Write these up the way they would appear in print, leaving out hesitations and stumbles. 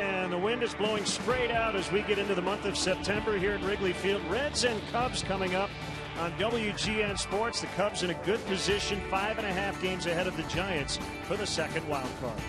and the wind is blowing straight out as we get into the month of September here at Wrigley Field. Reds and Cubs coming up on WGN Sports. The Cubs in a good position, 5.5 games ahead of the Giants for the second wild card.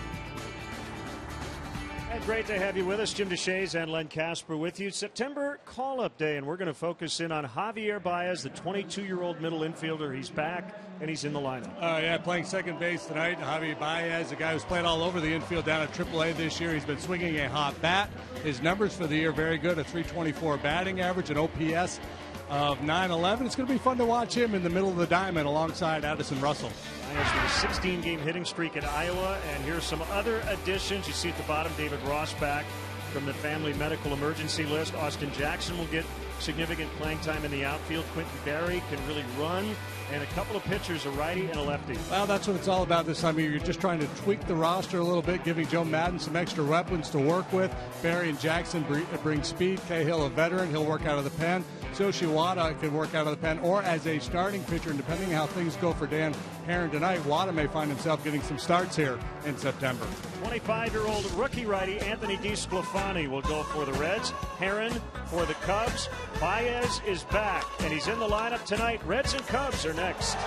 And great to have you with us. Jim DeShays and Len Casper with you. September call-up day, and we're going to focus in on Javier Baez, the 22-year-old middle infielder. He's back, and he's in the lineup. Yeah, playing second base tonight. Javier Baez, a guy who's played all over the infield down at AAA this year. He's been swinging a hot bat. His numbers for the year very good, a .324 batting average, an OPS of .911. It's going to be fun to watch him in the middle of the diamond alongside Addison Russell. Baez with a 16-game hitting streak at Iowa, and here's some other additions. You see at the bottom, David Ross back from the family medical emergency list. Austin Jackson will get significant playing time in the outfield. Quentin Berry can really run, and a couple of pitchers, a righty and a lefty. Well, that's what it's all about this time of year. You're just trying to tweak the roster a little bit, giving Joe Madden some extra weapons to work with. Barry and Jackson bring speed. Cahill, a veteran, he'll work out of the pen. Yoshi Wada can work out of the pen or as a starting pitcher, and depending on how things go for Dan Herron tonight, Wada may find himself getting some starts here in September. 25-year-old rookie righty Anthony DeSclafani will go for the Reds. Herron for the Cubs. Baez is back, and he's in the lineup tonight. Reds and Cubs are next.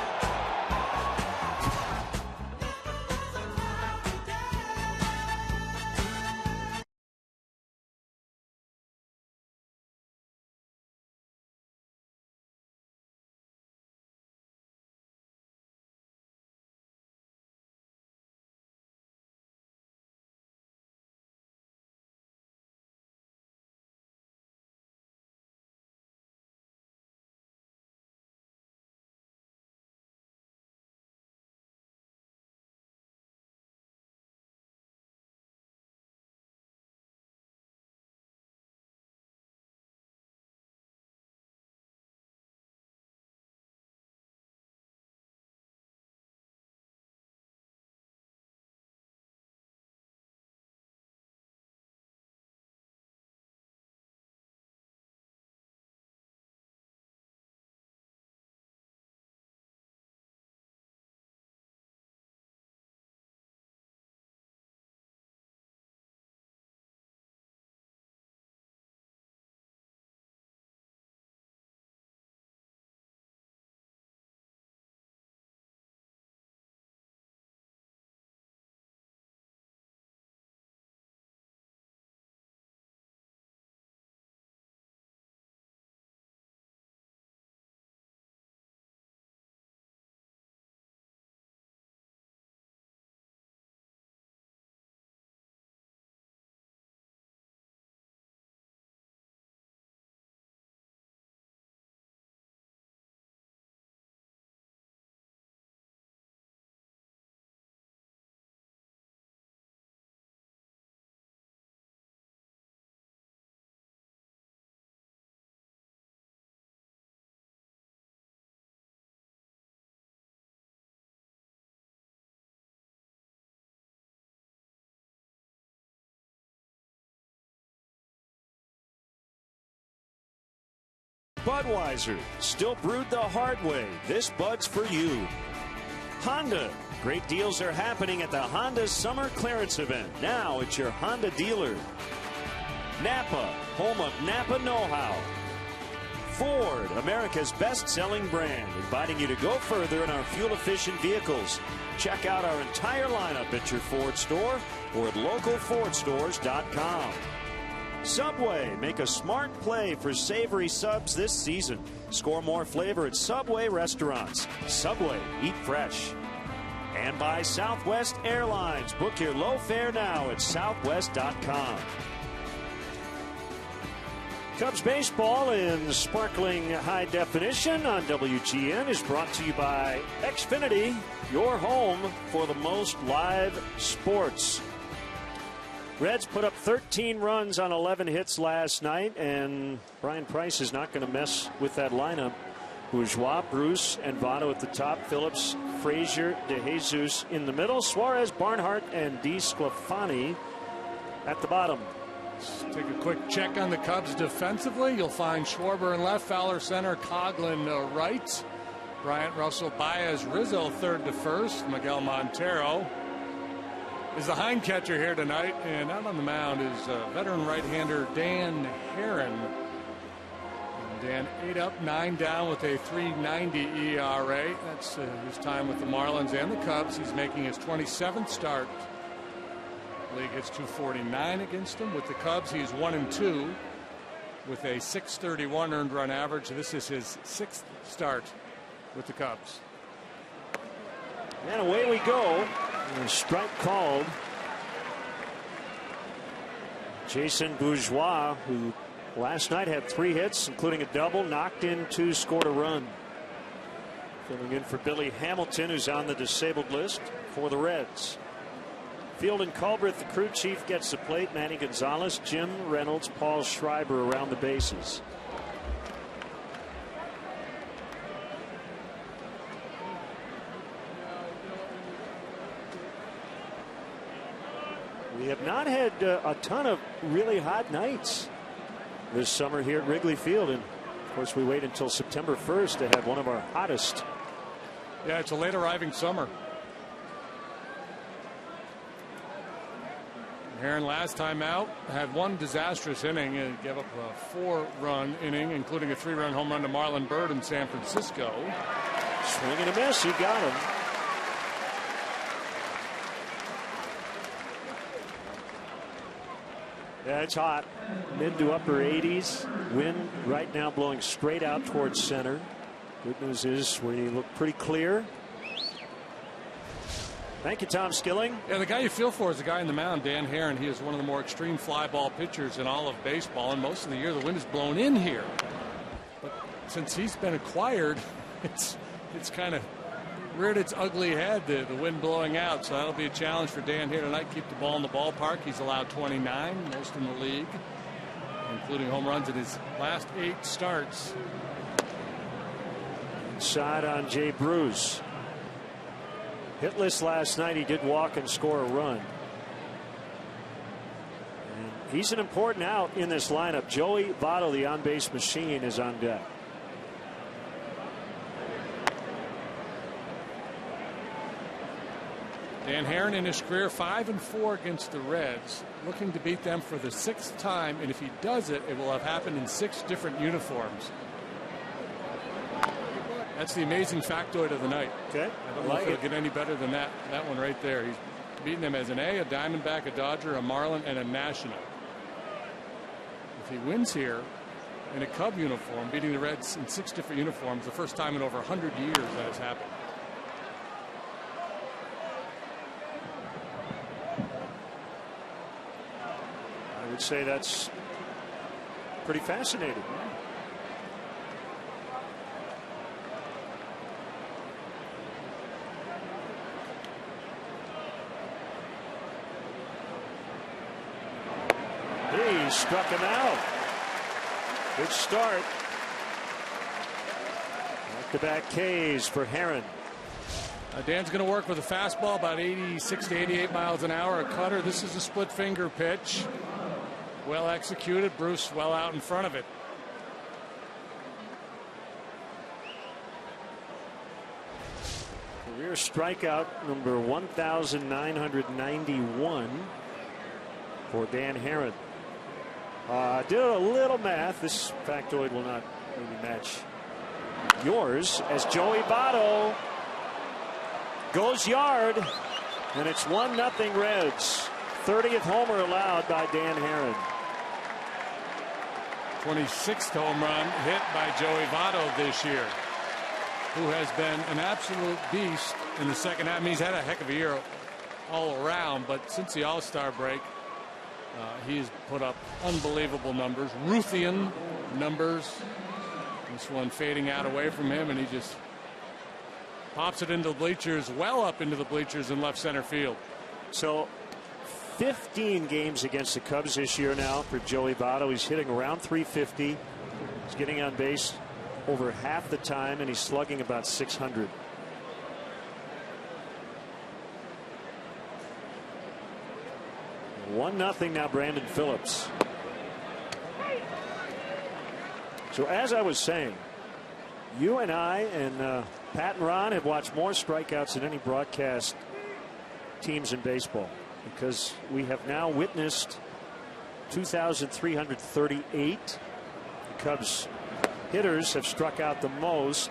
Budweiser, still brewed the hard way. This Bud's for you. Honda, great deals are happening at the Honda Summer Clearance Event. Now at your Honda dealer. Napa, home of Napa know-how. Ford, America's best-selling brand, inviting you to go further in our fuel-efficient vehicles. Check out our entire lineup at your Ford store or at localfordstores.com. Subway, make a smart play for savory subs this season. Score more flavor at Subway restaurants. Subway, eat fresh. And by Southwest Airlines, book your low fare now at southwest.com. Cubs baseball in sparkling high definition on WGN is brought to you by Xfinity, your home for the most live sports. Reds put up 13 runs on 11 hits last night, and Brian Price is not going to mess with that lineup. Bourgeois, Bruce, and Votto at the top. Phillips, Frazier, DeJesus in the middle. Suarez, Barnhart, and DeSclafani at the bottom. Let's take a quick check on the Cubs defensively. You'll find Schwarber in left, Fowler center, Coghlan right, Bryant, Russell, Baez, Rizzo third to first, Miguel Montero is the hind catcher here tonight, and out on the mound is veteran right-hander Dan Herron. Dan 8 up, 9 down with a 3.90 ERA. That's his time with the Marlins and the Cubs. He's making his 27th start. League hits 249 against him. With the Cubs, he's 1-2 with a 631 earned run average. This is his 6th start with the Cubs. And away we go. And a strike called. Jason Bourgeois, who last night had 3 hits, including a double, knocked in 2, scored a run. Filling in for Billy Hamilton, who's on the disabled list for the Reds. Field and Culbreth, the crew chief, gets the plate. Manny Gonzalez, Jim Reynolds, Paul Schreiber around the bases. We have not had a ton of really hot nights this summer here at Wrigley Field, and of course we wait until September 1st to have one of our hottest. Yeah, it's a late arriving summer. Herron last time out had 1 disastrous inning and gave up a 4-run inning, including a 3-run home run to Marlon Byrd in San Francisco. Swing and a miss. He got him. Yeah, it's hot. Mid to upper 80s. Wind right now blowing straight out towards center. Good news is we look pretty clear. Thank you, Tom Skilling. Yeah, the guy you feel for is the guy in the mound, Dan Herron. He is one of the more extreme fly ball pitchers in all of baseball, and most of the year the wind is blown in here. But since he's been acquired, it's kind of reared its ugly head, the wind blowing out. So that'll be a challenge for Dan here tonight. Keep the ball in the ballpark. He's allowed 29, most in the league, including home runs in his last 8 starts. Inside on Jay Bruce. Hitless last night. He did walk and score a run. And he's an important out in this lineup. Joey Votto, the on-base machine, is on deck. Dan Herron in his career 5-4 against the Reds, looking to beat them for the 6th time, and if he does it, it will have happened in 6 different uniforms. That's the amazing factoid of the night. Okay, I don't know if it'll get any better than that one right there. He's beaten them as an A, a Diamondback, a Dodger, a Marlin, and a National. If he wins here in a Cub uniform, beating the Reds in 6 different uniforms, the first time in over 100 years that has happened. I would say that's pretty fascinating. He struck him out. Good start. Back-to-back Ks for Herron. Dan's going to work with a fastball about 86 to 88 miles an hour, a cutter. This is a split finger pitch. Well executed. Bruce well out in front of it. Career strikeout number 1,991 for Dan Herron. Did a little math. This factoid will not maybe match yours, as Joey Votto goes yard, and it's 1-0 Reds. 30th homer allowed by Dan Herron. 26th home run hit by Joey Votto this year, who has been an absolute beast in the second half. I mean, he's had a heck of a year all around, but since the All-Star break, he's put up unbelievable numbers, Ruthian numbers. This one fading out away from him, and he just pops it into the bleachers, well up into the bleachers in left center field. So 15 games against the Cubs this year now for Joey Votto. He's hitting around 350. He's getting on base over half the time, and he's slugging about 600. One nothing now, Brandon Phillips. So as I was saying, you and I and Pat and Ron have watched more strikeouts than any broadcast teams in baseball. because we have now witnessed 2,338. The Cubs hitters have struck out the most,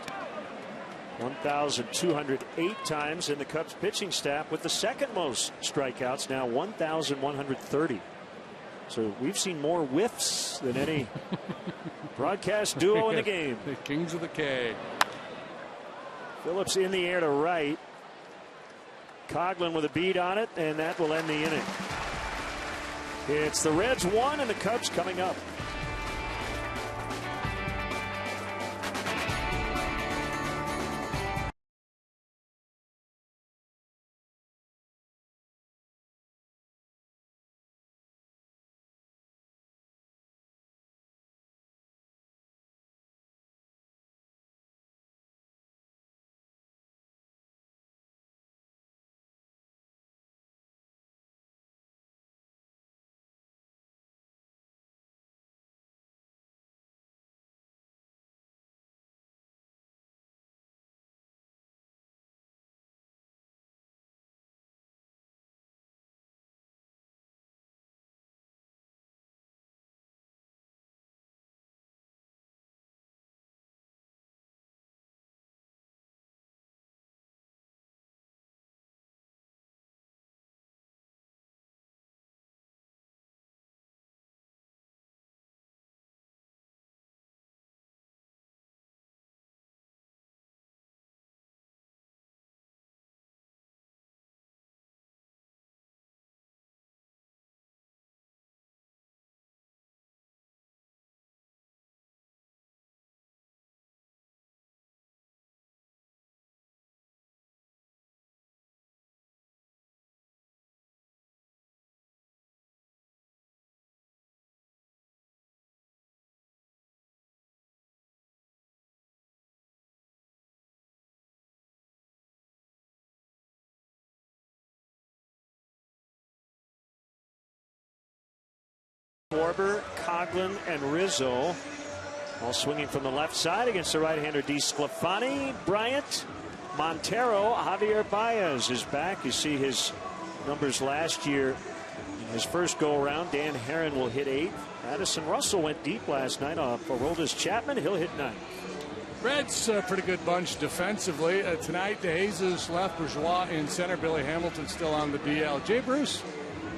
1,208 times, and the Cubs pitching staff with the second most strikeouts, now 1,130. So we've seen more whiffs than any broadcast duo in the game. The Kings of the K. Phillips in the air to right. Coghlan with a beat on it, and that will end the inning. It's the Reds 1 and the Cubs coming up. Schwarber, Coghlan, and Rizzo all swinging from the left side against the right-hander DeSclafani. Bryant, Montero, Javier Baez is back. You see his numbers last year in his first go-around. Dan Herron will hit 8. Addison Russell went deep last night off Aroldis Chapman. He'll hit 9. Reds a pretty good bunch defensively. Tonight, DeJesus left, Bourgeois in center, Billy Hamilton still on the DL. Jay Bruce,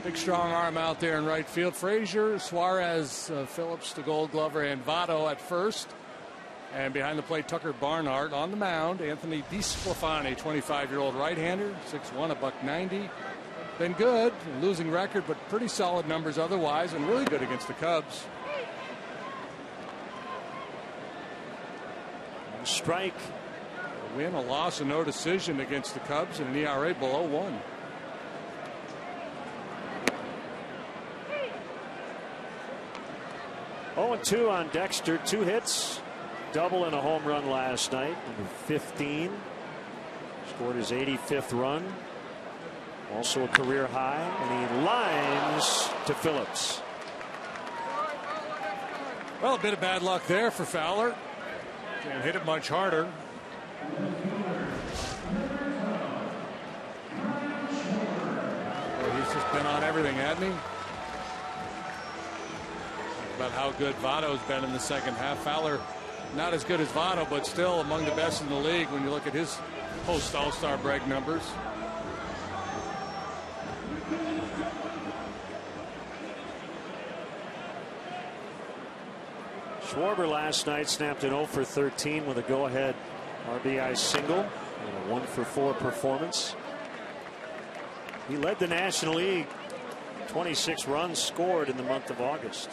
big strong arm out there in right field. Frazier, Suarez, Phillips, the Gold Glover, and Votto at first. And behind the plate, Tucker Barnhart on the mound. Anthony DeSclafani, 25-year-old right-hander, 6'1", $190. Been good, losing record, but pretty solid numbers otherwise, and really good against the Cubs. Strike. A win, a loss, and no decision against the Cubs, and an ERA below 1. Oh, 2 on Dexter, 2 hits, double and a home run last night. Number 15 scored his 85th run, also a career high, and he lines to Phillips. Well, a bit of bad luck there for Fowler. Can't hit it much harder. Well, he's just been on everything, hasn't he? About how good Votto's been in the second half. Fowler not as good as Votto, but still among the best in the league when you look at his post All-Star break numbers. Schwarber last night snapped an 0 for 13 with a go-ahead RBI single and a 1 for 4 performance. He led the National League, 26 runs scored in the month of August.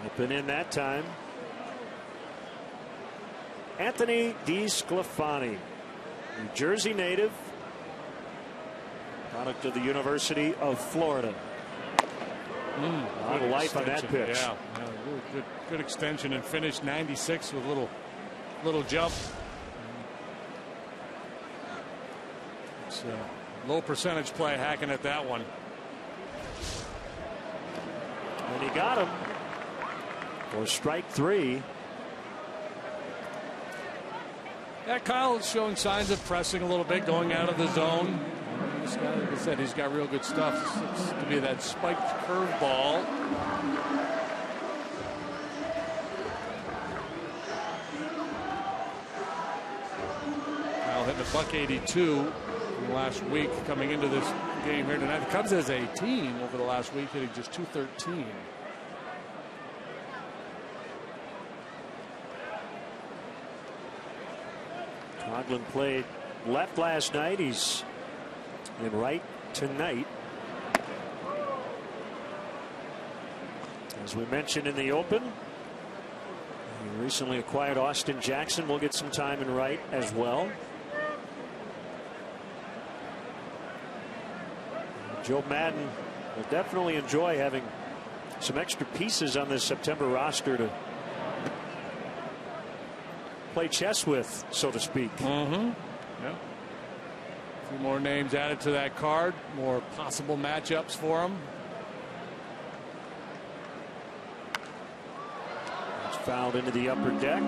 Up and in that time. Anthony DeSclafani, New Jersey native, product of the University of Florida. A lot of life on that pitch. Yeah, really good extension, and finished 96 with a little jump. It's a low percentage play, hacking at that one. And he got him for strike 3. Yeah, Kyle is showing signs of pressing a little bit, going out of the zone. This guy, like I said, he's got real good stuff. This looks to be that spiked curveball. Kyle hitting a $182 last week coming into this game here tonight. The Cubs as a team over the last week hitting just .213. Coughlin played left last night. He's in right tonight. As we mentioned in the open, he recently acquired Austin Jackson. We'll get some time in right as well. Joe Madden will definitely enjoy having some extra pieces on this September roster to play chess with, so to speak. Yep. A few more names added to that card, more possible matchups for him. It's fouled into the upper deck.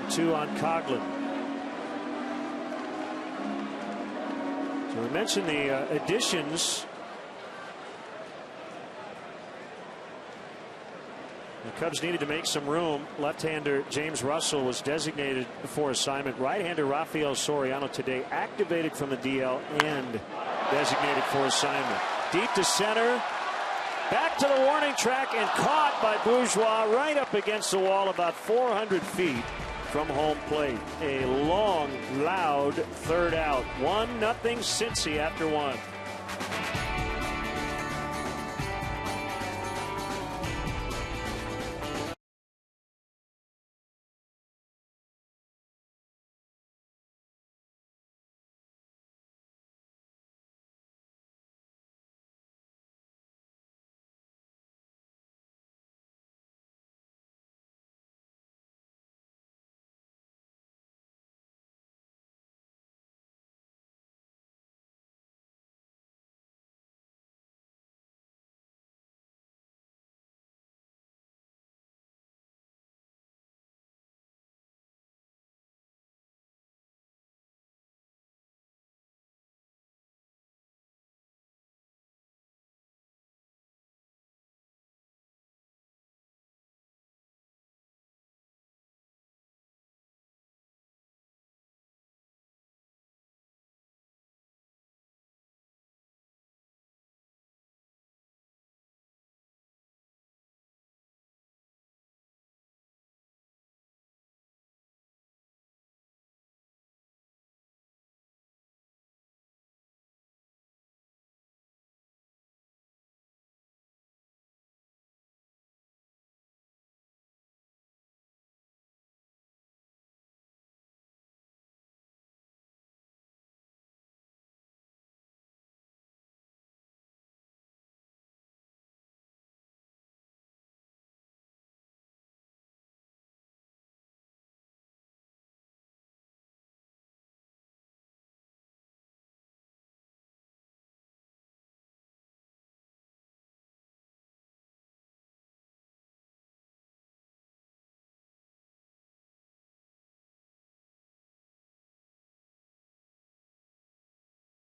1-2 on Coughlin. So we mentioned the additions. The Cubs needed to make some room. Left-hander James Russell was designated for assignment. Right-hander Rafael Soriano today activated from the DL and designated for assignment. Deep to center. Back to the warning track and caught by Bourgeois right up against the wall about 400 feet from home plate. A long, loud third out. 1-0 Cincy after one.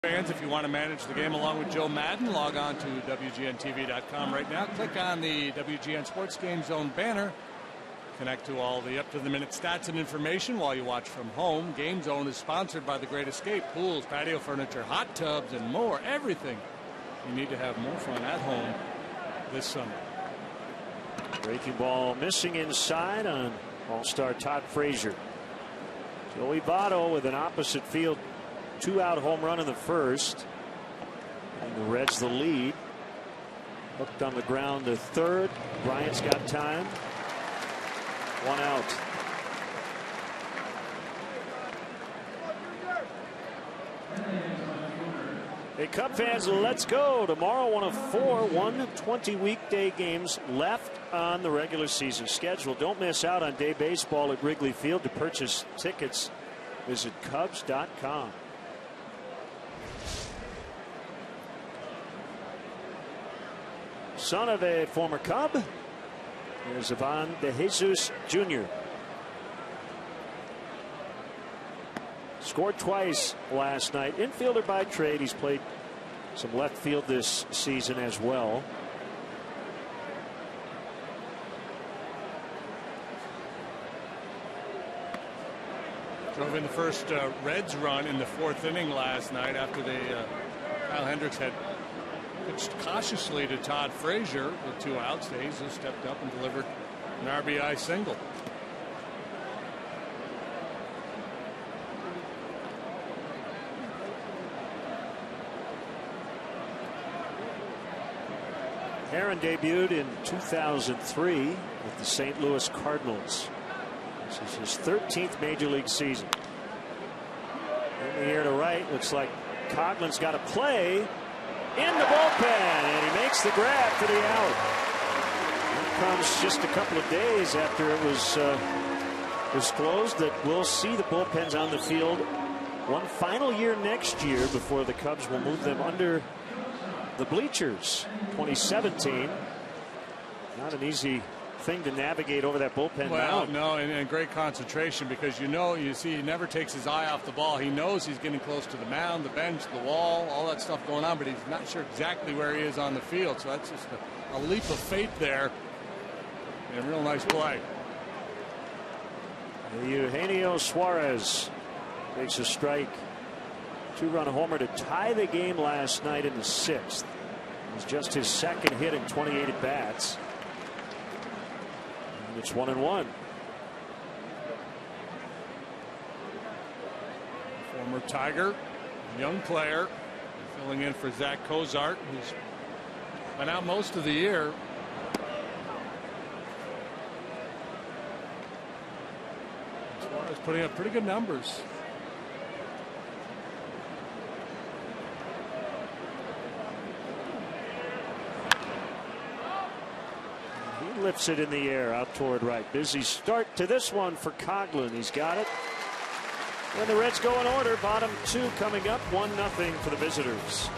Fans, if you want to manage the game along with Joe Madden, log on to WGNTV.com right now. Click on the WGN Sports Game Zone banner. Connect to all the up-to-the-minute stats and information while you watch from home. Game Zone is sponsored by The Great Escape. Pools, patio furniture, hot tubs, and more. Everything you need to have more fun at home this summer. Breaking ball missing inside on All-Star Todd Frazier. Joey Votto with an opposite field 2-out home run in the first. And the Reds the lead. Hooked on the ground to third. Bryant's got time. 1 out. Hey, Cub fans, let's go. Tomorrow, one of 4 120 weekday games left on the regular season schedule. Don't miss out on day baseball at Wrigley Field. To purchase tickets, visit Cubs.com. Son of a former Cub, here's Ivan De Jesus Jr. Scored twice last night. Infielder by trade. He's played some left field this season as well. Drove in the first Reds run in the 4th inning last night after Kyle Hendricks had pitched cautiously to Todd Frazier with 2 outs. Jesus stepped up and delivered an RBI single. Aaron debuted in 2003 with the St. Louis Cardinals. This is his 13th major league season. In the air to right, looks like Coughlin's got a play in the bullpen, and he makes the grab for the out. That comes just a couple of days after it was disclosed that we'll see the bullpens on the field one final year next year before the Cubs will move them under the bleachers. 2017. Not an easy thing to navigate over that bullpen. Well, no, and great concentration, because you see he never takes his eye off the ball. He knows he's getting close to the mound, the bench, the wall, all that stuff going on, but he's not sure exactly where he is on the field. So that's just a leap of faith there, and a real nice play. Eugenio Suarez takes a strike. 2-run homer to tie the game last night in the 6th. It was just his 2nd hit in 28 at bats. And it's 1-1. Former Tiger, young player, filling in for Zach Cozart, who's been out most of the year. Suarez putting up pretty good numbers. Lifts it in the air out toward right. Busy start to this one for Coughlin. He's got it. And the Reds go in order. Bottom 2 coming up. 1-0 for the visitors.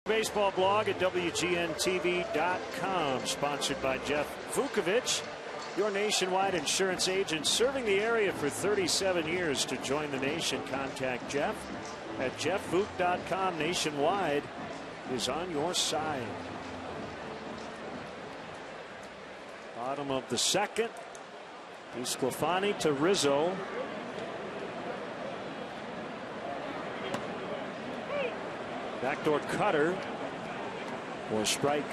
Baseball blog at WGNTV.com, sponsored by Jeff Vukovich, your nationwide insurance agent serving the area for 37 years. To join the nation, contact Jeff at JeffVuk.com. Nationwide is on your side. Bottom of the 2nd. DeSclafani to Rizzo. Backdoor cutter for a strike.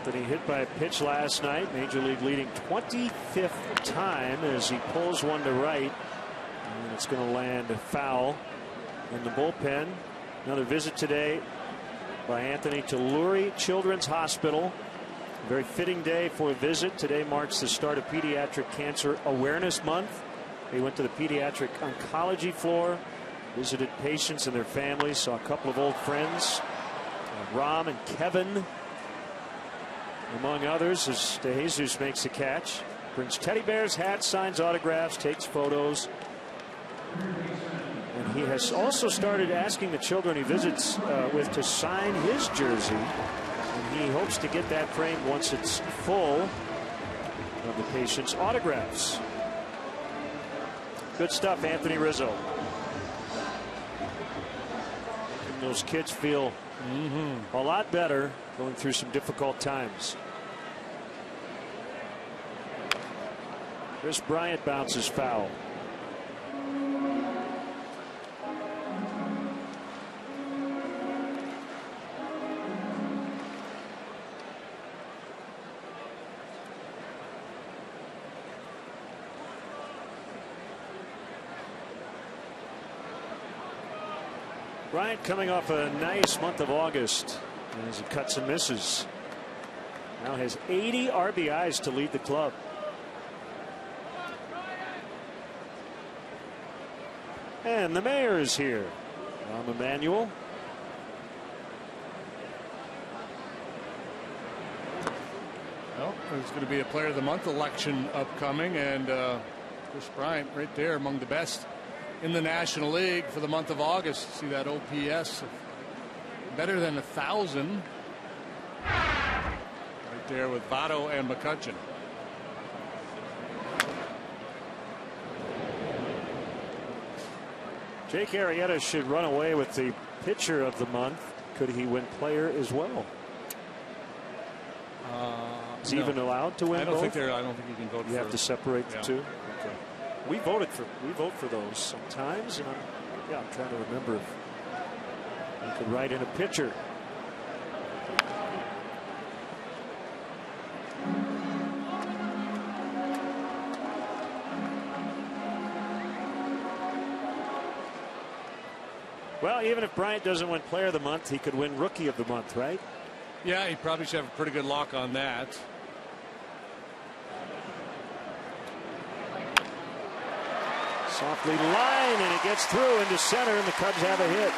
Anthony hit by a pitch last night. Major League leading 25th time as he pulls one to right. And it's going to land foul in the bullpen. Another visit today by Anthony to Lurie Children's Hospital. A very fitting day for a visit. Today marks the start of Pediatric Cancer Awareness Month. He went to the pediatric oncology floor, visited patients and their families, saw a couple of old friends, Ram and Kevin, among others, as De Jesus makes the catch. Brings teddy bears, hats, signs autographs, takes photos. And he has also started asking the children he visits with to sign his jersey. And he hopes to get that framed once it's full of the patient's autographs. Good stuff, Anthony Rizzo. And those kids feel a lot better going through some difficult times. Chris Bryant bounces foul. Bryant coming off a nice month of August as he cuts and misses. Now has 80 RBIs to lead the club. And the mayor is here. Rahm Emanuel. Well, there's going to be a Player of the Month election upcoming, and Chris Bryant right there among the best in the National League for the month of August. See that OPS of better than 1,000 right there with Votto and McCutchen. Jake Arrieta should run away with the pitcher of the month. Could he win player as well? Is he even allowed to win? I don't both? think you can vote. You have to separate the two. Okay. We vote for those sometimes, and I'm trying to remember if we could write in a pitcher. Well, even if Bryant doesn't win Player of the Month, he could win Rookie of the Month, right? Yeah, he probably should have a pretty good lock on that. Softly line, and it gets through into center, and the Cubs have a hit.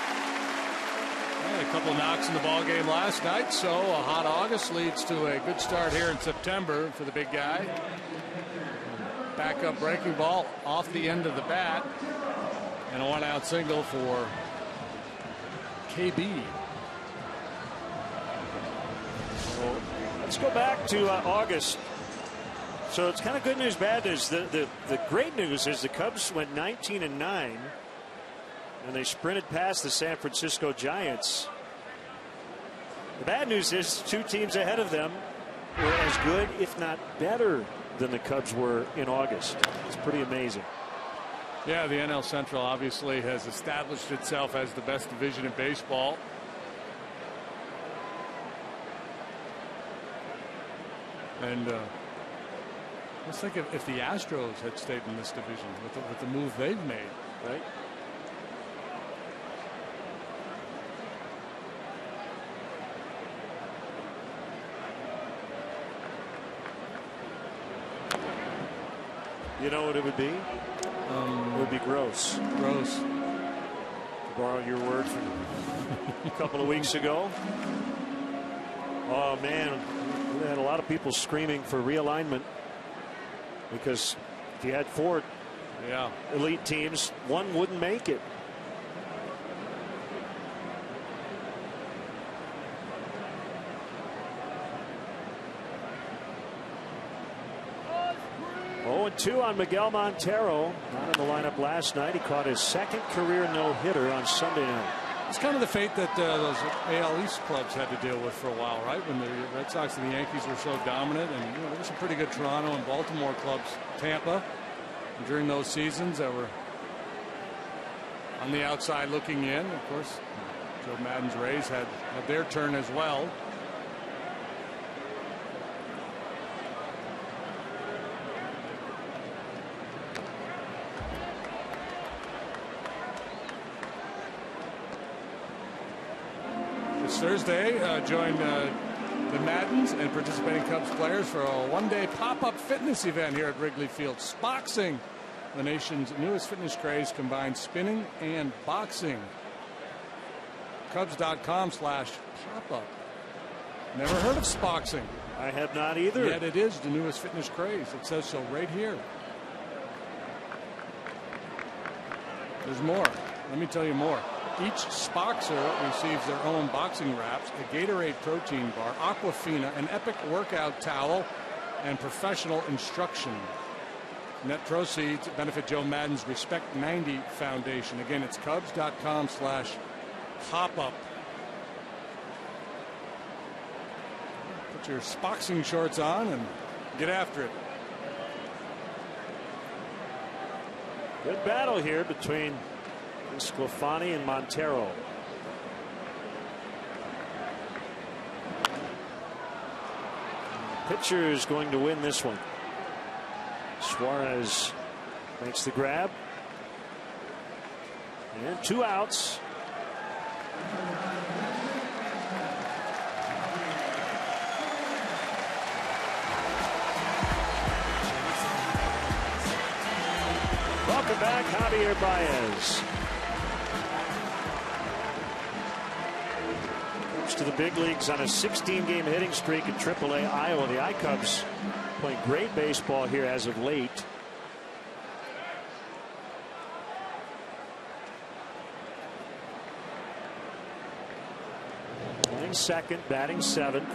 Yeah, a couple knocks in the ball game last night, so a hot August leads to a good start here in September for the big guy. Back up breaking ball off the end of the bat, and a one-out single for KB. So let's go back to August. So it's kind of good news, bad news. The great news is the Cubs went 19-9, and they sprinted past the San Francisco Giants. The bad news is two teams ahead of them were as good, if not better, than the Cubs were in August. It's pretty amazing. Yeah, the NL Central obviously has established itself as the best division in baseball. And let's think if the Astros had stayed in this division with the move they've made, right? You know what it would be? It would be gross. Gross. To borrow your word from a couple of weeks ago. Oh man, we had a lot of people screaming for realignment because if you had four elite teams, one wouldn't make it. Oh, 2 on Miguel Montero. Not in the lineup last night. He caught his second career no-hitter on Sunday night. It's kind of the fate that those AL East clubs had to deal with for a while, right? When the Red Sox and the Yankees were so dominant, and there were some pretty good Toronto and Baltimore clubs, Tampa, and during those seasons that were on the outside looking in. Of course, Joe Madden's Rays had their turn as well. Thursday. Join the Maddens and participating Cubs players for a one-day pop-up fitness event here at Wrigley Field. Spoxing, the nation's newest fitness craze, combines spinning and boxing. Cubs.com/pop-up. Never heard of Spoxing. I have not either. Yet it is the newest fitness craze. It says so right here. There's more. Let me tell you more. Each Spoxer receives their own boxing wraps, a Gatorade protein bar, Aquafina, an Epic workout towel, and professional instruction. Net proceeds benefit Joe Maddon's Respect 90 Foundation. Again, it's Cubs.com/pop-up. Put your Spoxing shorts on and get after it. Good battle here between Sclafani and Montero. Pitcher is going to win this one. Suarez makes the grab. And 2 outs. Welcome back, Javier Baez. Comes to the big leagues on a 16-game hitting streak at AAA Iowa. The I-Cubs playing great baseball here as of late. Playing second, batting 7th.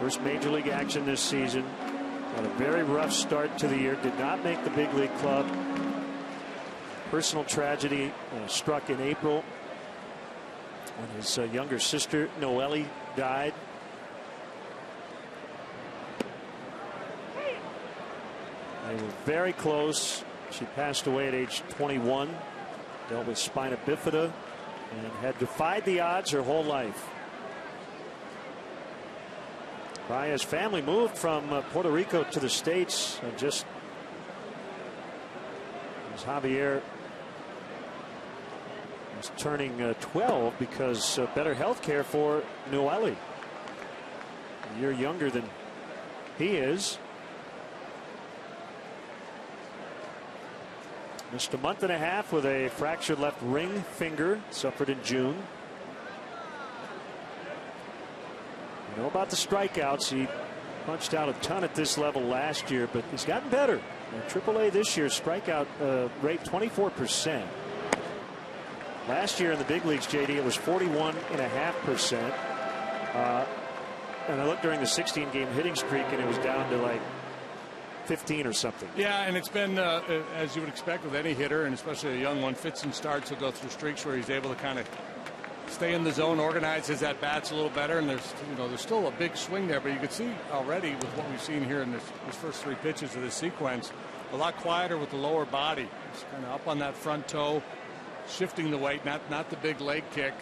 First major league action this season. Had a very rough start to the year. Did not make the big league club. Personal tragedy struck in April when his younger sister Noelle died. They were very close. She passed away at age 21. Dealt with spina bifida and had defied the odds her whole life. Baez's family moved from Puerto Rico to the States just as Javier was turning 12 because better health care for Noelle. A year younger than he is. Missed a month and a half with a fractured left ring finger, suffered in June. You know about the strikeouts. He punched out a ton at this level last year, but he's gotten better. AAA this year, strikeout rate 24%. Last year in the big leagues, JD, it was 41.5%. And I looked during the 16-game hitting streak, and it was down to like 15 or something. Yeah, and it's been, as you would expect with any hitter, and especially a young one, fits and starts. He'll go through streaks where he's able to kind of stay in the zone, organize his at-bats a little better, and there's still a big swing there, but you can see already with what we've seen here in this first 3 pitches of this sequence, a lot quieter with the lower body. It's kind of up on that front toe, shifting the weight, not the big leg kick.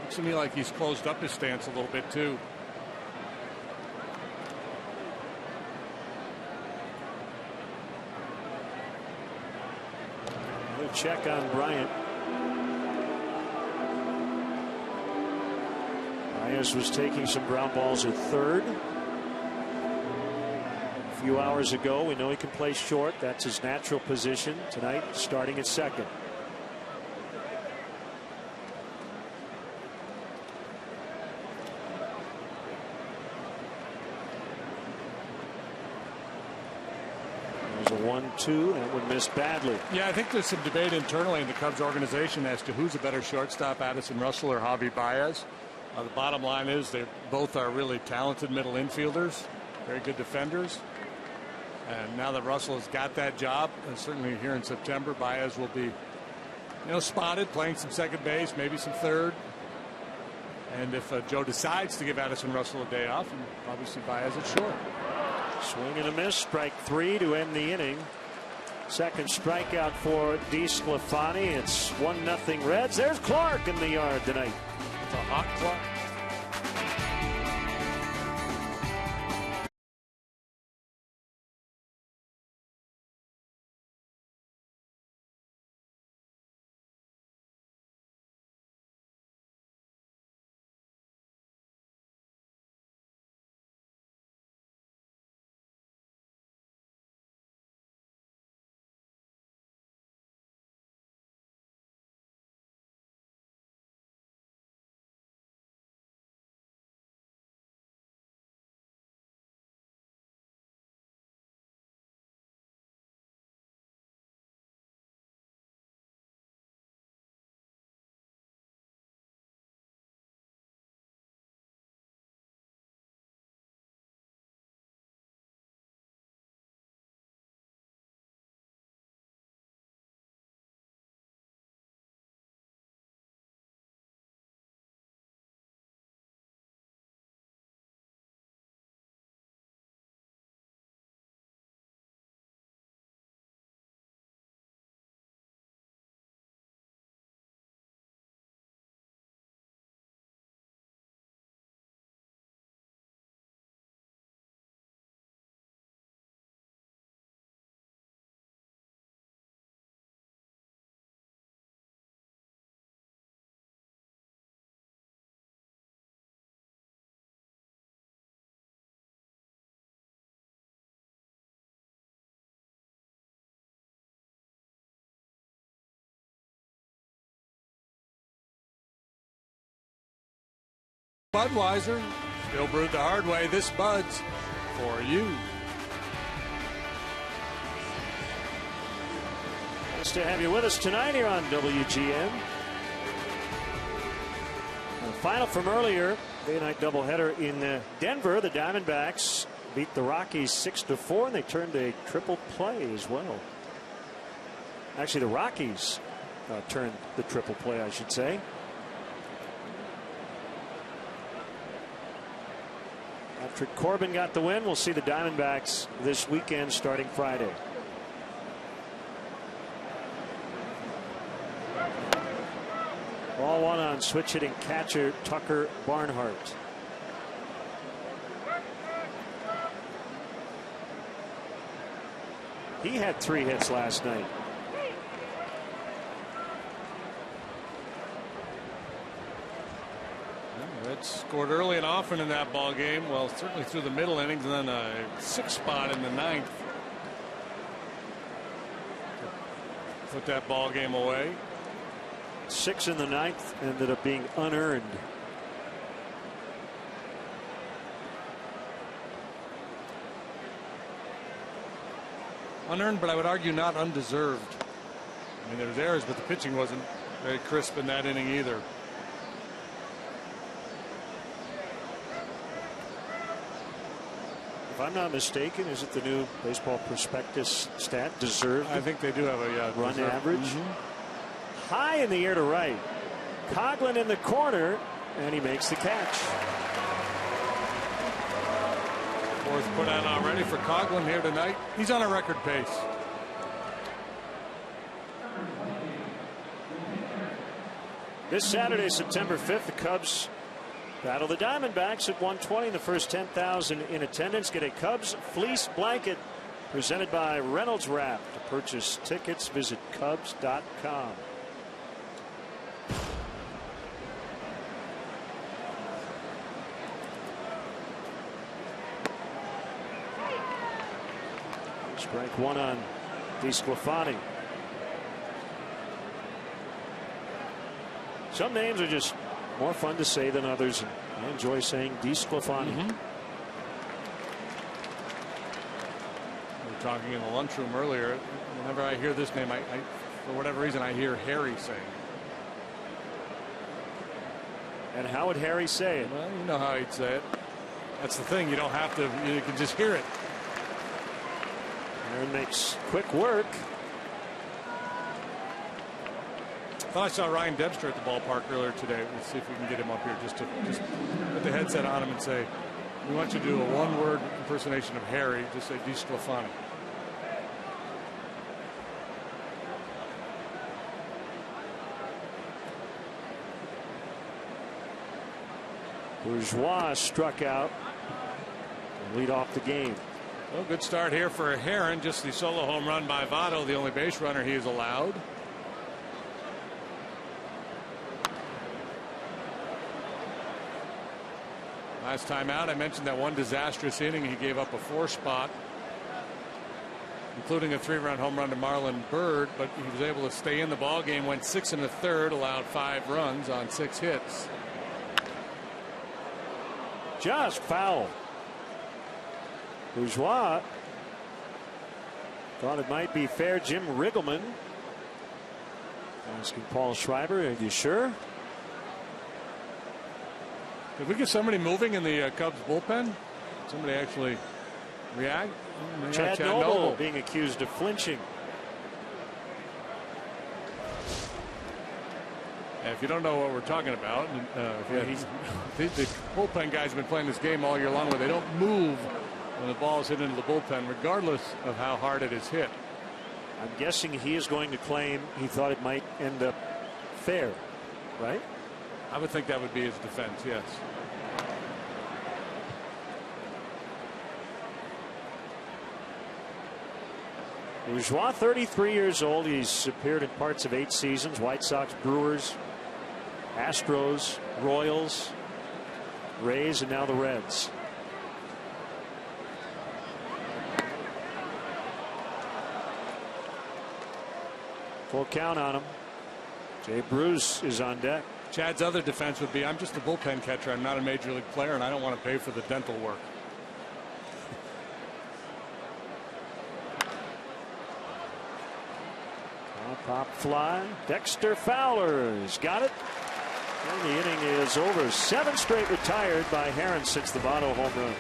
Looks to me like he's closed up his stance a little bit too. Another check on Bryant. Baez was taking some ground balls at third. A few hours ago, we know he can play short. That's his natural position. Tonight, starting at second. There's a 1-2, and it would miss badly. Yeah, I think there's some debate internally in the Cubs organization as to who's a better shortstop, Addison Russell or Javi Baez. The bottom line is they both are really talented middle infielders, very good defenders. And now that Russell has got that job, and certainly here in September, Baez will be, spotted playing some second base, maybe some third. And if Joe decides to give Addison Russell a day off, and obviously Baez at short. Swing and a miss, strike 3 to end the inning. Second strikeout for DeSclafani. It's 1-0 Reds. There's Clark in the yard tonight. It's a hot Clark. Budweiser, still brewed the hard way. This Bud's for you. Nice to have you with us tonight here on WGN. The final from earlier, day night doubleheader in Denver. The Diamondbacks beat the Rockies 6-4, and they turned a triple play as well. Actually, the Rockies turned the triple play, I should say. After Corbin got the win, we'll see the Diamondbacks this weekend starting Friday. Ball one on switch hitting catcher Tucker Barnhart. He had 3 hits last night. Reds scored early and often in that ball game. Well, certainly through the middle innings, and then a 6th spot in the 9th. Put that ball game away. 6 in the 9th ended up being unearned. Unearned, but I would argue not undeserved. I mean, there was errors, but the pitching wasn't very crisp in that inning either. If I'm not mistaken, is it the new Baseball Prospectus stat? Deserved? I think they do have a run deserved average. High in the air to right. Coughlin in the corner, and he makes the catch. 4th put on already for Coughlin here tonight. He's on a record pace. This Saturday, September 5th, the Cubs battle the Diamondbacks at 1:20. The first 10,000 in attendance get a Cubs fleece blanket presented by Reynolds Wrap. To purchase tickets, visit Cubs.com. Strike one on DeSclafani. Some names are just more fun to say than others. I enjoy saying DeSclafani. We were talking in the lunchroom earlier. Whenever I hear this name, I for whatever reason, I hear Harry saying it. And how would Harry say it? Well, you know how he'd say it. That's the thing. You don't have to. You can just hear it. Aaron makes quick work. I thought I saw Ryan Debster at the ballpark earlier today. We'll see if we can get him up here just put the headset on him and say, we want you to do a one-word impersonation of Harry. Just say DeSclafani. Bourgeois struck out and lead off the game. Well, good start here for Heron. Just the solo home run by Votto, the only base runner he is allowed. Last time out, I mentioned that one disastrous inning. He gave up a 4 spot, including a 3-run home run to Marlon Byrd, but he was able to stay in the ball game. Went 6 1/3, allowed 5 runs on 6 hits. Just foul. Bourgeois thought it might be fair. Jim Riggleman asking Paul Schreiber, are you sure? Did we get somebody moving in the Cubs bullpen? Somebody actually react? Chad Noble being accused of flinching. If you don't know what we're talking about, the bullpen guys have been playing this game all year long where they don't move when the ball is hit into the bullpen, regardless of how hard it is hit. I'm guessing he is going to claim he thought it might end up fair, right? I would think that would be his defense, yes. Bourgeois, 33 years old. He's appeared in parts of 8 seasons. White Sox, Brewers, Astros, Royals, Rays, and now the Reds. Full count on him. Jay Bruce is on deck. Chad's other defense would be, I'm just a bullpen catcher. I'm not a major league player, and I don't want to pay for the dental work. Pop fly. Dexter Fowler's got it. And the inning is over. 7 straight retired by Herron since the Votto home run.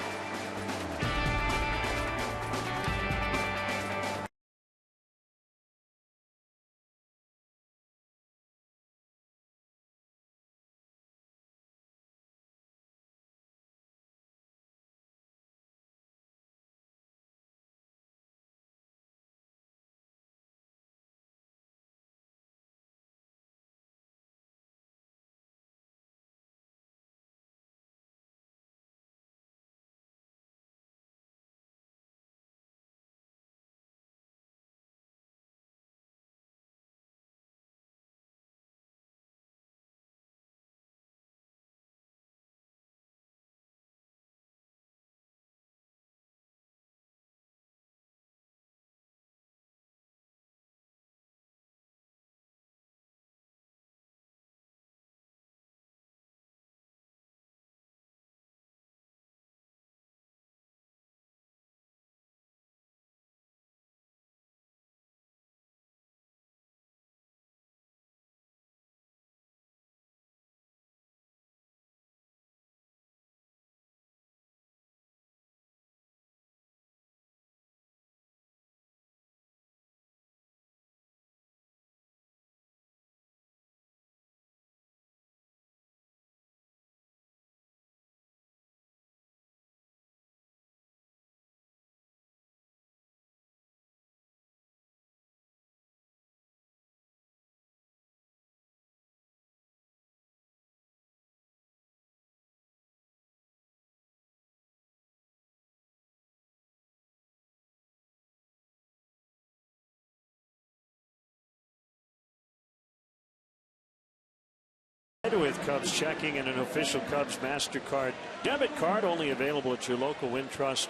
With Cubs checking and an official Cubs MasterCard debit card only available at your local Wintrust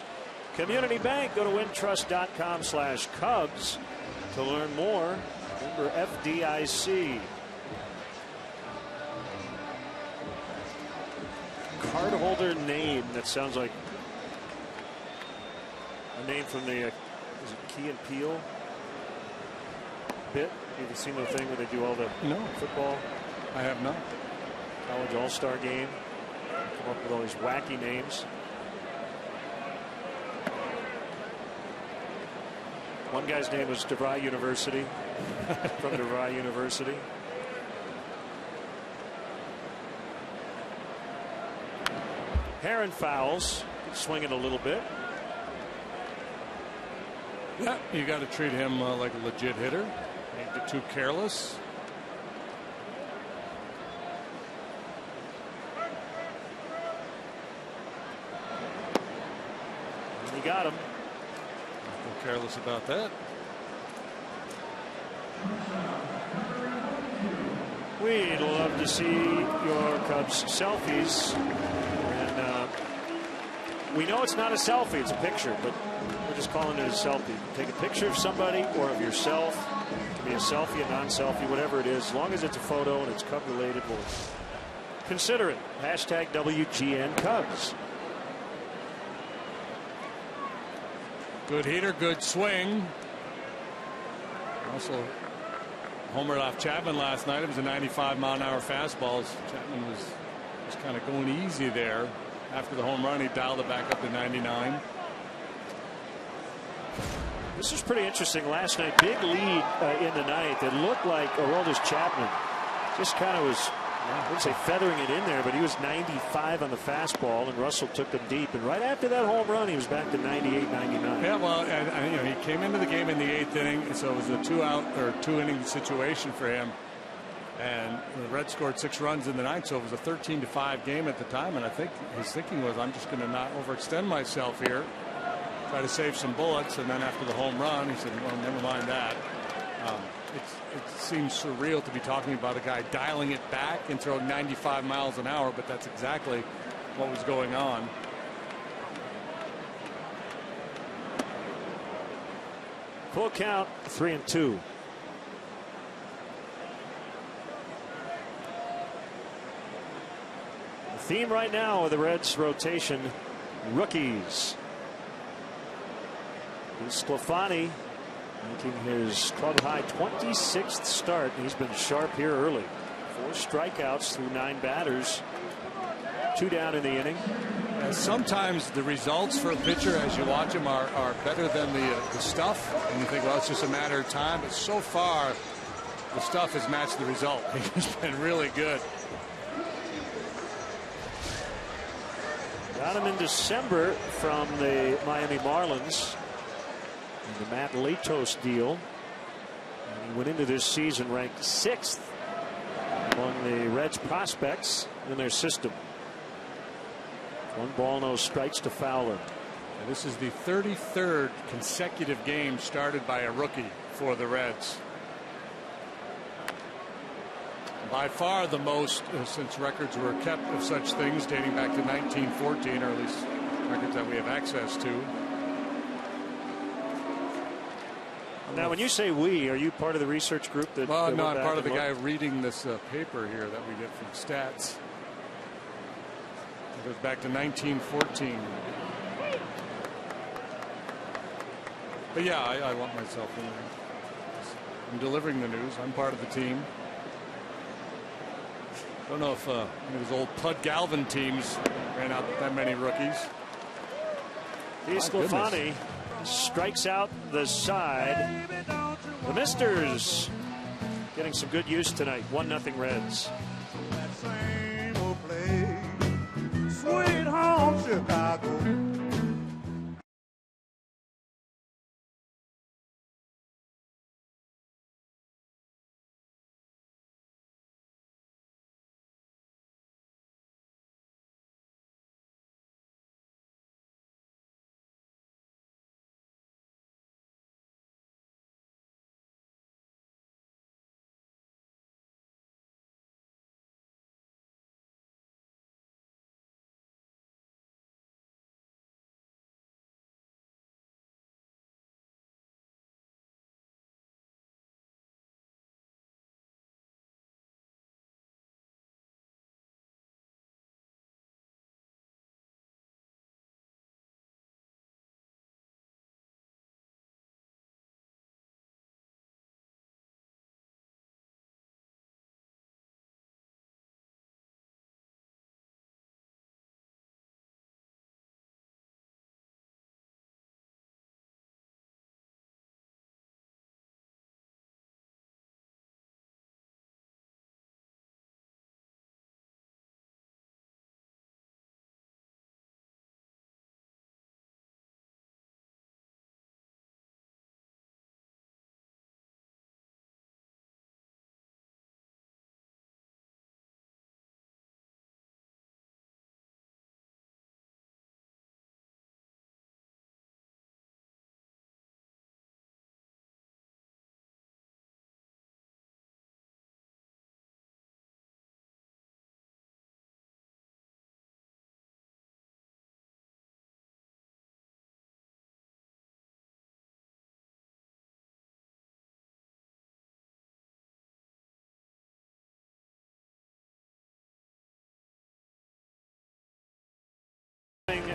Community Bank. Go to wintrust.com/Cubs to learn more. Remember FDIC. Cardholder name. That sounds like a name from the is it Key and Peele bit? Have you seen the thing where they do all the football? I have not. College All-Star game. Come up with all these wacky names. One guy's name was DeVry University. From DeVry University. Herron fouls. Swinging a little bit. Yeah, you got to treat him like a legit hitter. Ain't get too careless. You got him. Don't feel careless about that. We'd love to see your Cubs selfies. And we know it's not a selfie, it's a picture, but we're just calling it a selfie. Take a picture of somebody or of yourself. It can be a selfie, a non-selfie, whatever it is. As long as it's a photo and it's Cub related, we'll consider it. Hashtag WGN Cubs. Good hitter, good swing. Also homered off Chapman last night. It was a 95-mile-an-hour fastball. Chapman was kind of going easy there. After the home run, he dialed it back up to 99. This is pretty interesting. Last night, big lead in the ninth. It looked like Aroldis Chapman just kind of was, I wouldn't say feathering it in there, but he was 95 on the fastball, and Russell took him deep. And right after that home run, he was back to 98, 99. Yeah, well, and he came into the game in the 8th inning, so it was a 2-inning situation for him. And the Reds scored 6 runs in the 9th, so it was a 13-5 game at the time. And I think his thinking was, I'm just going to not overextend myself here, try to save some bullets. And then after the home run, he said, well, never mind that. It seems surreal to be talking about a guy dialing it back and throwing 95 miles an hour, but that's exactly what was going on. Full count, 3-2. theme right now of the Reds rotation, rookies. Sclafani making his club high 26th start. He's been sharp here early. 4 strikeouts through 9 batters. 2 down in the inning. Sometimes the results for a pitcher as you watch him are better than the stuff, and you think, well, it's just a matter of time. But so far the stuff has matched the result. He's been really good. Got him in December from the Miami Marlins in the Matt Latos deal. And he went into this season ranked 6th among the Reds prospects in their system. 1 ball, no strikes to Fowler. And this is the 33rd consecutive game started by a rookie for the Reds. By far the most since records were kept of such things dating back to 1914, or at least records that we have access to. Now, when you say we, are you part of the research group that? Well, no, I'm part of the guy reading this paper here that we get from Stats. It goes back to 1914. But yeah, I want myself in there. I'm delivering the news. I'm part of the team. I don't know if those old Pud Galvin teams ran out that many rookies. Sclafani strikes out the side. The Misters getting some good use tonight. 1-0 Reds. That same old place, sweet home Chicago.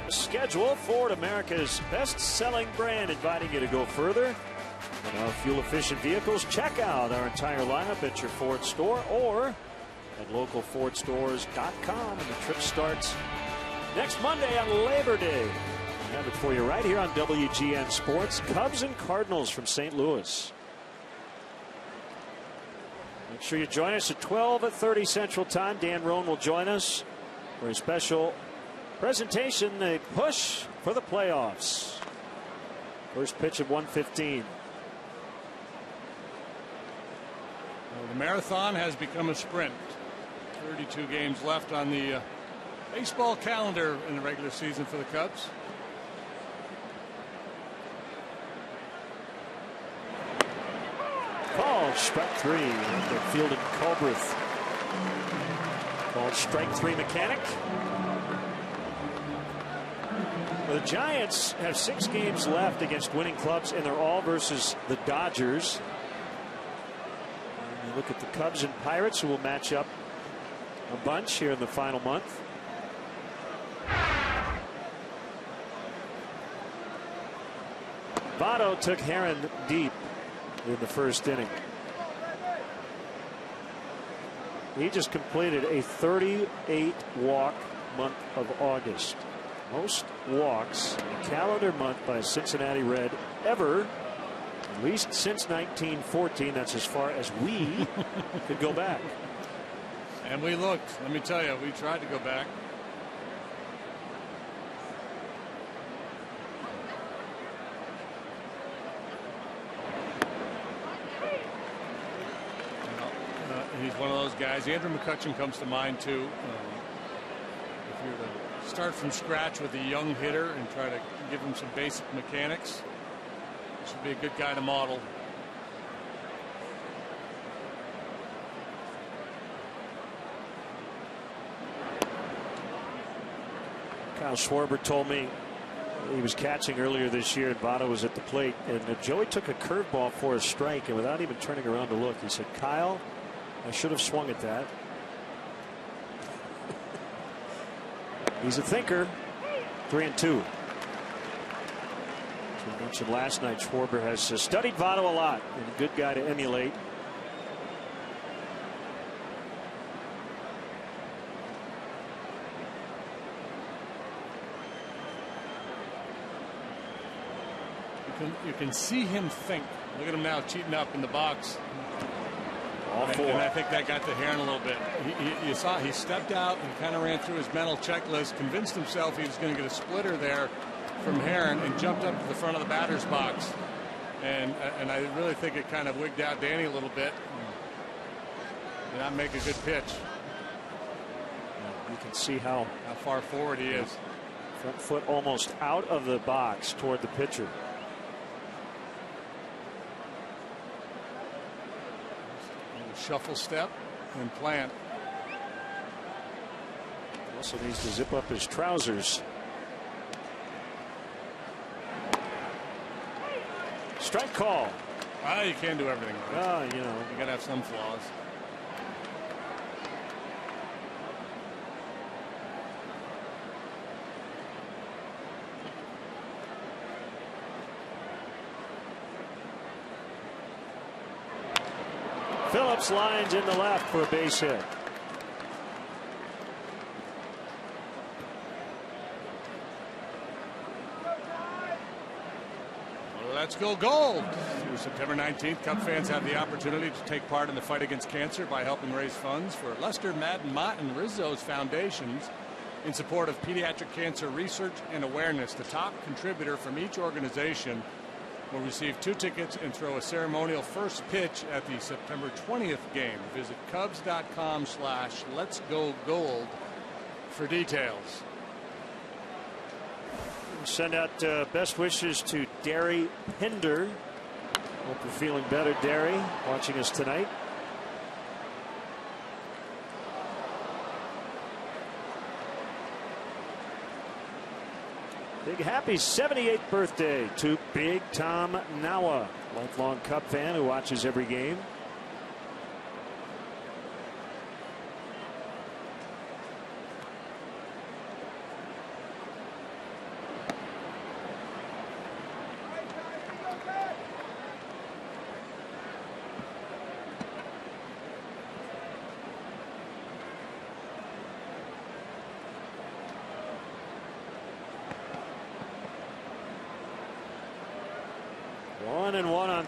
Schedule. Ford, America's best-selling brand, inviting you to go further in our fuel-efficient vehicles. Check out our entire lineup at your Ford store or at localfordstores.com. And the trip starts next Monday on Labor Day. We have it for you right here on WGN Sports. Cubs and Cardinals from St. Louis. Make sure you join us at 12:30 Central Time. Dan Roan will join us for a special presentation, a push for the playoffs. First pitch of 1:15. Well, the marathon has become a sprint. 32 games left on the baseball calendar in the regular season for the Cubs. Called strike 3 after fielding Culbreth. Called strike 3 mechanic. The Giants have 6 games left against winning clubs, and they're all versus the Dodgers. And you look at the Cubs and Pirates, who will match up a bunch here in the final month. Votto took Herron deep in the first inning. He just completed a 38 walk month of August. Most walks in a calendar month by a Cincinnati Red ever, at least since 1914. That's as far as we could go back. And we looked. Let me tell you, we tried to go back. He's one of those guys. Andrew McCutchen comes to mind too. If you're to start from scratch with a young hitter and try to give him some basic mechanics, should be a good guy to model. Kyle Schwarber told me he was catching earlier this year and Votto was at the plate, and Joey took a curveball for a strike, and without even turning around to look, he said, "Kyle, I should have swung at that." He's a thinker. 3-2. As we mentioned last night, Schwarber has studied Votto a lot and a good guy to emulate. You can see him think. Look at him now cheating up in the box. All four. And I think that got to Herron a little bit. You saw he stepped out and kind of ran through his mental checklist, convinced himself he was going to get a splitter there from Herron, and jumped up to the front of the batter's box. And I really think it kind of wigged out Danny a little bit. Did not make a good pitch. You can see how far forward he is. Front foot almost out of the box toward the pitcher. Shuffle step and plant. Also needs to zip up his trousers. Strike call. You can't do everything right. You know, you gotta have some flaws. Phillips lines in the left for a base hit. Well, let's go gold. Through September 19th, Cub fans have the opportunity to take part in the fight against cancer by helping raise funds for Lester, Madden, Mott, and Rizzo's foundations in support of pediatric cancer research and awareness. The top contributor from each organization will receive 2 tickets and throw a ceremonial first pitch at the September 20th game. Visit Cubs.com/letsgogold for details. Send out best wishes to Derry Pinder. Hope you're feeling better, Derry, watching us tonight. Big happy 78th birthday to Big Tom Nawa, lifelong Cub fan who watches every game.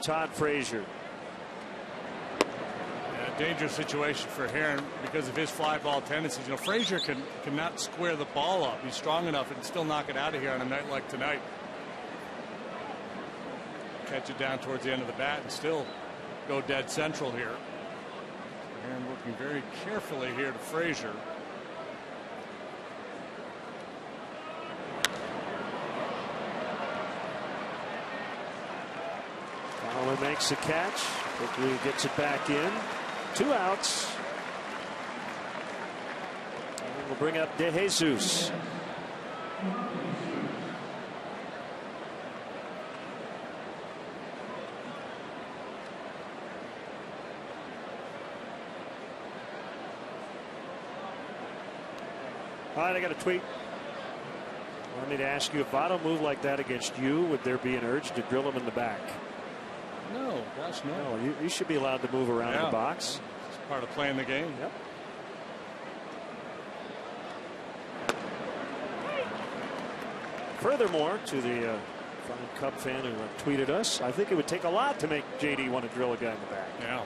Todd Frazier. Dangerous situation for Herron because of his fly ball tendencies. You know, Frazier cannot square the ball up. He's strong enough and still knock it out of here on a night like tonight. Catch it down towards the end of the bat and still go dead central here. Herron working very carefully here to Frazier. Fowler makes a catch. Quickly gets it back in. 2 outs. And we'll bring up De Jesus. All right, I got a tweet I need to ask you, if Votto moved like that against you, would there be an urge to drill him in the back? No, gosh, no. No, you should be allowed to move around the box. It's part of playing the game. Yep. Furthermore, to the fine Cub fan who tweeted us, I think it would take a lot to make JD want to drill a guy in the back. Yeah.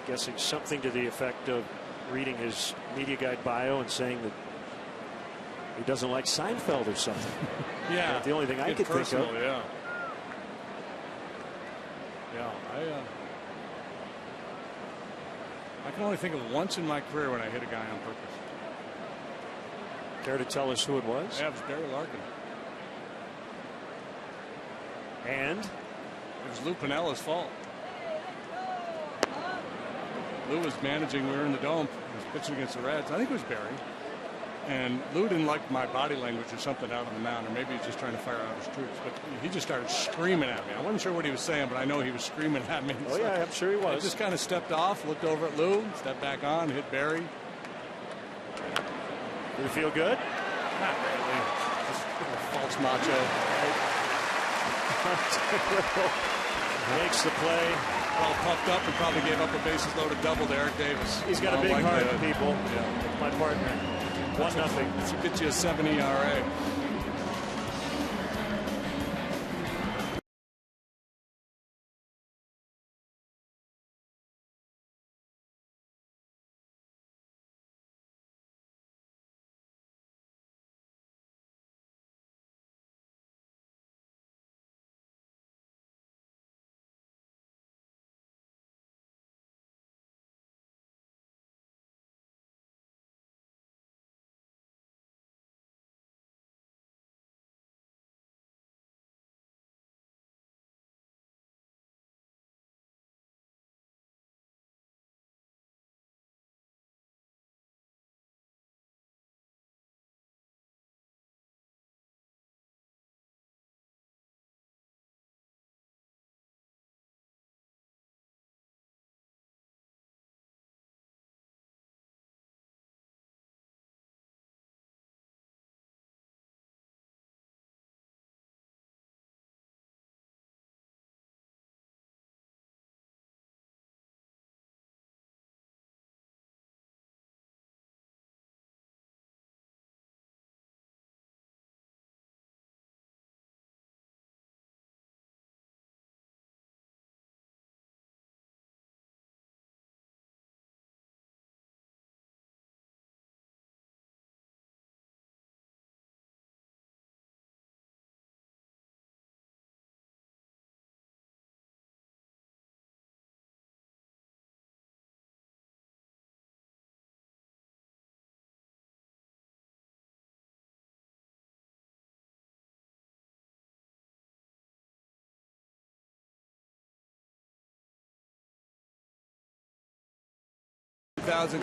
Guessing something to the effect of reading his media guide bio and saying that he doesn't like Seinfeld or something. Yeah. That's the only thing I could think of. Yeah. Yeah. I can only think of once in my career when I hit a guy on purpose. Care to tell us who it was? Yeah, it was Barry Larkin. And? It was Lou Pinella's fault. Lou was managing. We were in the dome. He was pitching against the Reds. I think it was Barry. And Lou didn't like my body language or something out on the mound, or maybe he was just trying to fire out his troops. But he just started screaming at me. I wasn't sure what he was saying, but I know he was screaming at me. Oh, yeah, I'm sure he was. I just kind of stepped off, looked over at Lou, stepped back on, hit Barry. Did it feel good? Not really. Just a false macho. Makes the play. All puffed up and probably gave up a bases loaded double to Eric Davis. He's got a big heart, people. Yeah. My partner. 1-0. This will get you a 7 ERA.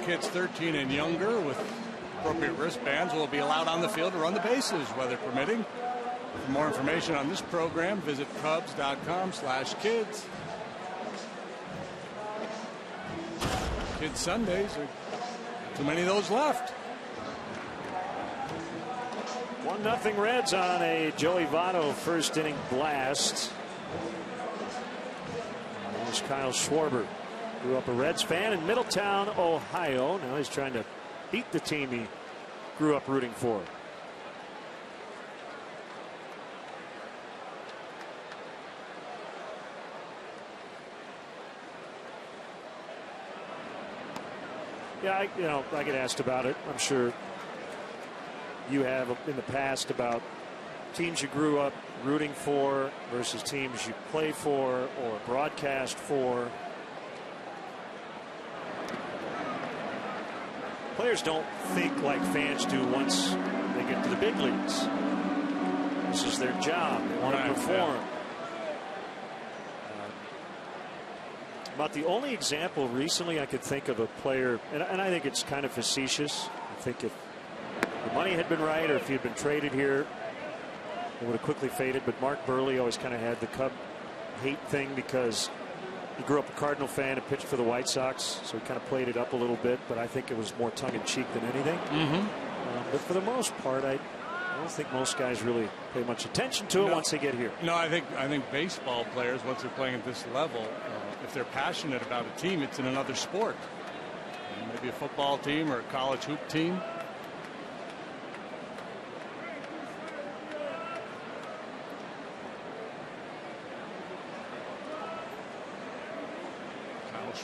Kids 13 and younger with appropriate wristbands will be allowed on the field to run the bases, weather permitting. For more information on this program, visit Cubs.com/kids. Kids Sundays, too many of those left. 1-0 Reds on a Joey Votto first inning blast. There's Kyle Schwarber. Grew up a Reds fan in Middletown, Ohio. Now he's trying to beat the team he grew up rooting for. Yeah, I get asked about it. I'm sure you have in the past about teams you grew up rooting for versus teams you play for or broadcast for. Players don't think like fans do once they get to the big leagues. This is their job. They want to perform. About the only example recently I could think of a player, and I think it's kind of facetious. I think if the money had been right or if he had been traded here, it would have quickly faded. But Mark Burley always kind of had the Cub hate thing because He grew up a Cardinal fan and pitched for the White Sox, so he kind of played it up a little bit, but I think it was more tongue-in-cheek than anything. But for the most part, I don't think most guys really pay much attention to it once they get here. No, I think baseball players, once they're playing at this level, if they're passionate about a team, it's in another sport. Maybe a football team or a college hoop team.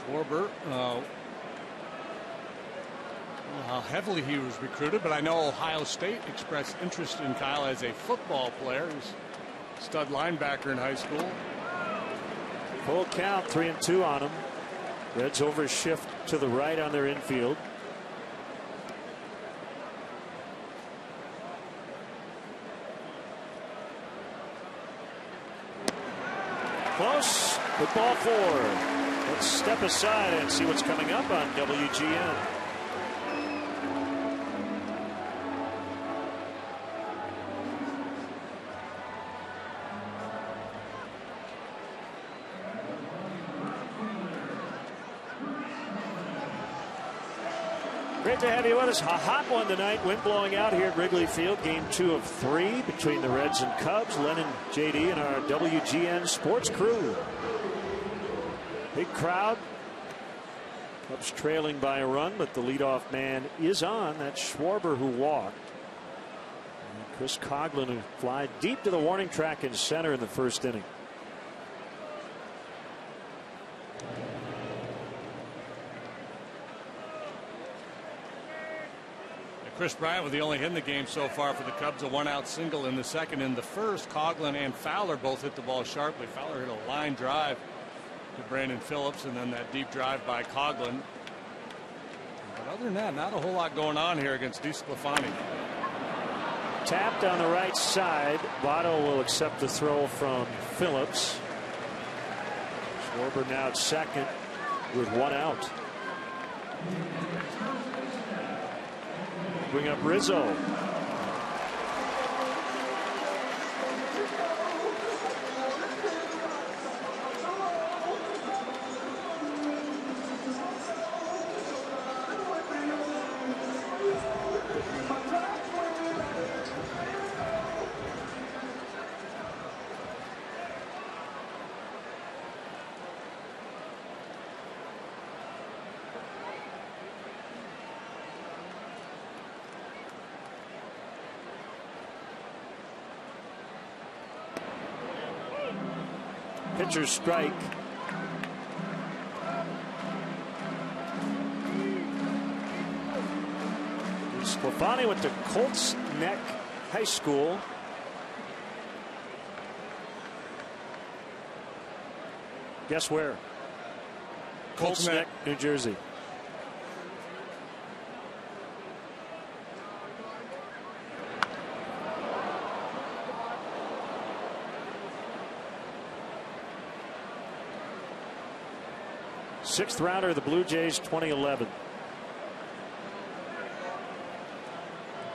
Schwarber, how heavily he was recruited, but I know Ohio State expressed interest in Kyle as a football player. He was a stud linebacker in high school. Full count, 3-2 on him. Reds over shift to the right on their infield. Close. Good ball 4. Let's step aside and see what's coming up on WGN. Great to have you with us. A hot one tonight. Wind blowing out here at Wrigley Field. Game 2 of 3 between the Reds and Cubs. Lennon, JD, and our WGN sports crew. Big crowd. Cubs trailing by a run, but the leadoff man is on. That's Schwarber, who walked. And Chris Coughlin, who flied deep to the warning track in center in the first inning. Chris Bryant with the only hit in the game so far for the Cubs. A 1-out single in the second. In the first, Coughlin and Fowler both hit the ball sharply. Fowler hit a line drive to Brandon Phillips, and then that deep drive by Coughlin. But other than that, not a whole lot going on here against DeSclafani. Tapped on the right side. Votto will accept the throw from Phillips. Schwarber now at second with 1 out. Bring up Rizzo. Pitcher's strike. Sclafani went to Colts Neck High School. Guess where? Colts Neck, New Jersey. Sixth rounder of the Blue Jays, 2011.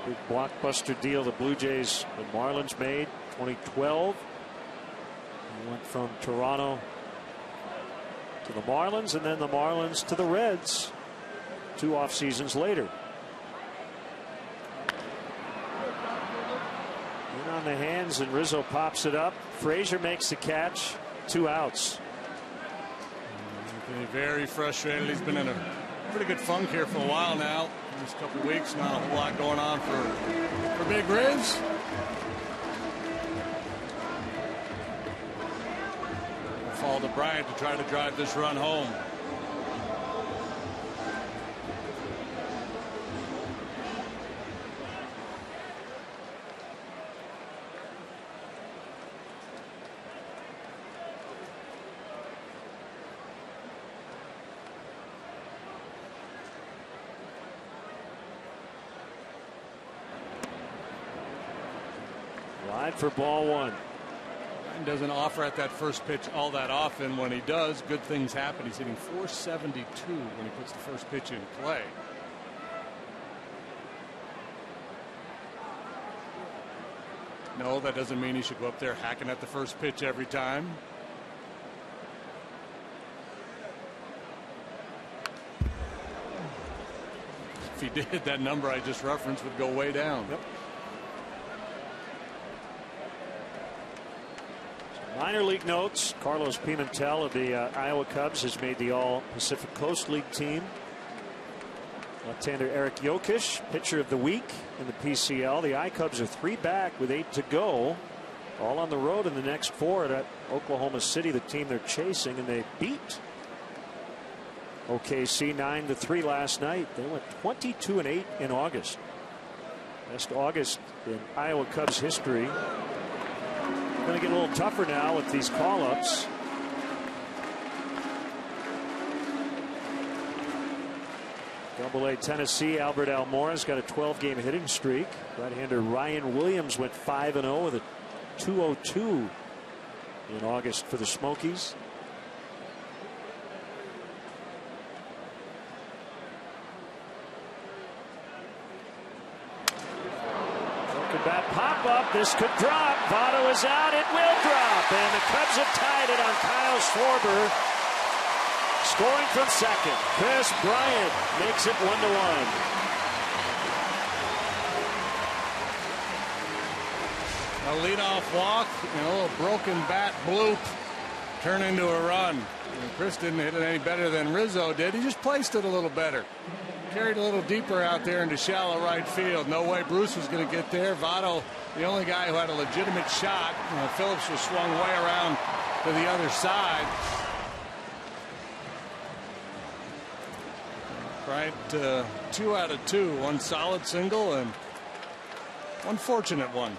Big blockbuster deal the Blue Jays and Marlins made, 2012. He went from Toronto to the Marlins, and then the Marlins to the Reds 2 off seasons later. In on the hands, and Rizzo pops it up. Frazier makes the catch. 2 outs. Very frustrated. He's been in a pretty good funk here for a while now. These couple of weeks, not a whole lot going on for Big Riz. Fall to Bryant to try to drive this run home. For ball 1. He doesn't offer at that first pitch all that often. When he does, good things happen. He's hitting .472 when he puts the first pitch in play. No, that doesn't mean he should go up there hacking at the first pitch every time. If he did, that number I just referenced would go way down. Yep. Minor league notes. Carlos Pimentel of the Iowa Cubs has made the All-Pacific Coast League team. Left-hander Eric Jokic, pitcher of the week in the PCL. The I-Cubs are 3 back with 8 to go. All on the road in the next 4 at Oklahoma City, the team they're chasing, and they beat OKC 9-3 last night. They went 22-8 in August. Best August in Iowa Cubs history. Going to get a little tougher now with these call-ups. Double-A Tennessee, Albert Almora's got a 12-game hitting streak. Right-hander Ryan Williams went 5-0 with a 202 in August for the Smokies. Bat pop up. This could drop. Votto is out. It will drop. And the Cubs have tied it on Kyle Schwarber. Scoring from second. Chris Bryant makes it 1-1. A leadoff walk and a little broken bat bloop turn into a run. And Chris didn't hit it any better than Rizzo did. He just placed it a little better. Carried a little deeper out there into shallow right field. No way Bruce was going to get there. Votto, the only guy who had a legitimate shot. Phillips was swung way around to the other side. Right, 2 out of 2. One solid single and one fortunate one.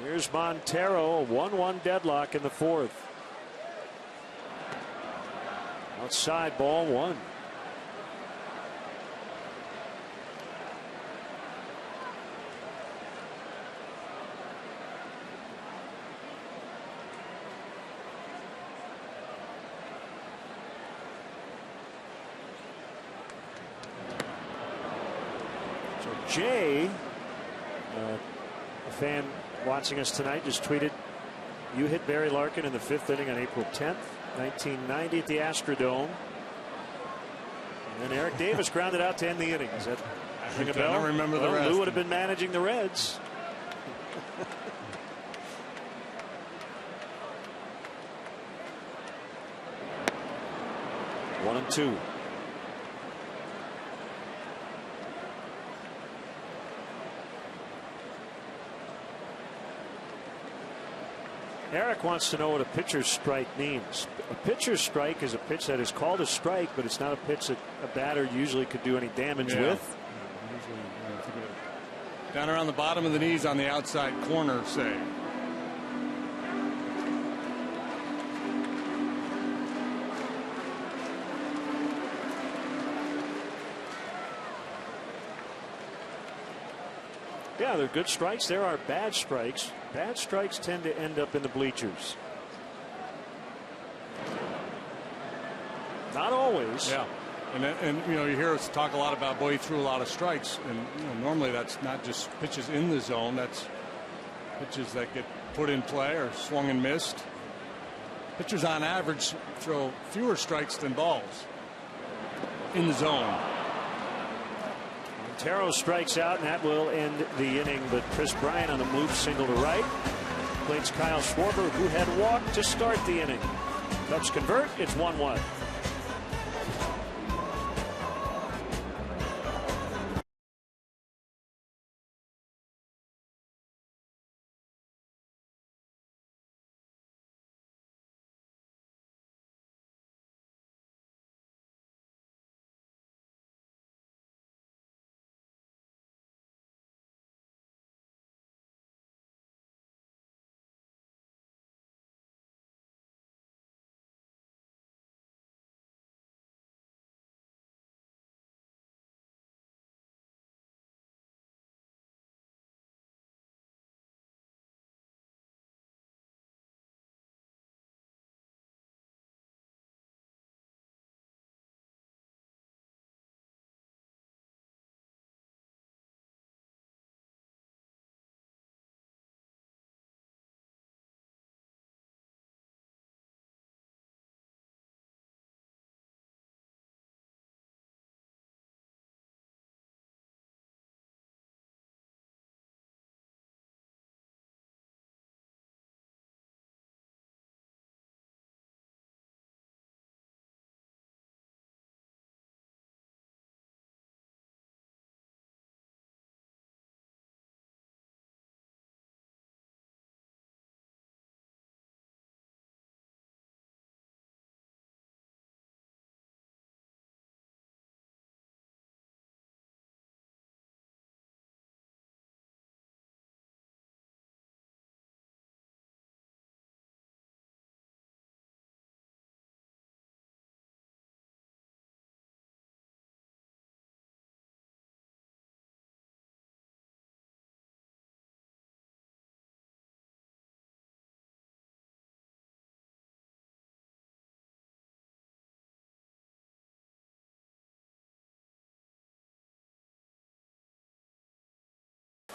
Here's Montero, a 1-1 deadlock in the 4th. Outside, ball 1. So Jay, a fan watching us tonight, just tweeted, "You hit Barry Larkin in the 5th inning on April 10th. 1990 at the Astrodome." And then Eric Davis grounded out to end the inning. Does that ring a bell? I don't remember the rest. Lou would have been managing the Reds. 1-2. Eric wants to know what a pitcher's strike means. A pitcher's strike is a pitch that is called a strike, but it's not a pitch that a batter usually could do any damage with. Down around the bottom of the knees on the outside corner, say. Yeah, they're good strikes. There are bad strikes. Bad strikes tend to end up in the bleachers. Not always. Yeah. And you hear us talk a lot about, boy, he threw a lot of strikes. And normally that's not just pitches in the zone. That's pitches that get put in play or swung and missed. Pitchers on average throw fewer strikes than balls in the zone. Montero strikes out, and that will end the inning. But Chris Bryant on the bloop single to right. Plays Kyle Schwarber, who had walked to start the inning. Cubs convert. It's 1-1.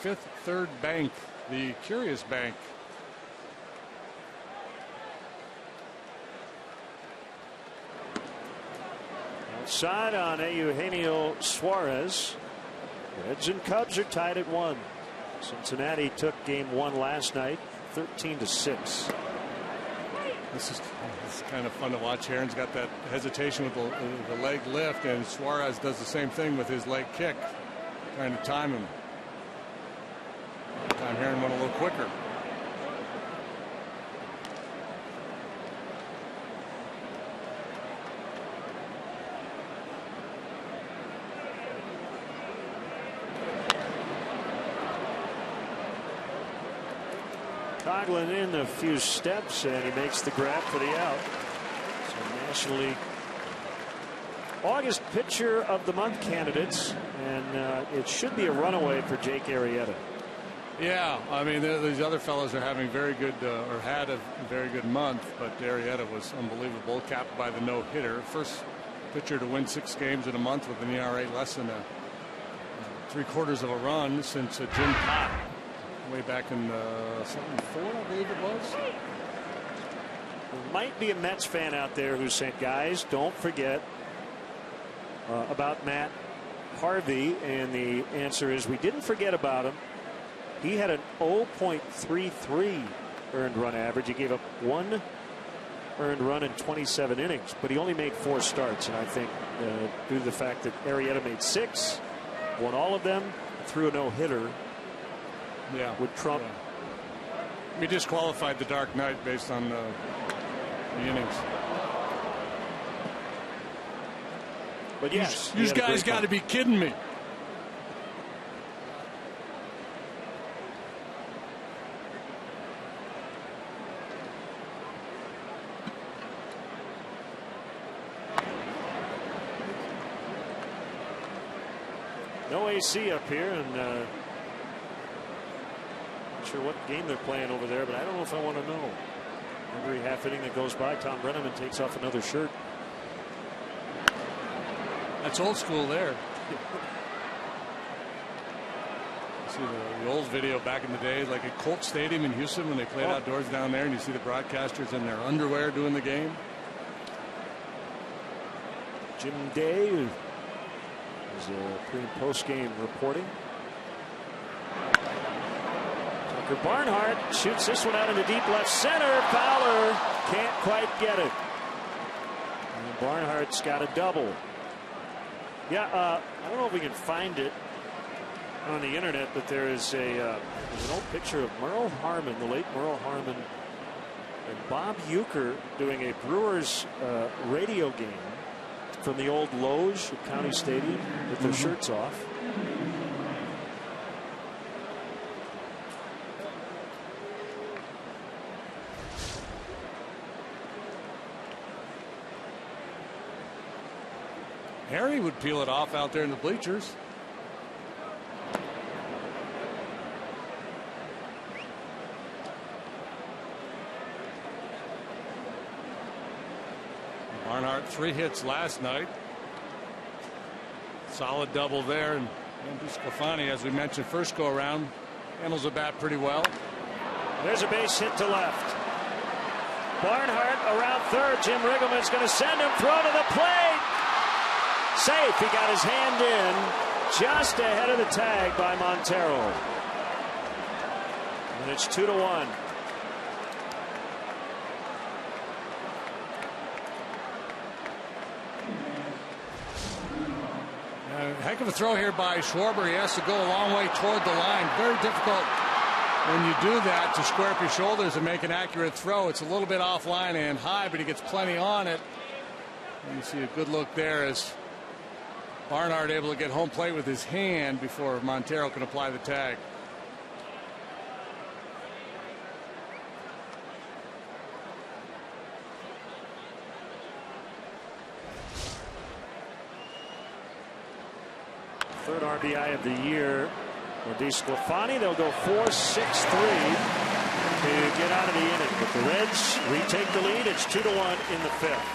Fifth Third Bank, the Curious Bank. Outside on Eugenio Suarez. Reds and Cubs are tied at 1. Cincinnati took game 1 last night, 13-6. This is kind of fun to watch. Aaron's got that hesitation with the leg lift, and Suarez does the same thing with his leg kick, trying to time him. Time Aaron went a little quicker. Coughlin in a few steps, and he makes the grab for the out. So National League August Pitcher of the Month candidates, and it should be a runaway for Jake Arrieta. Yeah, I mean, these other fellows are having very good, or had a very good month, but Arrieta was unbelievable, capped by the no-hitter. First pitcher to win 6 games in a month with an ERA less than 3/4 of a run since Jim Pott. Way back in 74, I believe it was. There might be a Mets fan out there who said, guys, don't forget about Matt Harvey. And the answer is we didn't forget about him. He had an 0.33 earned run average. He gave up 1 earned run in 27 innings, but he only made 4 starts. And I think due to the fact that Arrieta made 6, won all of them, threw a no-hitter. Yeah, would trump. We disqualified the Dark Knight based on the innings. But yes, you guys got to be kidding me. No AC up here, and sure what game they're playing over there, but I don't know if I want to know. Every half inning that goes by, Tom Brenneman takes off another shirt. That's old school there. See the old video back in the day, like at Colt Stadium in Houston when they played outdoors down there, and you see the broadcasters in their underwear doing the game. Jim Day is pre and post game reporting. Barnhart shoots this one out into deep left center. Fowler can't quite get it. And Barnhart's got a double. Yeah, I don't know if we can find it on the internet, but there's there's an old picture of Merle Harmon, the late Merle Harmon, and Bob Uecker doing a Brewers radio game from the old Loge at County Stadium with their shirts off. Harry would peel it off out there in the bleachers. Barnhart 3 hits last night. Solid double there, and Andy Sclafani, as we mentioned first go around, handles the bat pretty well. There's a base hit to left. Barnhart around third. Jim Riggleman's going to send him. Throw to the plate. Safe. He got his hand in just ahead of the tag by Montero. And it's 2-1. Heck of a throw here by Schwarber. He has to go a long way toward the line. Very difficult when you do that to square up your shoulders and make an accurate throw. It's a little bit offline and high, but he gets plenty on it. And you see a good look there as Barnhart able to get home plate with his hand before Montero can apply the tag. Third RBI of the year for DeSclafani. They'll go 4-6-3 to get out of the inning. But the Reds retake the lead. It's 2-1 in the 5th.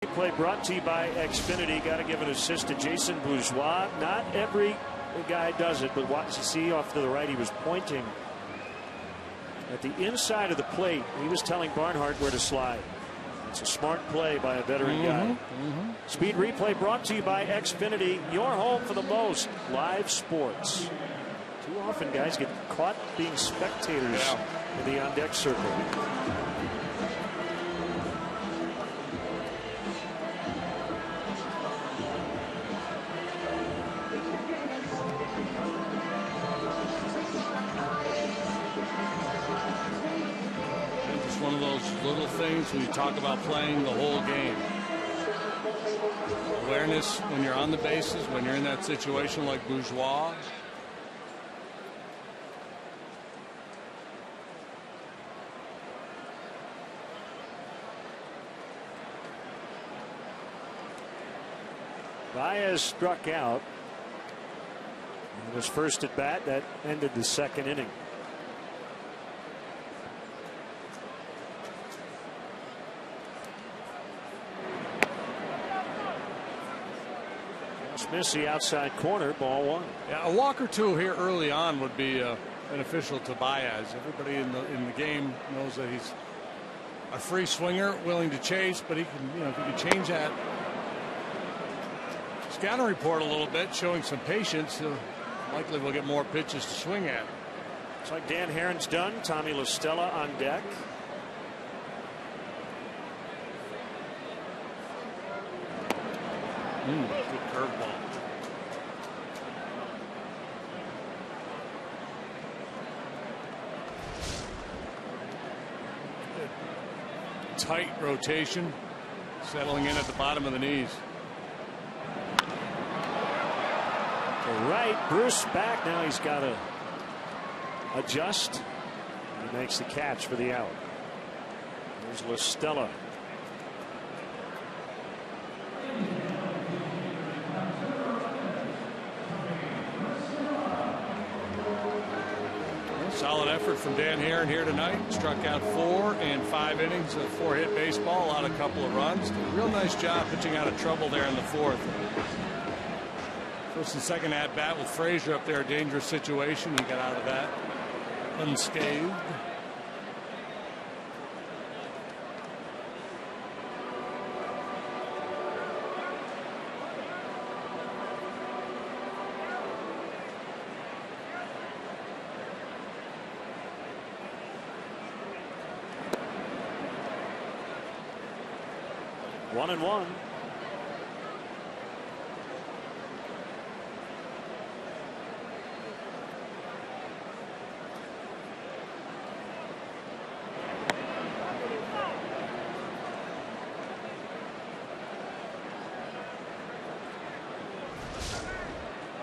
Play brought to you by Xfinity. Got to give an assist to Jason Bourgeois. Not every guy does it, but what you see off to the right, he was pointing at the inside of the plate. He was telling Barnhart where to slide. It's a smart play by a veteran guy. Speed Replay brought to you by Xfinity, your home for the most live sports. Too often guys get caught being spectators in the on-deck circle. One of those little things when you talk about playing the whole game. Awareness when you're on the bases, when you're in that situation like Bourgeois. Baez struck out in his first at bat. That ended the second inning. Miss the outside corner, ball one. Yeah, a walk or two here early on would be beneficial to Baez. Everybody in the game knows that he's a free swinger, willing to chase, but he can, if he can change that scouting report a little bit, showing some patience, likely will get more pitches to swing at. It's like Dan Herron's done. Tommy La Stella on deck. Good curveball. Tight rotation, settling in at the bottom of the knees. Right, Bruce back. Now he's got to adjust. He makes the catch for the out. There's La Stella. Solid effort from Dan Herron here tonight. Struck out 4 in 5 innings of 4-hit baseball. Allowed a couple of runs. Did a real nice job pitching out of trouble there in the 4th. First and second at bat with Frazier up there, a dangerous situation. He got out of that unscathed. One and one.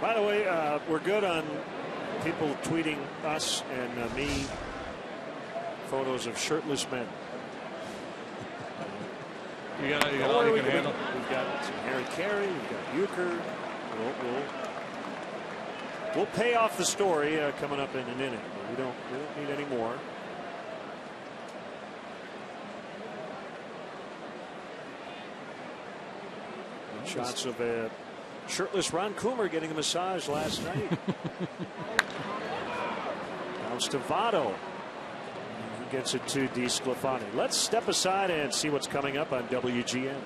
By the way, we're good on people tweeting us and me photos of shirtless men. You got all you can handle. We've got some Harry Carey. We've got Euchre. We'll pay off the story coming up in an inning. We don't need any more. And shots of a shirtless Ron Coomer getting a massage last night. Now Stavado. Gets it to DeSclafani. Let's step aside and see what's coming up on WGN.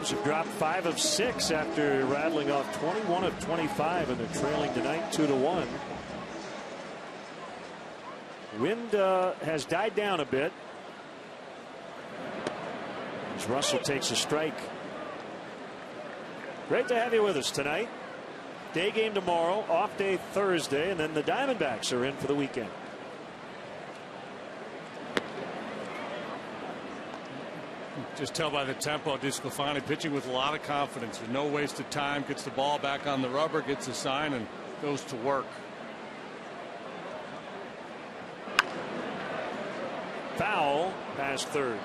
Cubs have dropped 5 of 6 after rattling off 21 of 25, and they're trailing tonight 2-1. Wind has died down a bit as Russell takes a strike. Great to have you with us tonight. Day game tomorrow, off day Thursday, and then the Diamondbacks are in for the weekend. Just tell by the tempo, DeSclafani pitching with a lot of confidence. With no wasted time, gets the ball back on the rubber, gets a sign, and goes to work. Foul past third.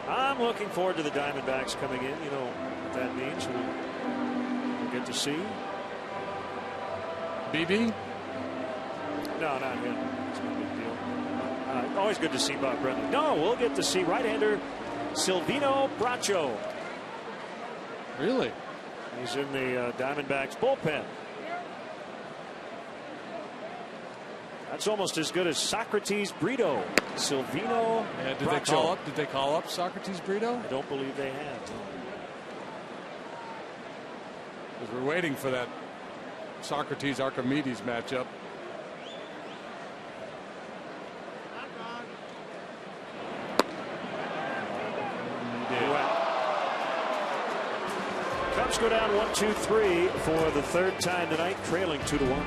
I'm looking forward to the Diamondbacks coming in. You know what that means. We'll get to see. BB? No, not him. It's no big deal. Always good to see Bob Brennan. No, we'll get to see right-hander Silvino Bracho. Really? He's in the Diamondbacks bullpen. That's almost as good as Socrates Brito. Silvino. Yeah, did they call up Socrates Brito? I don't believe they have. Because we're waiting for that Socrates Archimedes matchup. Cubs go down 1-2-3 for the third time tonight, trailing 2-1.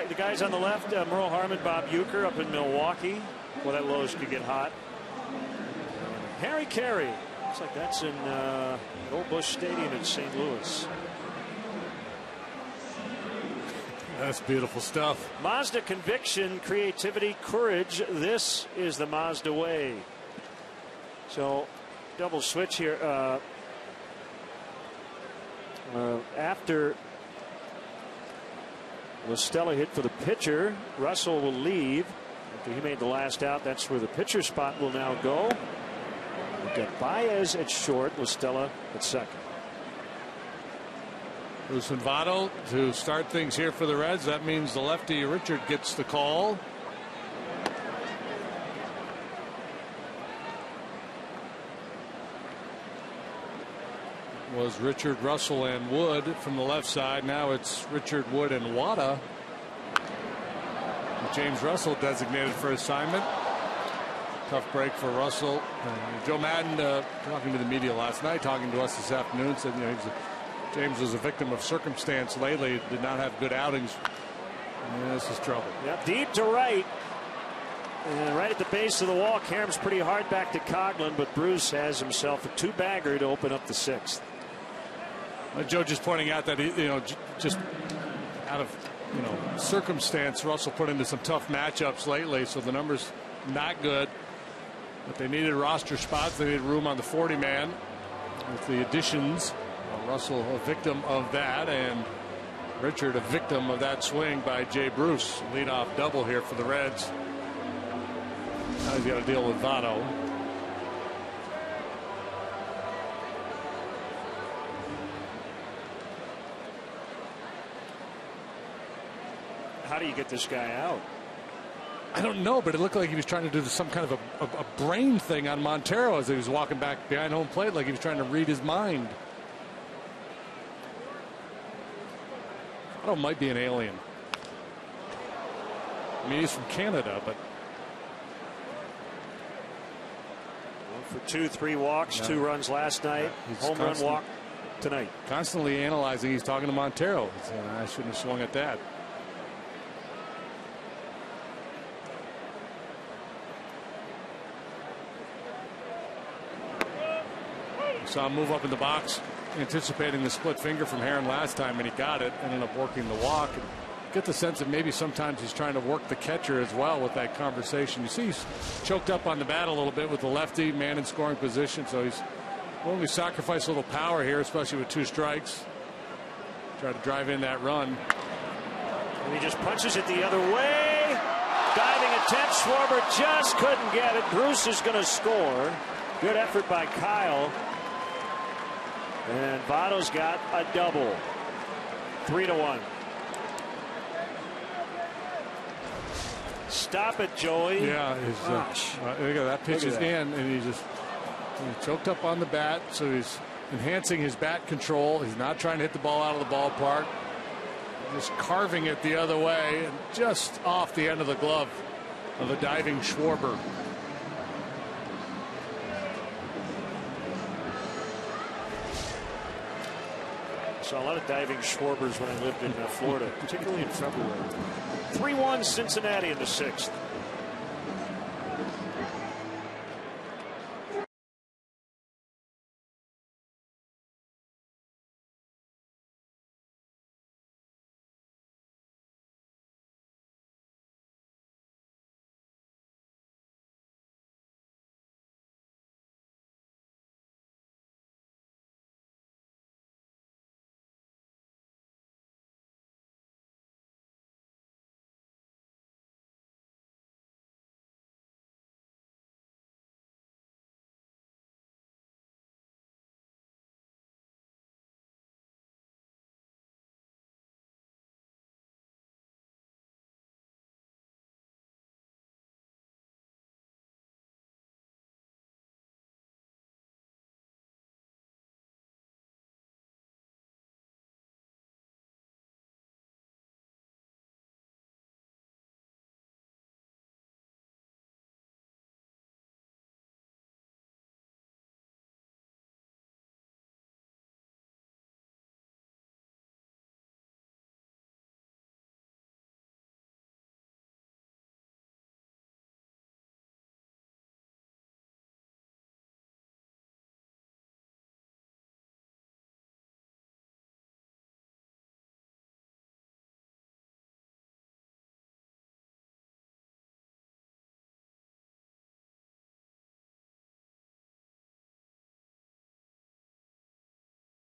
The guys on the left, Merle Harmon, Bob Uecker up in Milwaukee. Well, that Lowe's could get hot. Harry Carey. Looks like that's in Old Busch Stadium in St. Louis. That's beautiful stuff. Mazda conviction, creativity, courage. This is the Mazda way. So, double switch here. After Listella hit for the pitcher, Russell will leave. After he made the last out, that's where the pitcher spot will now go. We've got Baez at short, Listella at second. Bruce Votto to start things here for the Reds. That means the lefty Richard gets the call. Was Richard, Russell, and Wood from the left side. Now it's Richard, Wood, and Wada. James Russell designated for assignment. Tough break for Russell. Joe Madden talking to the media last night, talking to us this afternoon, said James was a victim of circumstance lately. Did not have good outings. This is trouble. Yep, deep to right. And right at the base of the wall, Karam's pretty hard back to Coghlan, but Bruce has himself a two-bagger to open up the sixth. Joe just pointing out that just out of circumstance, Russell put into some tough matchups lately, so the numbers not good. But they needed roster spots. They needed room on the 40-man with the additions. Russell a victim of that, and Richard a victim of that swing by Jay Bruce. Leadoff double here for the Reds. Now he's got to deal with Votto. How do you get this guy out? I don't know, but it looked like he was trying to do some kind of a brain thing on Montero as he was walking back behind home plate, like he was trying to read his mind. Votto might be an alien. I mean, he's from Canada, but 1 for 2, 3 walks, 2 runs last night. Home run walk tonight. Constantly analyzing. He's talking to Montero. I shouldn't have swung at that. Saw him move up in the box, anticipating the split finger from Herron last time, and he got it. Ended up working the walk. And get the sense that maybe sometimes he's trying to work the catcher as well with that conversation. You see, he's choked up on the bat a little bit with the lefty, man in scoring position. So he's willing to sacrifice a little power here, especially with 2 strikes. Try to drive in that run. And he just punches it the other way. Diving attempt. Schwarber just couldn't get it. Bruce is going to score. Good effort by Kyle. And Votto's got a double. 3-1. Stop it, Joey. Yeah, look at that pitch is in, and he choked up on the bat, so he's enhancing his bat control. He's not trying to hit the ball out of the ballpark. Just carving it the other way, and just off the end of the glove of a diving Schwarber. Saw a lot of diving Schwarbers when I lived in Florida, particularly in February. 3-1 Cincinnati in the 6th.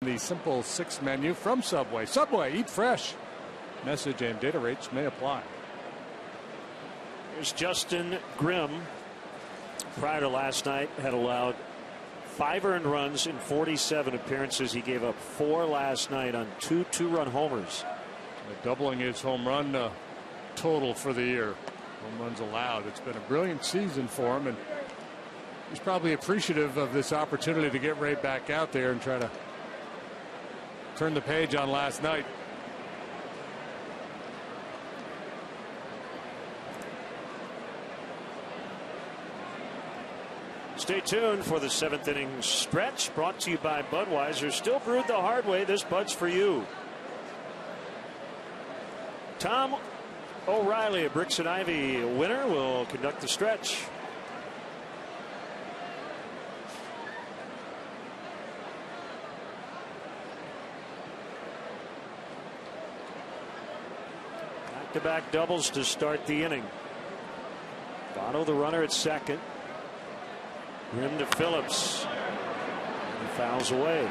The simple 6 menu from Subway. Subway, eat fresh. Message and data rates may apply. Here's Justin Grimm. Prior to last night, had allowed 5 earned runs in 47 appearances. He gave up 4 last night on 2 two-run homers. Doubling his home run total for the year. Home runs allowed. It's been a brilliant season for him, and he's probably appreciative of this opportunity to get right back out there and try to turn the page on last night. Stay tuned for the 7th inning stretch, brought to you by Budweiser. Still brewed the hard way. This Bud's for you. Tom O'Reilly, a Bricks and Ivy winner, will conduct the stretch. Back-to-back doubles to start the inning. Votto, the runner at second. Grimm to Phillips. He fouls away.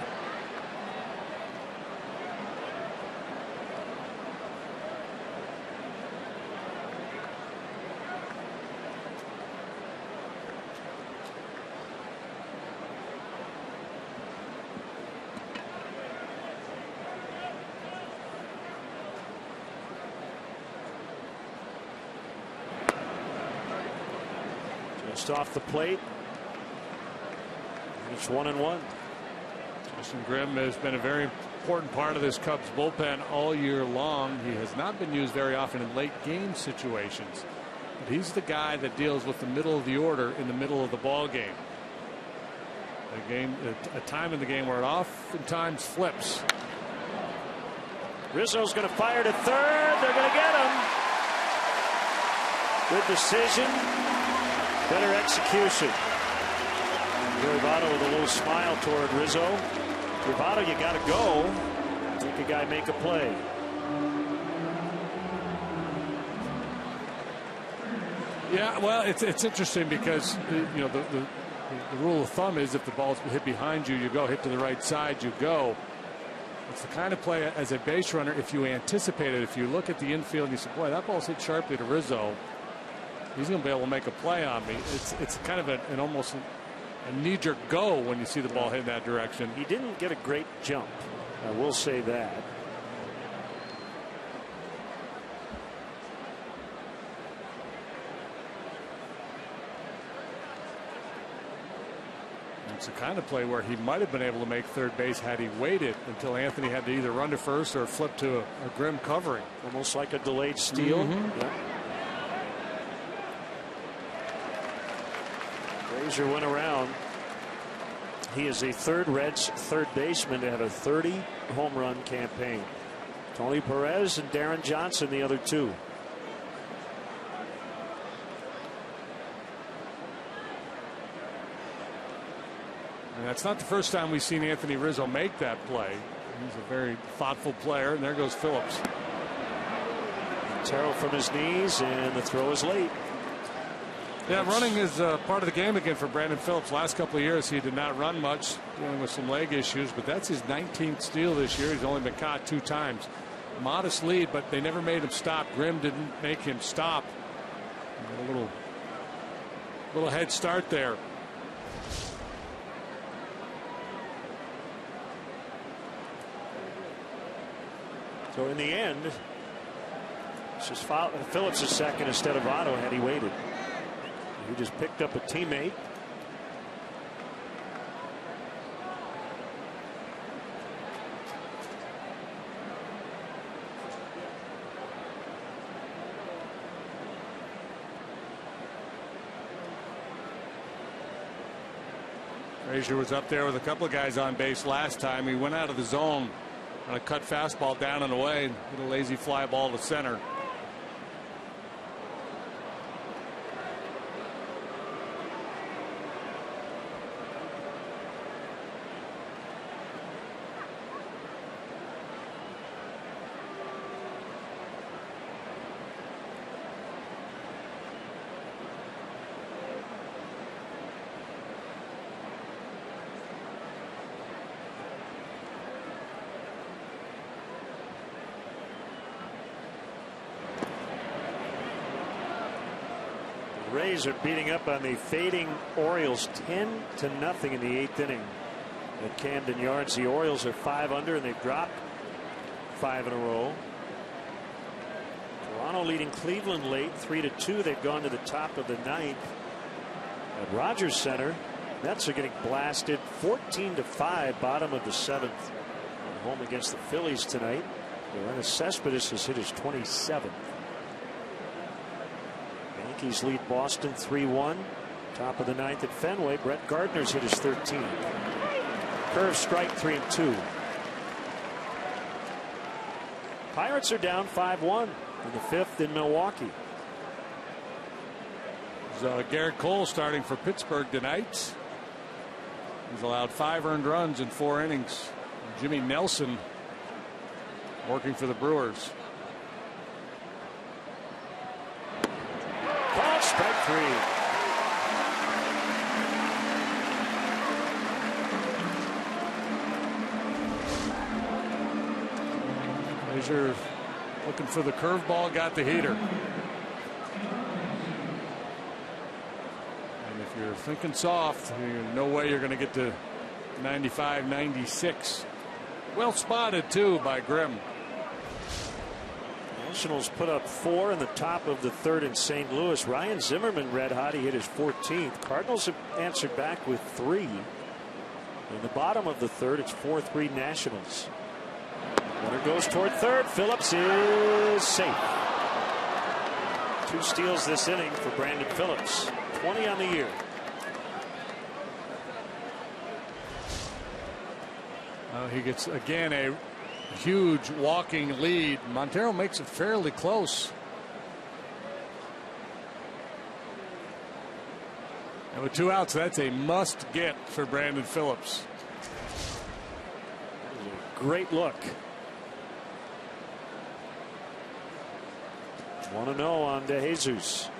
Just off the plate. It's 1-1. Justin Grimm has been a very important part of this Cubs bullpen all year long. He has not been used very often in late game situations, but he's the guy that deals with the middle of the order in the middle of the ball game. A time in the game where it oftentimes flips. Rizzo's going to fire to third. They're going to get him. Good decision. Better execution. Joey Votto with a little smile toward Rizzo. Votto, you got to go. Make a guy make a play. Yeah, well, it's interesting because you know the rule of thumb is if the ball's hit behind you, you go. Hit to the right side, you go. It's the kind of play as a base runner, if you anticipate it, if you look at the infield and you say, boy, that ball's hit sharply to Rizzo, he's going to be able to make a play on me. It's kind of an almost a knee-jerk go when you see the ball hit in that direction. He didn't get a great jump. I will say that. It's the kind of play where he might have been able to make third base had he waited until Anthony had to either run to first or flip to a grim covering. Almost like a delayed steal. Yeah. Frazier went around. He is a Reds third baseman to have a 30 home run campaign. Tony Perez and Darren Johnson, the other two. And that's not the first time we've seen Anthony Rizzo make that play. He's a very thoughtful player, and there goes Phillips. Montero from his knees, and the throw is late. Yeah, running is part of the game again for Brandon Phillips. Last couple of years, he did not run much, dealing with some leg issues, but that's his 19th steal this year. He's only been caught 2 times. Modest lead, but they never made him stop. Grimm didn't make him stop. A little head start there. So in the end, it's just Phillips' second instead of Votto had he waited. He just picked up a teammate. Frazier was up there with a couple of guys on base last time. He went out of the zone on a cut fastball down and away, hit a lazy fly ball to center. Rays are beating up on the fading Orioles 10-0 in the 8th inning at Camden Yards. The Orioles are 5 under, and they've dropped 5 in a row. Toronto leading Cleveland late 3-2. They've gone to the top of the 9th at Rogers Center. Mets are getting blasted 14-5, bottom of the 7th. Home against the Phillies tonight. Yoenis Cespedes has hit his 27th. Yankees lead Boston 3-1. Top of the 9th at Fenway. Brett Gardner's hit his 13th. Curve strike 3-2. Pirates are down 5-1 in the 5th in Milwaukee. Garrett Cole starting for Pittsburgh tonight. He's allowed 5 earned runs in 4 innings. Jimmy Nelson working for the Brewers. Strike 3. Frazier looking for the curveball, got the heater. And if you're thinking soft, there's no way you're going to get to 95, 96. Well spotted too by Grimm. Nationals put up 4 in the top of the 3rd in St. Louis. Ryan Zimmerman red hot. He hit his 14th. Cardinals have answered back with 3. In the bottom of the 3rd, it's 4-3 Nationals. Runner goes toward third. Phillips is safe. 2 steals this inning for Brandon Phillips. 20 on the year. He gets again a huge walking lead. Montero makes it fairly close. And with 2 outs, that's a must get for Brandon Phillips. Great look. 1-0 on De Jesus.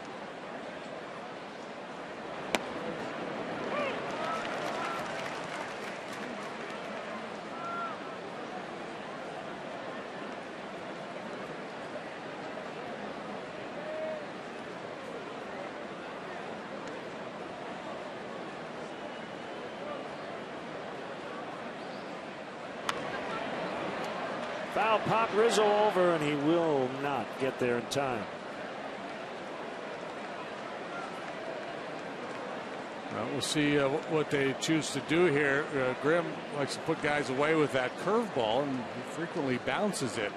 Foul pop, Rizzo over, and he will not get there in time. Well, we'll see what they choose to do here. Grimm likes to put guys away with that curveball, and he frequently bounces it.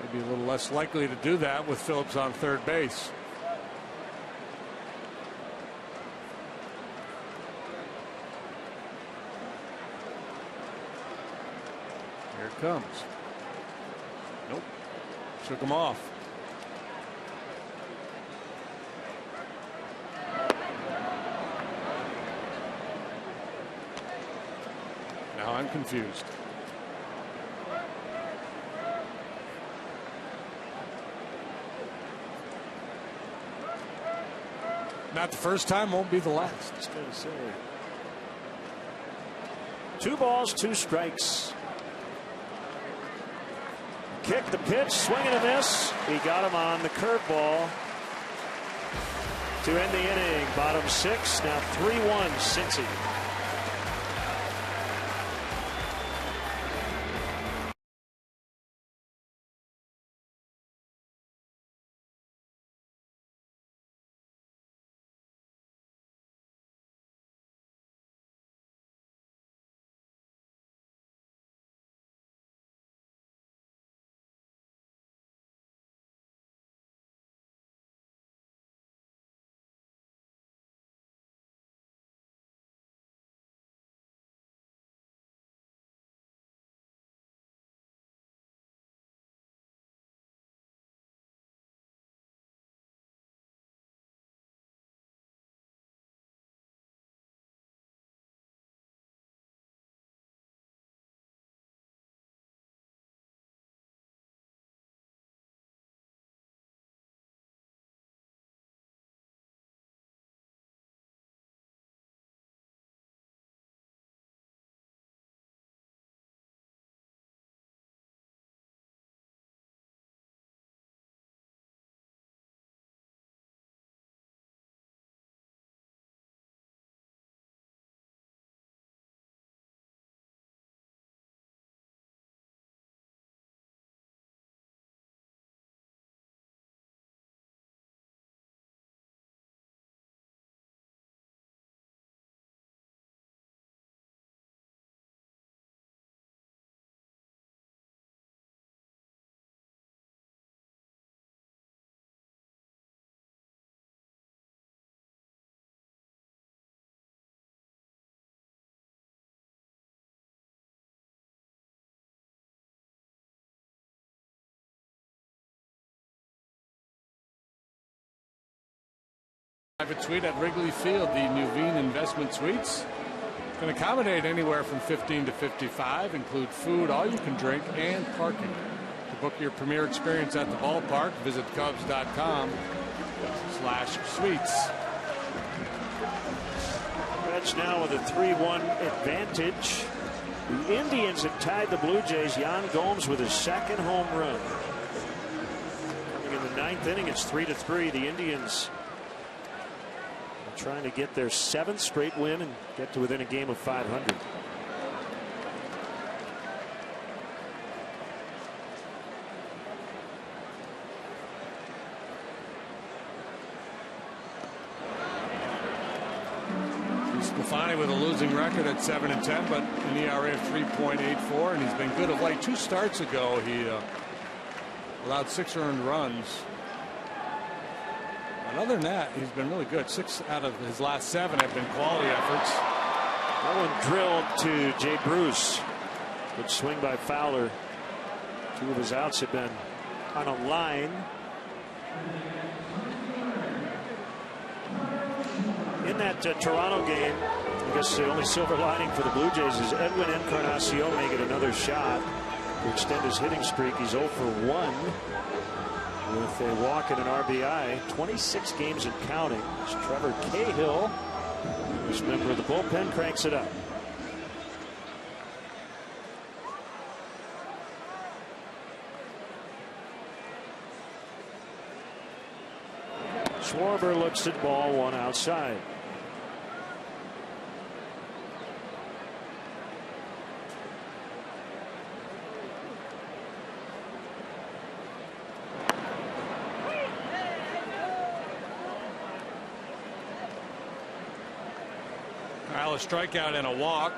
Maybe a little less likely to do that with Phillips on third base. Here it comes. Nope. Shook him off. Now I'm confused. Not the first time, won't be the last. Just gonna say. 2 balls, 2 strikes. Kick, the pitch, swing and a miss. He got him on the curveball to end the inning. Bottom 6, now 3-1 Cincy. Private suite at Wrigley Field, the Nuveen Investment Suites. Can accommodate anywhere from 15 to 55, include food, all you can drink, and parking. To book your premier experience at the ballpark, visit Cubs.com/suites. Reds now with a 3-1 advantage. The Indians have tied the Blue Jays. Yan Gomes with his 2nd home run. Coming in the 9th inning, it's 3-3. The Indians trying to get their 7th straight win and get to within a game of 500. DeSclafani with a losing record at 7-10, but an ERA of 3.84, and he's been good of late. 2 starts ago, he allowed 6 earned runs. And other than that, he's been really good. 6 out of his last 7 have been quality efforts. That one drilled to Jay Bruce. Good swing by Fowler. 2 of his outs have been on a line. In that Toronto game, I guess the only silver lining for the Blue Jays is Edwin Encarnacion may get another shot to extend his hitting streak. He's 0 for 1 with a walk and an RBI. 26 games and counting. As Trevor Cahill, who's a member of the bullpen, cranks it up. Schwarber looks at ball 1 outside. Kyle, a strikeout and a walk.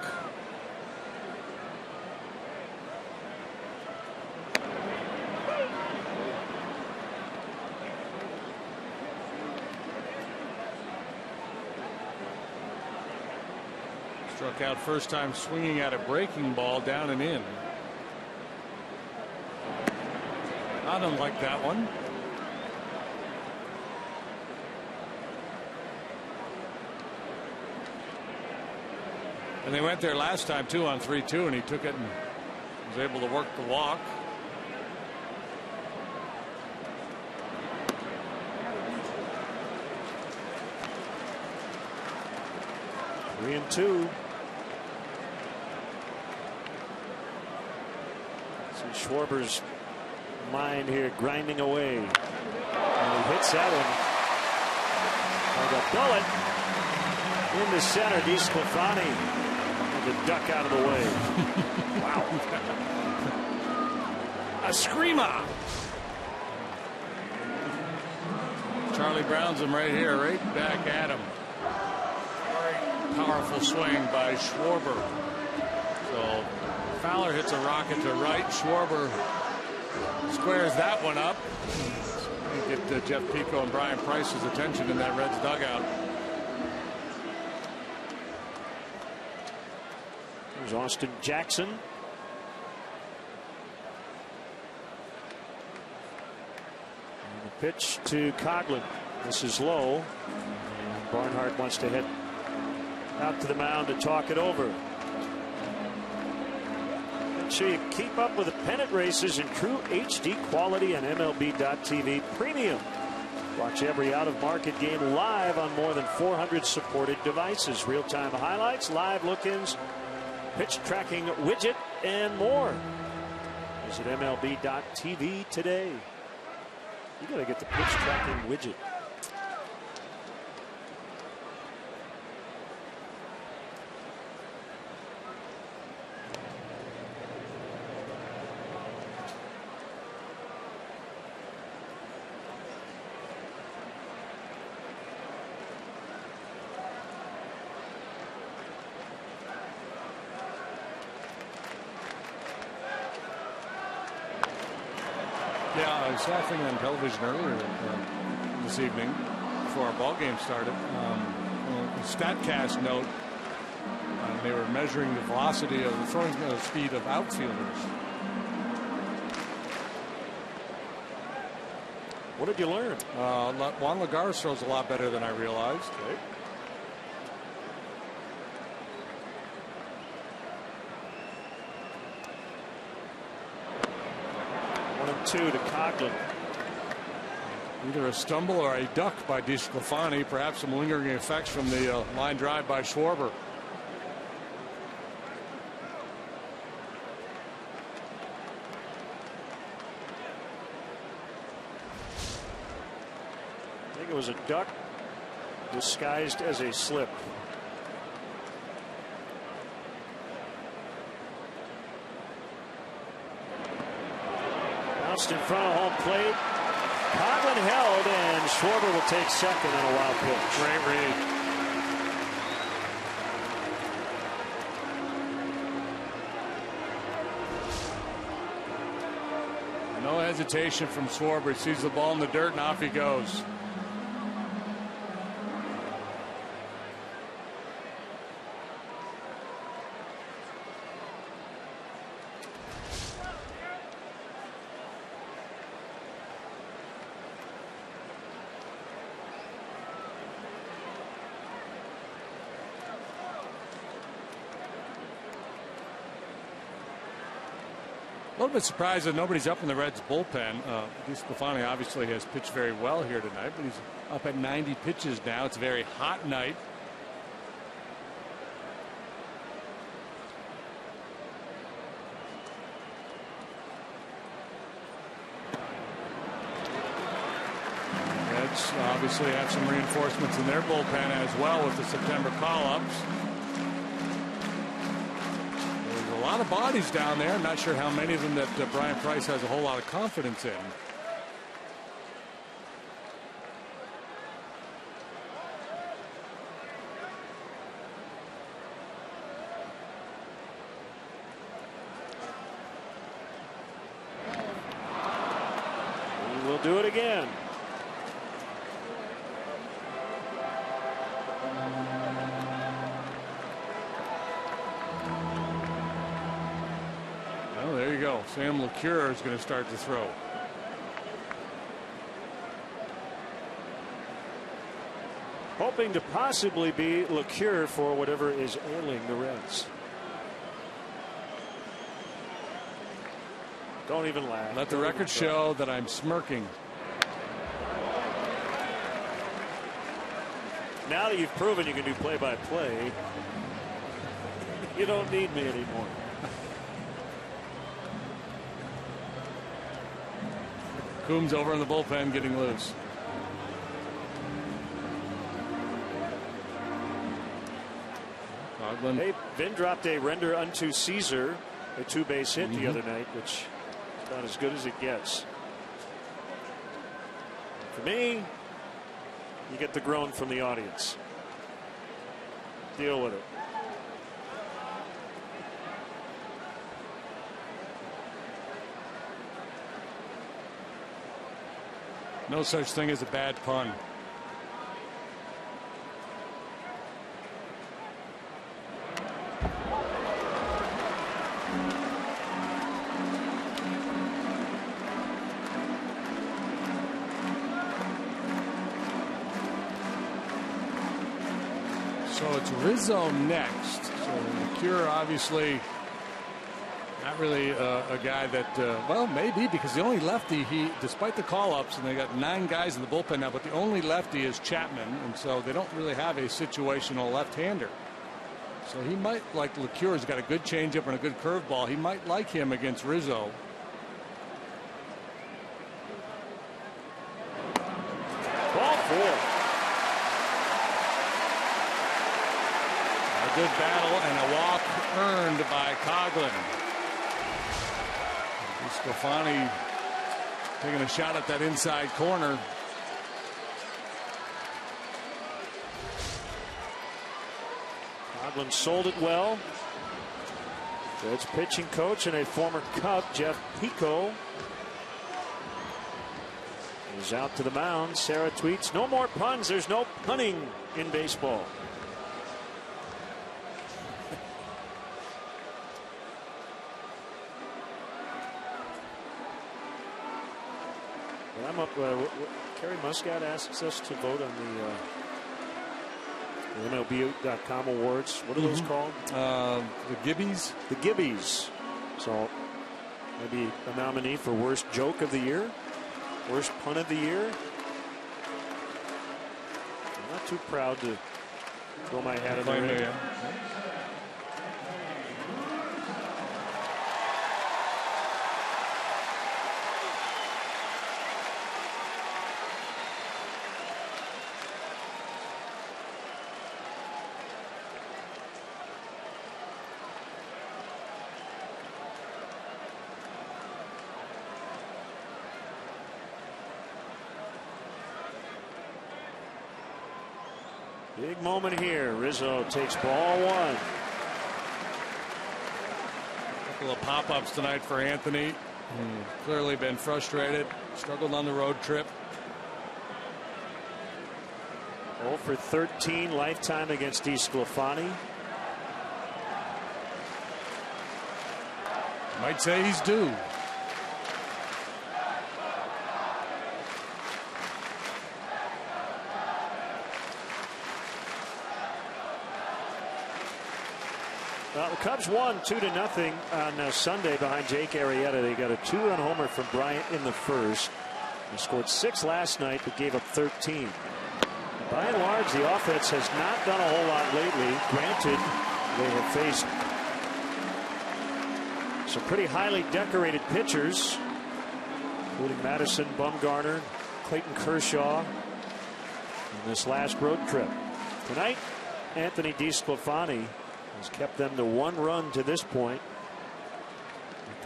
Struck out first time swinging at a breaking ball down and in. Not unlike that one. And they went there last time too on 3-2, and he took it and was able to work the walk. Three and 2. See Schwarber's mind here grinding away. And he hits that one. Like a bullet into center. DeSclafani. The duck out of the way. Wow. A screamer. Charlie Brown's him right here, right back at him. Very powerful swing by Schwarber. So Fowler hits a rocket to right. Schwarber squares that one up. Get Jeff Pico and Brian Price's attention in that Reds dugout. There's Austin Jackson. And the pitch to Coghlan. This is low. And Barnhart wants to head out to the mound to talk it over. Make sure you keep up with the pennant races in true HD quality on MLB.TV Premium. Watch every out-of-market game live on more than 400 supported devices. Real-time highlights, live look-ins, pitch tracking widget, and more. Visit MLB.TV today. You got to get the pitch tracking widget. Yeah, I was watching on television earlier this evening before our ball game started. StatCast note, they were measuring the velocity of the throwing speed of outfielders. What did you learn? Juan Lagares throws a lot better than I realized. Okay. Two to Coghlan. Either a stumble or a duck by DeSclafani, perhaps some lingering effects from the line drive by Schwarber. I think it was a duck disguised as a slip. In front of home plate. Coghlan held, and Schwarber will take second on a wild pitch. Great read. No hesitation from Schwarber. He sees the ball in the dirt and off he goes. A little bit surprised that nobody's up in the Reds bullpen. DeSclafani obviously has pitched very well here tonight, but he's up at 90 pitches now. It's a very hot night. Reds obviously have some reinforcements in their bullpen as well with the September call-ups. A lot of bodies down there. I'm not sure how many of them that Brian Price has a whole lot of confidence in. We'll do it again. There you go. Sam LeCure is going to start to throw. Hoping to possibly be LeCure for whatever is ailing the Reds. Don't even laugh. Let the record show that I'm smirking. Now that you've proven you can do play-by-play, you don't need me anymore. Coombs over in the bullpen getting loose. Oakland. Hey, Vin dropped a render unto Caesar, a two-base hit the other night, which is about as good as it gets. For me, you get the groan from the audience. Deal with it. No such thing as a bad pun. So it's Rizzo next. So McCure obviously not really a guy that, well, maybe, because the only lefty despite the call-ups, and they got 9 guys in the bullpen now, but the only lefty is Chapman, and so they don't really have a situational left-hander. So he might, like LeCure, has got a good changeup and a good curveball. He might like him against Rizzo. Ball 4. A good battle and a walk earned by Coghlan. Sclafani taking a shot at that inside corner. Coghlan sold it well. Reds pitching coach and a former Cub, Jeff Pico, is out to the mound. Sarah tweets, "No more puns. There's no punning in baseball." I'm up. Kerry Muscat asks us to vote on the MLB.com awards. What are those called? The Gibbies. The Gibbies. So maybe a nominee for worst joke of the year, worst pun of the year. I'm not too proud to throw my hat in the ring. Big moment here. Rizzo takes ball 1. A couple of pop-ups tonight for Anthony. Clearly been frustrated, struggled on the road trip. 0 for 13 lifetime against DeSclafani. Might say he's due. Well, the Cubs won 2-0 on Sunday behind Jake Arrieta. They got a 2-run homer from Bryant in the first. They scored 6 last night, but gave up 13. By and large, the offense has not done a whole lot lately. Granted, they have faced some pretty highly decorated pitchers, including Madison Bumgarner, Clayton Kershaw, in this last road trip. Tonight, Anthony DeSclafani has kept them to 1 run to this point.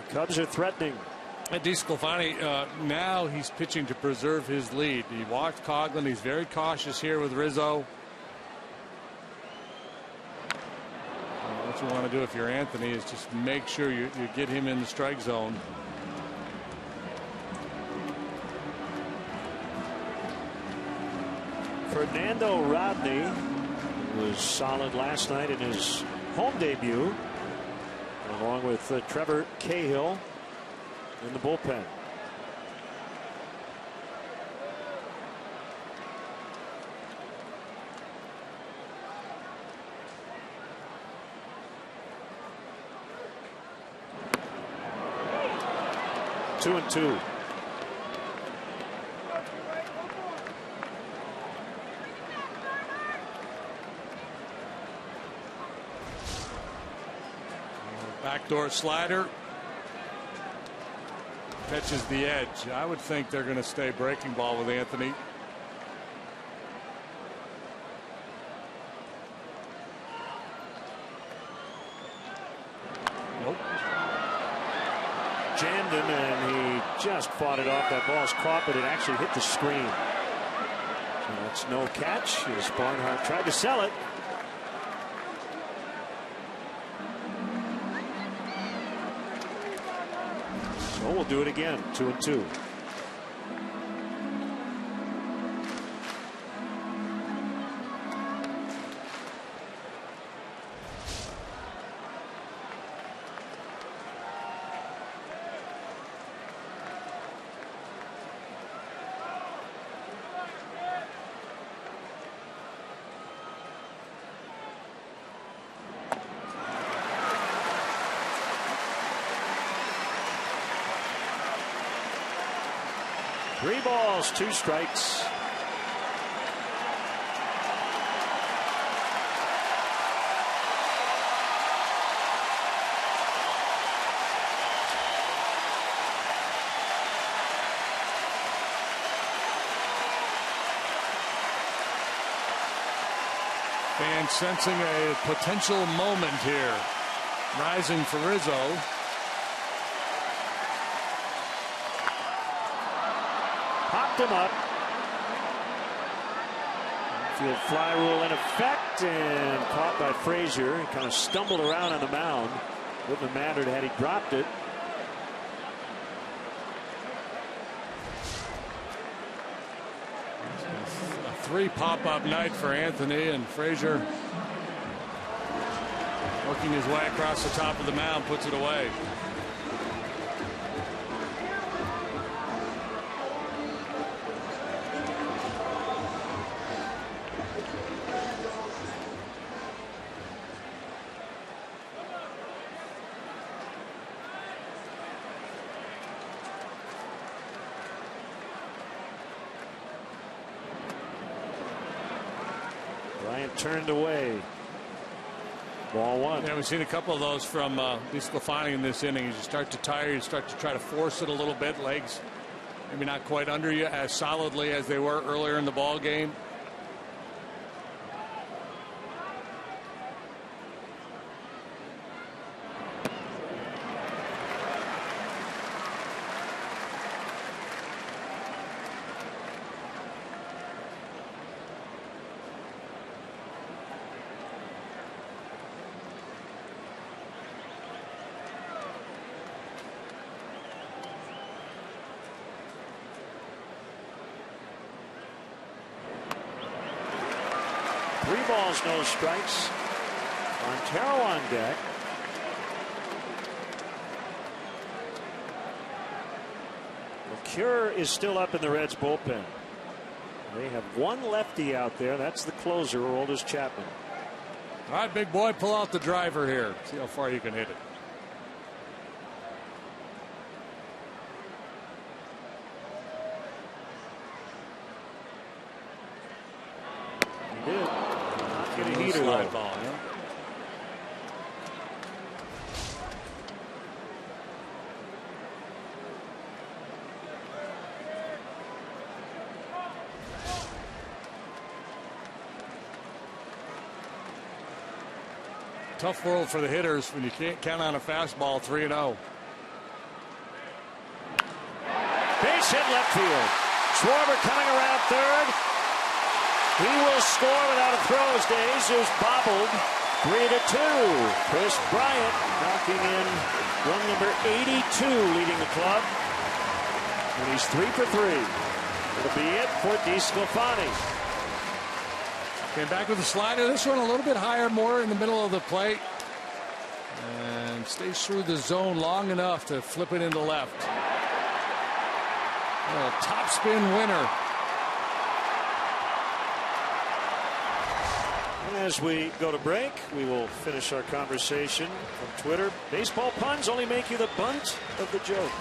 The Cubs are threatening. DeSclafani, now he's pitching to preserve his lead. He walked Coghlan. He's very cautious here with Rizzo. What you want to do if you're Anthony is just make sure you get him in the strike zone. Fernando Rodney was solid last night in his home debut, along with Trevor Cahill in the bullpen. Two and two. Backdoor slider. Catches the edge. I would think they're going to stay breaking ball with Anthony. Nope. Jammed him, and he just fought it off. That ball's caught, but it actually hit the screen. So that's no catch. As Barnhart tried to sell it. So we'll do it again. 2 and 2. Three balls, 2 strikes. And sensing a potential moment here. Rising for Rizzo. Popped him up. Field fly rule in effect, and caught by Frazier. He kind of stumbled around on the mound. Wouldn't have mattered had he dropped it. A 3 pop-up night for Anthony, and Frazier working his way across the top of the mound, puts it away. Bryant turned away. Ball 1. Yeah, we've seen a couple of those from DeSclafani in this inning. As you start to tire, you start to try to force it a little bit. Legs maybe not quite under you as solidly as they were earlier in the ball game. 3 balls, no strikes. Montero on deck. McCure is still up in the Reds bullpen. They have one lefty out there. That's the closer, Aroldis Chapman. All right, big boy, pull out the driver here. See how far you can hit it. He did. Not get a heater though. Ball, yeah. Tough world for the hitters when you can't count on a fastball. 3-0. Base hit left field. Schwarber coming around third. He will score without a throw as DeJesus bobbled. 3-2. Chris Bryant knocking in run number 82, leading the club. And he's 3 for 3. It'll be it for DeSclafani. Came back with a slider. This one a little bit higher, more in the middle of the plate. And stays through the zone long enough to flip it into left. A top spin winner. As we go to break, we will finish our conversation from Twitter. Baseball puns only make you the bunt of the joke.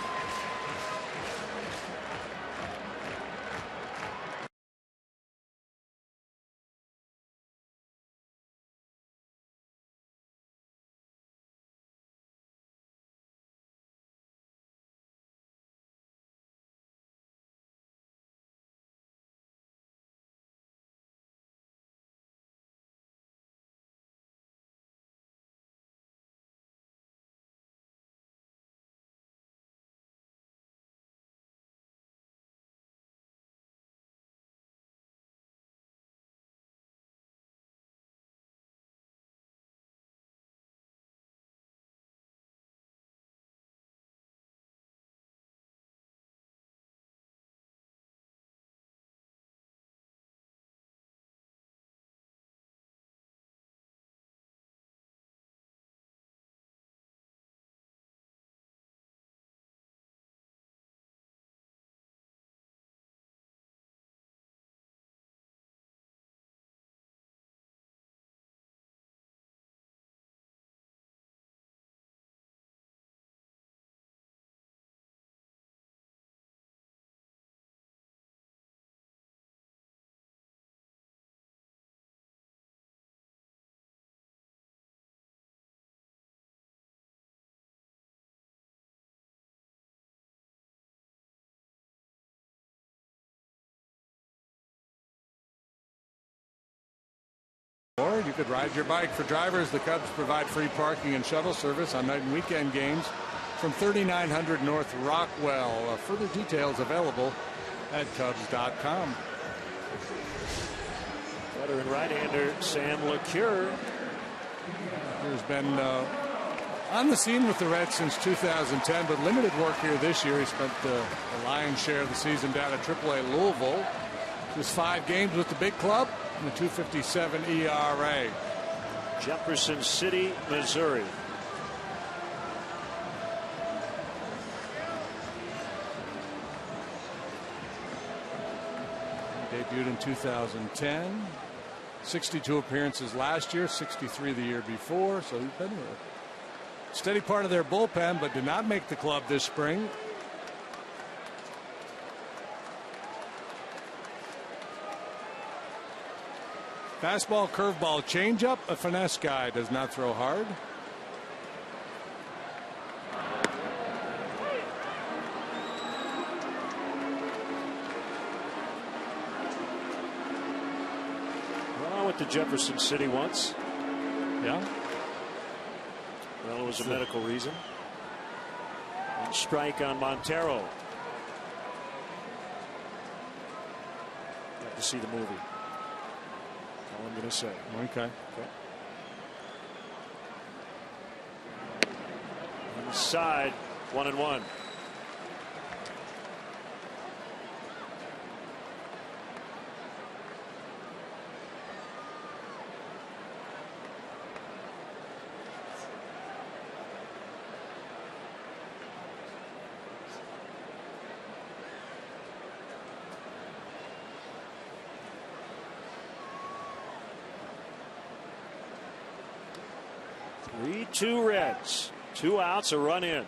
Or you could ride your bike. For drivers, the Cubs provide free parking and shuttle service on night and weekend games from 3900 North Rockwell. Further details available at Cubs.com. Veteran right-hander Sam LeCure. He's been on the scene with the Reds since 2010, but limited work here this year. He spent the lion's share of the season down at AAA Louisville. Just 5 games with the big club and a 2.57 ERA. Jefferson City, Missouri. He debuted in 2010. 62 appearances last year, 63 the year before. So he's been a steady part of their bullpen, but did not make the club this spring. Fastball, curveball, changeup. A finesse guy, does not throw hard. Well, I went to Jefferson City once. Yeah. Well, it was a medical reason. And strike on Montero. Got to see the movie. All I'm going to say. Okay. Inside, 1-1. 3-2 Reds. 2 outs, a run in.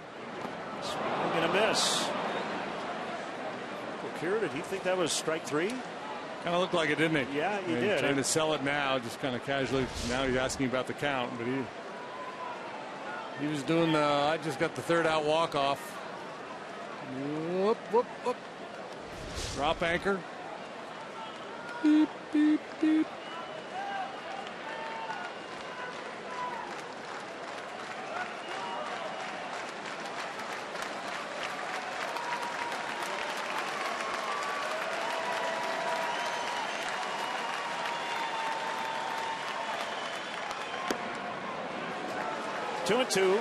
Swing and a miss. Here, did he think that was strike 3? Kind of looked like it, didn't he? Yeah, he did. Trying to sell it now, just kind of casually. Now he's asking about the count, but he was doing the. I just got the 3rd out walk off. Whoop, whoop, whoop. Drop anchor. Beep, beep, beep. Two and two.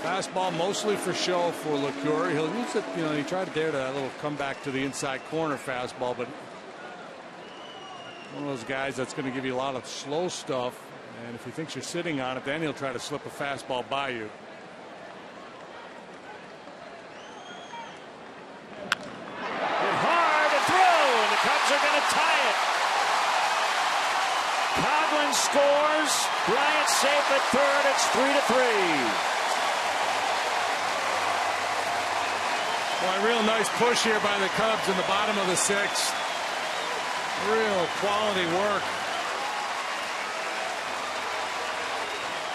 Fastball mostly for show for LeCure. He'll use it, he tried to dare that little comeback to the inside corner fastball, but one of those guys that's going to give you a lot of slow stuff, and if he thinks you're sitting on it, then he'll try to slip a fastball by you. Scores. Bryant safe at 3rd. It's 3-3. Well, a real nice push here by the Cubs in the bottom of the 6th. Real quality work.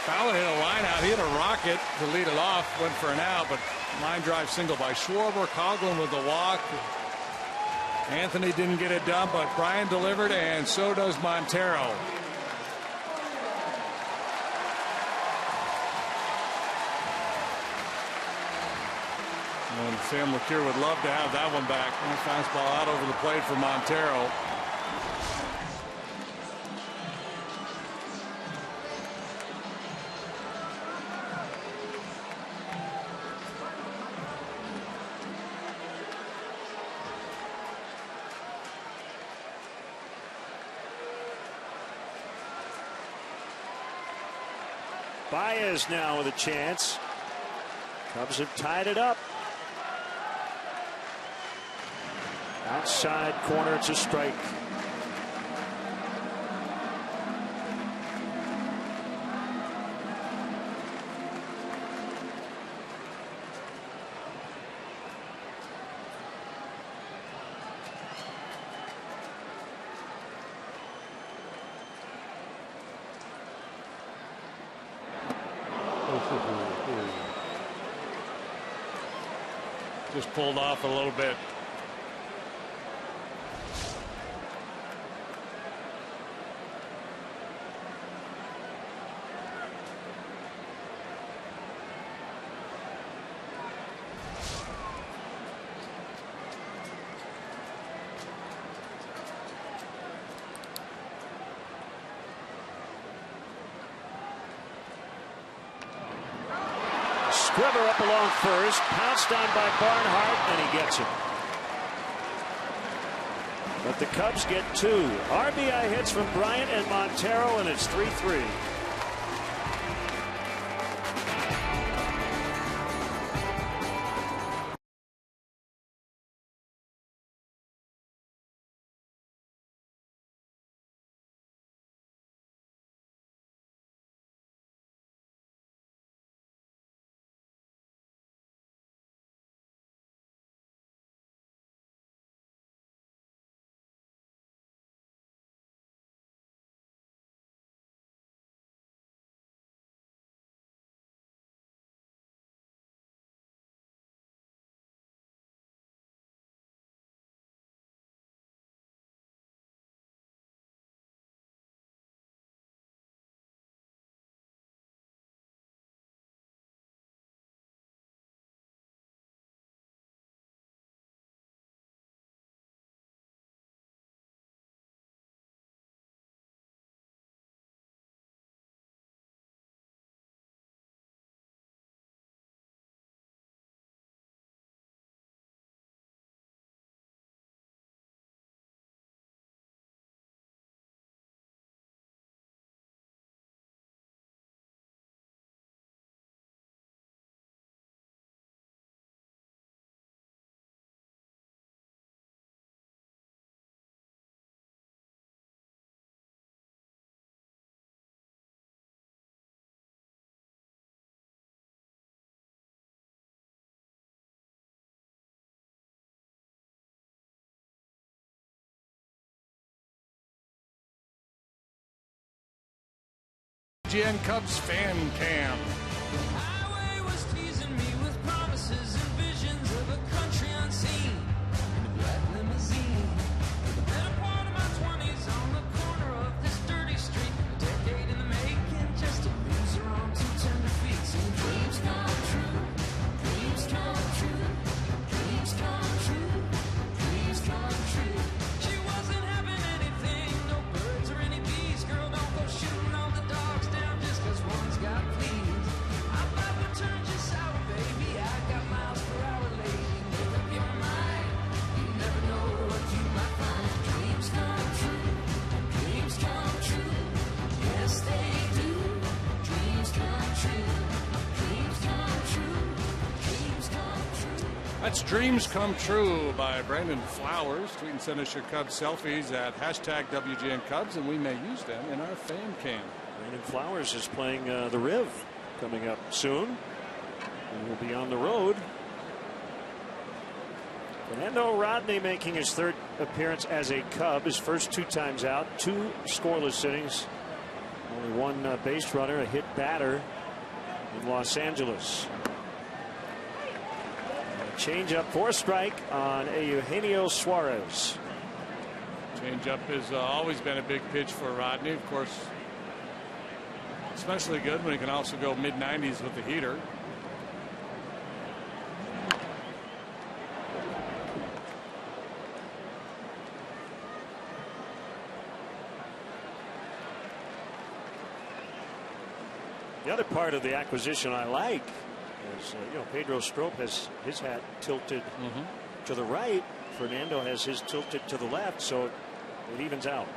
Fowler hit a line out. He hit a rocket to lead it off. Went for an out, but line drive single by Schwarber. Coughlin with the walk. Anthony didn't get it done, but Bryant delivered, and so does Montero. And Sam LeCure would love to have that one back. Fastball out over the plate for Montero. Baez now with a chance. Cubs have tied it up. Outside corner, it's a strike. Just pulled off a little bit. Squibber up along first, pounced on by Barnhart, and he gets it. But the Cubs get 2 RBI hits from Bryant and Montero, and it's 3-3. WGN Cubs fan cam. Highway was teasing me with promises and visions of a country unseen in a black limousine. The better part of my 20s on the corner of this dirty street, a decade in the making, just to lose her on two tender feet. Saying dreams come true, dreams come true, dreams come true, dreams come true. She wasn't having anything, no birds or any bees. Girl, don't go shooting all the dogs down just 'cause one's got fleas. I about to turn you sour, baby. I got miles per hour, lady. Make up your mind. You never know what you might find. Dreams come true. Dreams come true. Yes, they do. Dreams come true. Dreams come true. Dreams come true. That's Dreams Come True by Brandon Flowers. Tweet and send us your Cubs selfies at #WGN Cubs, and we may use them in our fan cam. Brandon Flowers is playing the Riv coming up soon. And will be on the road. Fernando Rodney making his third appearance as a Cub. His first 2 times out, 2 scoreless innings. Only 1 base runner, a hit batter in Los Angeles. Change up for a strike on Eugenio Suarez. Changeup has always been a big pitch for Rodney. Of course, especially good when he can also go mid-90s with the heater. The other part of the acquisition I like is, Pedro Strop has his hat tilted to the right. Fernando has his tilted to the left, so it evens out.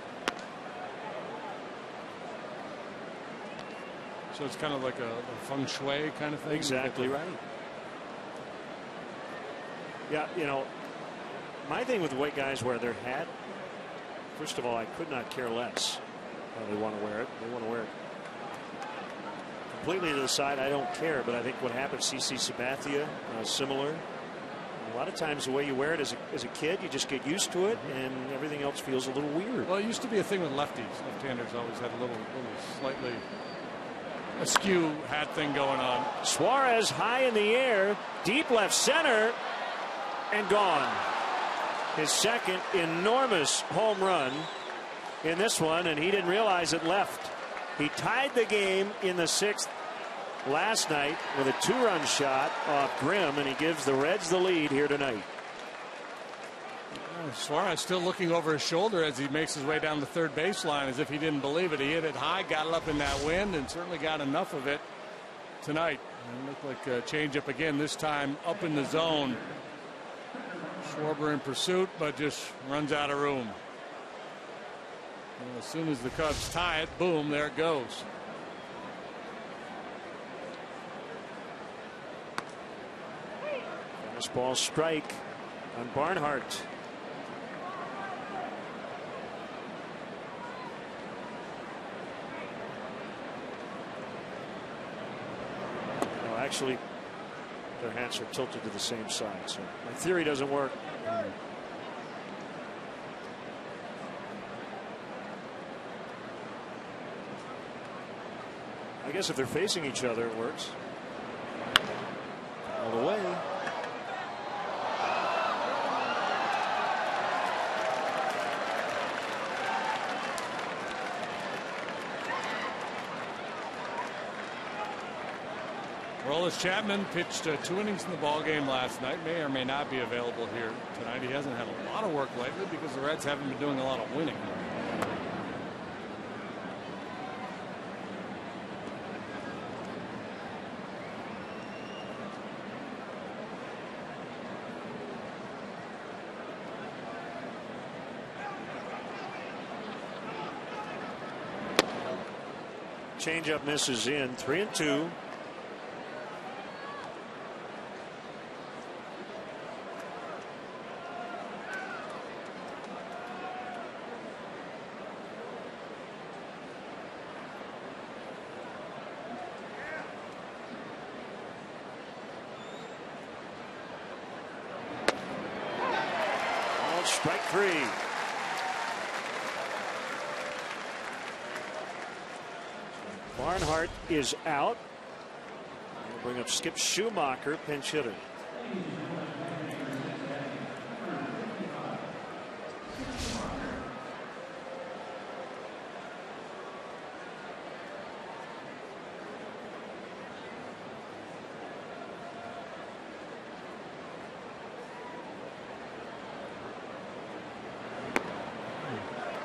So it's kind of like a feng shui kind of thing. Exactly right. Yeah, my thing with the way guys wear their hat, first of all, I could not care less how they want to wear it. They want to wear it completely to the side. I don't care, but I think what happened, CC Sabathia, similar. A lot of times the way you wear it as a kid, you just get used to it, and everything else feels a little weird. Well, it used to be a thing with lefties. Left-handers always had a little slightly askew hat thing going on. Suarez high in the air, deep left center, and gone. His second enormous home run in this one, and he didn't realize it left. He tied the game in the 6th last night with a 2-run shot off Grimm, and he gives the Reds the lead here tonight. Suarez still looking over his shoulder as he makes his way down the third baseline as if he didn't believe it. He hit it high, got it up in that wind, and certainly got enough of it tonight. It looked like a changeup again, this time up in the zone. Schwarber in pursuit, but just runs out of room. Well, as soon as the Cubs tie it, boom, there it goes. Fastball strike on Barnhart. No, actually, their hats are tilted to the same side, so my theory doesn't work. I guess if they're facing each other, it works. All the way. Aroldis Chapman pitched 2 innings in the ball game last night. May or may not be available here tonight. He hasn't had a lot of work lately because the Reds haven't been doing a lot of winning. Changeup misses in. 3-2. Strike 3. Barnhart is out. We'll bring up Skip Schumacher, pinch hitter.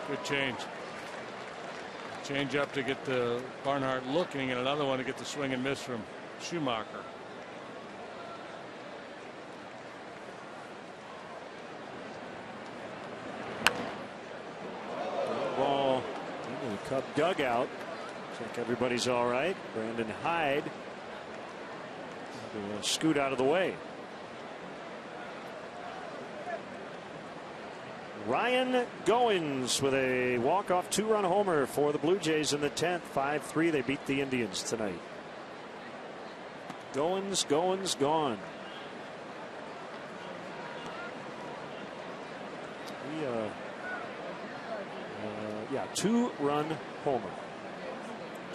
Good change. Change up to get the Barnhart looking, and another one to get the swing and miss from Schumacher. Ball into the Cub dugout. Looks like everybody's all right. Brandon Hyde will scoot out of the way. Ryan Goins with a walk-off 2-run homer for the Blue Jays in the 10th. 5-3. They beat the Indians tonight. Goins gone. Yeah, 2-run homer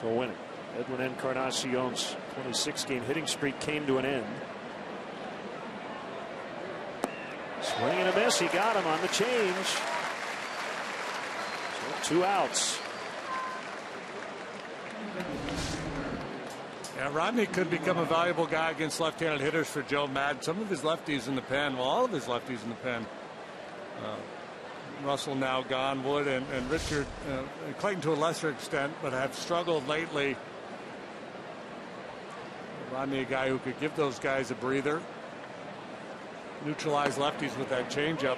to win it. Edwin Encarnacion's 26-game hitting streak came to an end. Swing and a miss. He got him on the change. So 2 outs. Yeah, Rodney could become a valuable guy against left-handed hitters for Joe Madden. Some of his lefties in the pen, well, all of his lefties in the pen. Russell now gone, Wood and Richard, Clayton to a lesser extent, but have struggled lately. Rodney, a guy who could give those guys a breather. Neutralize lefties with that changeup.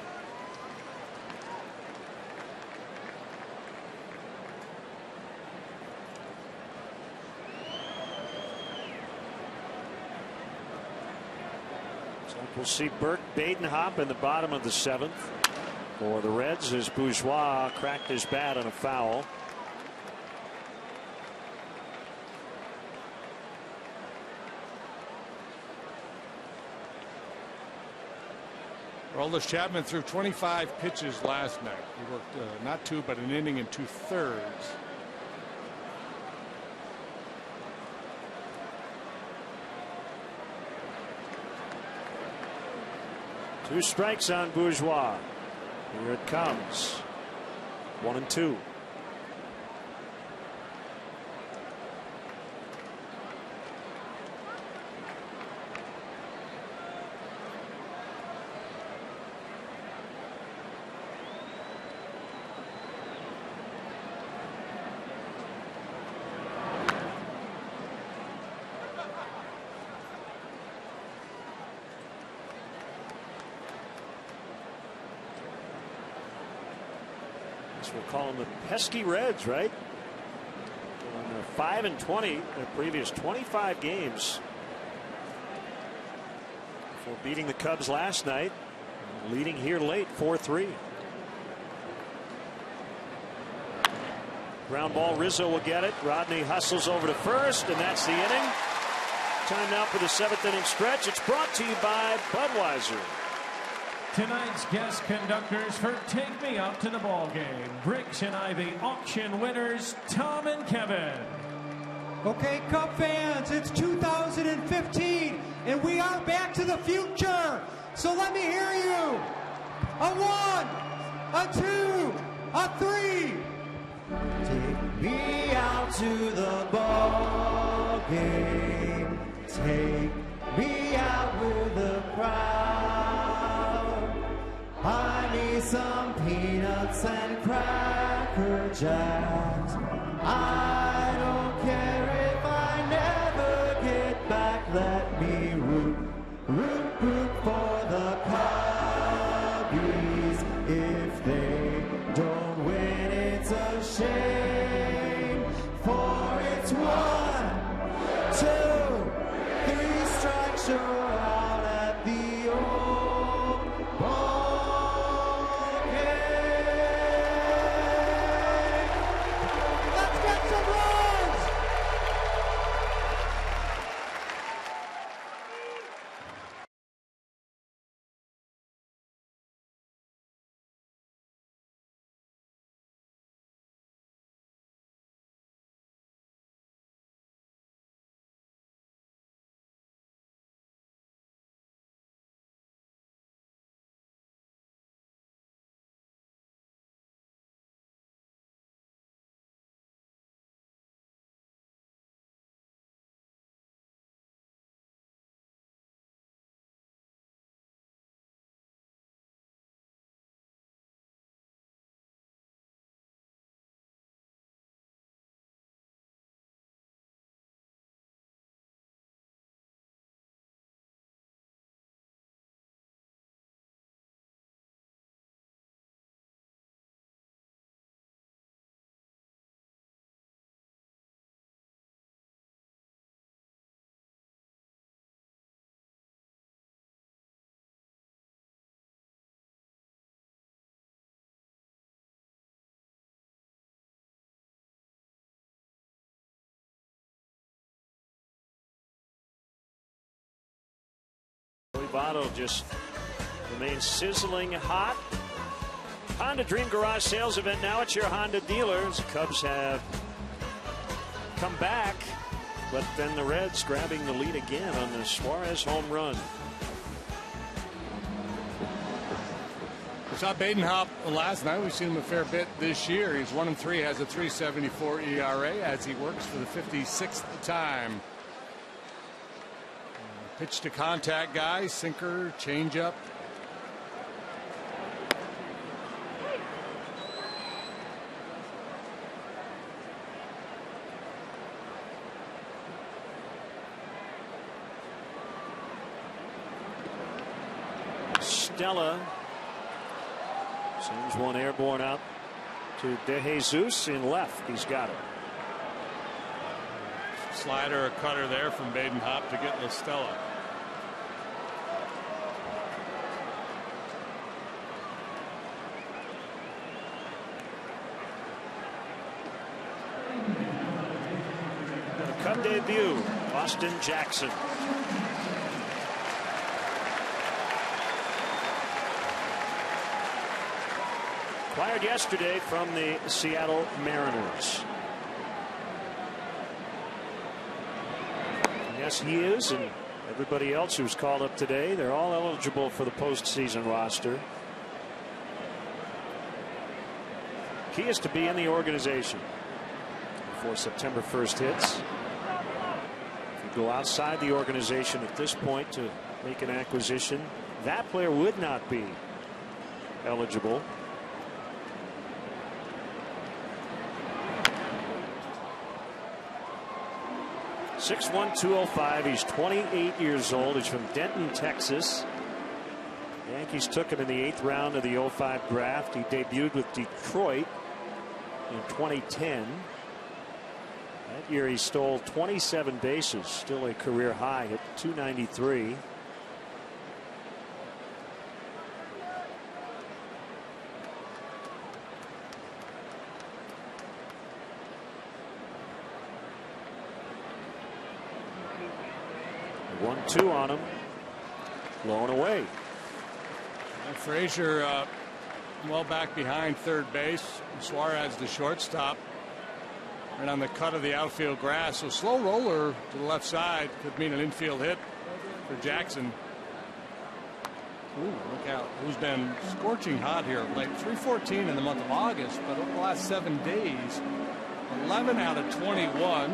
So we'll see Burke Badenhop in the bottom of the 7th. For the Reds, as Bourgeois cracked his bat on a foul. Aroldis Chapman threw 25 pitches last night. He worked not 2 but an inning and 2/3. Two strikes on Bourgeois. Here it comes. 1-2. We'll call them the pesky Reds, right? 5-20 in the previous 25 games before beating the Cubs last night, leading here late 4-3. Ground ball, Rizzo will get it. Rodney hustles over to first, and that's the inning. Time now for the 7th inning stretch. It's brought to you by Budweiser. Tonight's guest conductors for Take Me Out to the Ball Game. Briggs and Ivy auction winners, Tom and Kevin. Okay, Cub fans, it's 2015, and we are back to the future. So let me hear you. A 1, a 2, a 3. Take me out to the ball game. Take me out with the crowd. I need some peanuts and Cracker Jacks. I don't care if I never get back. Let me root for the Cubbies. If they don't win, it's a shame. For it's 1, 2, 3 strikes, you're out at the old ball game. Let's get some Lovato just remains sizzling hot. Honda Dream Garage sales event now at your Honda dealers. Cubs have come back, but then the Reds grabbing the lead again on the Suarez home run. We saw Badenhop last night. We've seen him a fair bit this year. He's 1-3, has a 3.74 ERA as he works for the 56th time. Pitch to contact guy, sinker, changeup. Stella sends one airborne out to De Jesus in left. He's got it. Slider or cutter there from Badenhop to get LaStella. The Cub debut, Austin Jackson. Acquired yesterday from the Seattle Mariners. Yes, he is, and everybody else who's called up today, they're all eligible for the postseason roster. Key is to be in the organization before September 1st hits. If you go outside the organization at this point to make an acquisition, that player would not be eligible. 6'1", 205. He's 28 years old. He's from Denton, Texas. The Yankees took him in the 8th round of the 05 draft. He debuted with Detroit in 2010. That year he stole 27 bases, still a career high at 293. One-two on him, blown away. And Frazier well back behind third base. Suarez the shortstop, and on the cut of the outfield grass. So slow roller to the left side could mean an infield hit for Jackson. Ooh, look out! Who's been scorching hot here of late. 314 in the month of August, but over the last 7 days, 11 out of 21.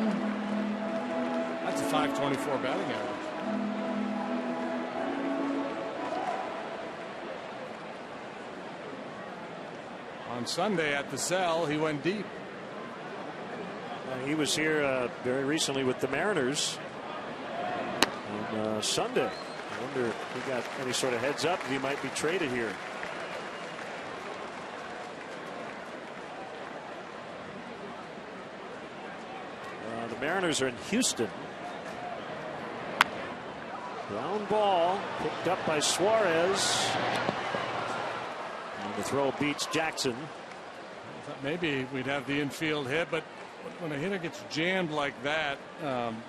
That's a 524 batting average. On Sunday at the Cell, he went deep. He was here very recently with the Mariners on Sunday. I wonder if he got any sort of heads up that he might be traded here. The Mariners are in Houston. Ground ball picked up by Suarez. And the throw beats Jackson. I thought maybe we'd have the infield hit, but when a hitter gets jammed like that,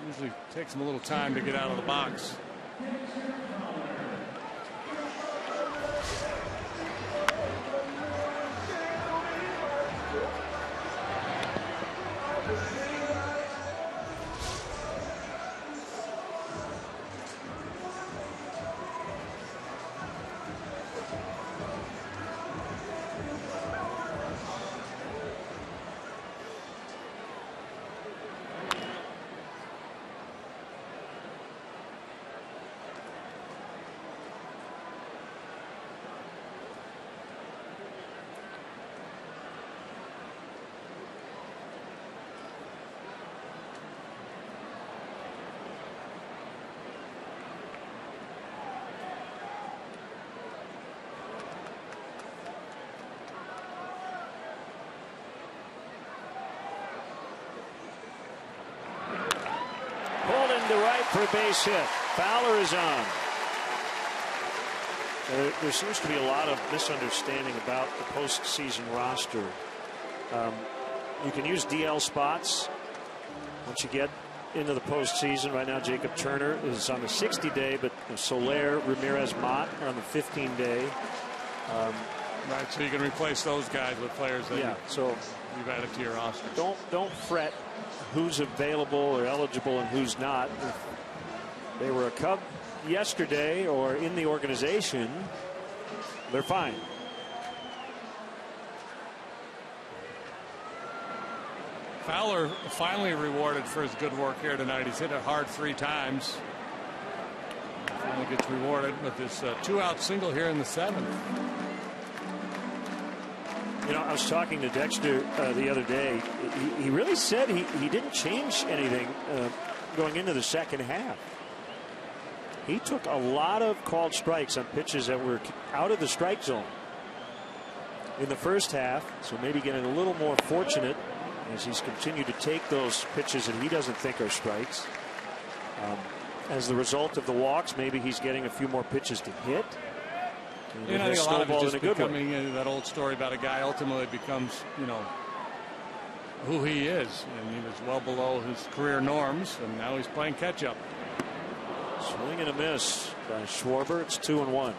usually takes him a little time to get out of the box. To right for a base hit. Fowler is on. There seems to be a lot of misunderstanding about the postseason roster. You can use DL spots once you get into the postseason. Right now, Jacob Turner is on the 60-day, but Soler, Ramirez, Mott are on the 15-day. Right, so you can replace those guys with players that you've added to your roster. Don't fret who's available or eligible and who's not. If they were a Cub yesterday or in the organization, they're fine. Fowler finally rewarded for his good work here tonight. He's hit it hard 3 times. Finally gets rewarded with this 2-out single here in the 7th. You know, I was talking to Dexter the other day. He really said he didn't change anything going into the second half. He took a lot of called strikes on pitches that were out of the strike zone in the first half, so maybe getting a little more fortunate as he's continued to take those pitches that he doesn't think are strikes. As the result of the walks, maybe he's getting a few more pitches to hit. I think a lot of it just becoming that old story about a guy ultimately becomes, you know, who he is, and he was well below his career norms, and now he's playing catch up. Swing and a miss by Schwarber. It's 2-1.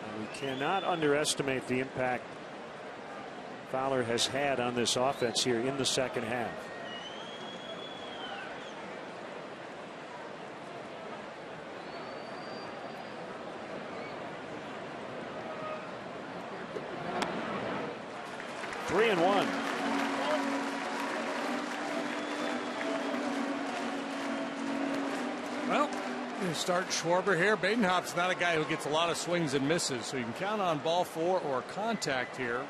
And we cannot underestimate the impact Fowler has had on this offense here in the second half. Three and one. Well, you start Schwarber here. Badenhop's not a guy who gets a lot of swings and misses, so you can count on ball 4 or contact here.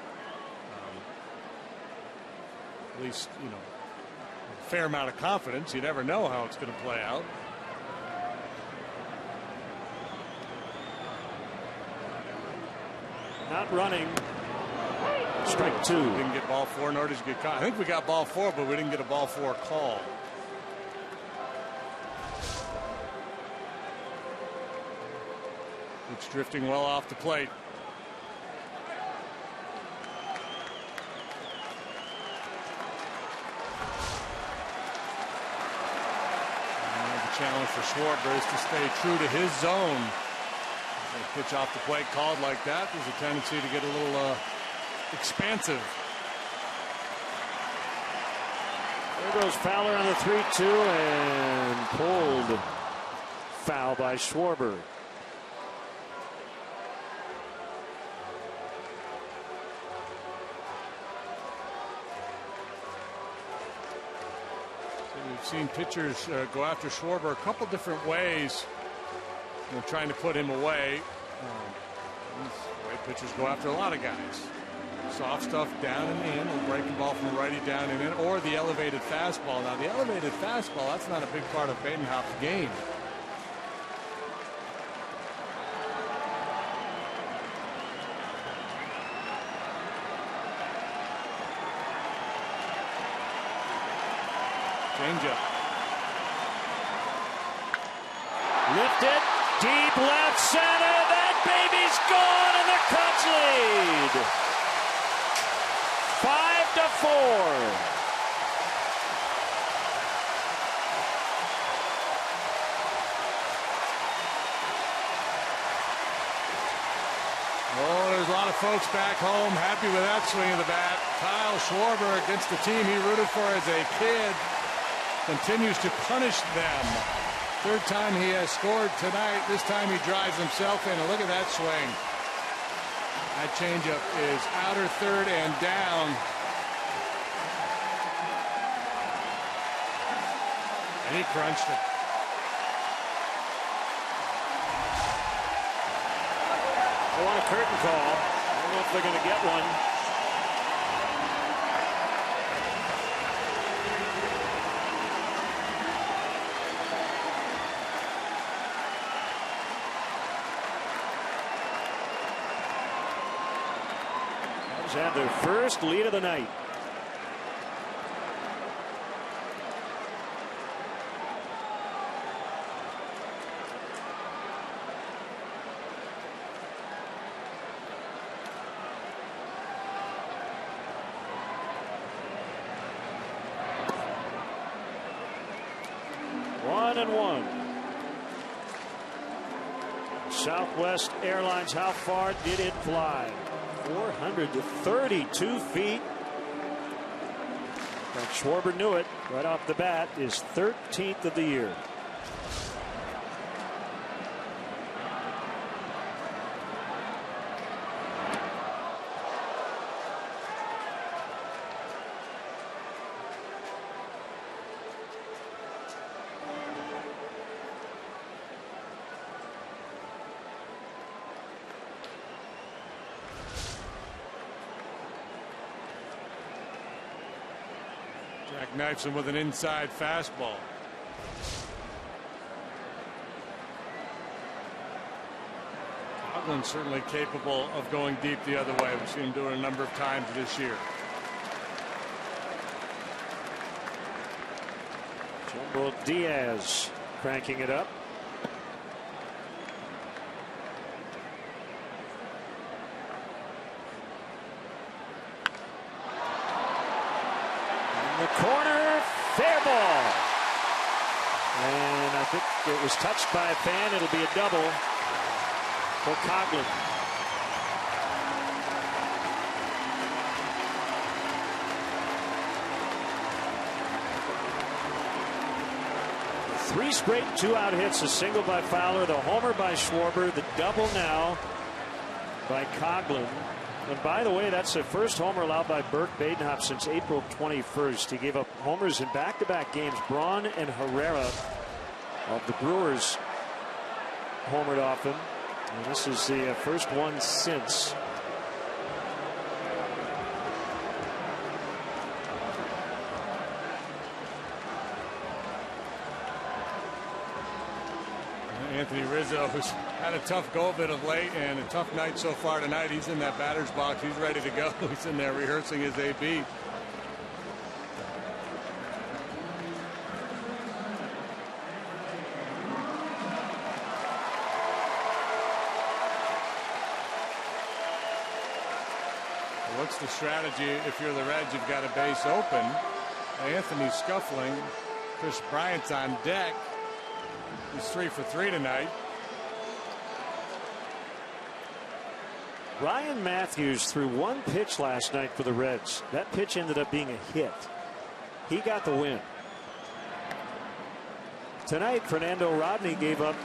At least, you know, a fair amount of confidence. You never know how it's going to play out. Not running. Strike 2. Didn't get ball 4, nor did you get caught. I think we got ball 4, but we didn't get a ball 4 call. It's drifting well off the plate. The challenge for Schwarber is to stay true to his zone. A pitch off the plate called like that, there's a tendency to get a little expansive. There goes Fowler on the 3-2 and pulled foul by Schwarber. We've seen pitchers go after Schwarber a couple different ways, you know, trying to put him away. The way pitchers go after a lot of guys. Soft stuff down and in, or breaking ball from righty down and in, or the elevated fastball. Now, the elevated fastball, that's not a big part of Badenhop's game. Changeup. Lifted, deep left center. That baby's gone, and the Cubs lead. 5-4. Oh, there's a lot of folks back home happy with that swing of the bat. Kyle Schwarber, against the team he rooted for as a kid, continues to punish them. Third time he has scored tonight. This time he drives himself in. And look at that swing. That changeup is outer third and down. And he crunched it. They want a curtain call. I don't know if they're going to get one. Cubs have their first lead of the night. 1-1. Southwest Airlines, how far did it fly? 432 feet. But Schwarber knew it right off the bat. His 13th of the year. Knifes him with an inside fastball. Oakland certainly capable of going deep the other way. We've seen him do it a number of times this year. Jumbo Diaz cranking it up. Corner, fair ball. And I think it was touched by a fan. It'll be a double for Coughlin. Three straight 2-out hits, a single by Fowler, the homer by Schwarber, the double now by Coughlin. And by the way, that's the first homer allowed by Burke Badenhop since April 21st. He gave up homers in back-to-back games. Braun and Herrera of the Brewers homered off him. And this is the first one since. Anthony Rizzo, who's had a tough go of it of late and a tough night so far tonight. He's in that batter's box. He's ready to go. He's in there rehearsing his AB. What's the strategy if you're the Reds? You've got a base open. Anthony's scuffling. Chris Bryant's on deck. He's 3 for 3 tonight. Ryan Matthews threw one pitch last night for the Reds. That pitch ended up being a hit. He got the win. Tonight, Fernando Rodney gave up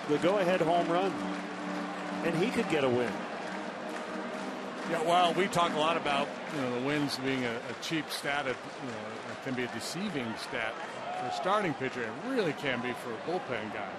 the go-ahead home run, and he could get a win. Yeah, well, we talk a lot about the wins being a cheap stat. It can be a deceiving stat for a starting pitcher. It really can be for a bullpen guy.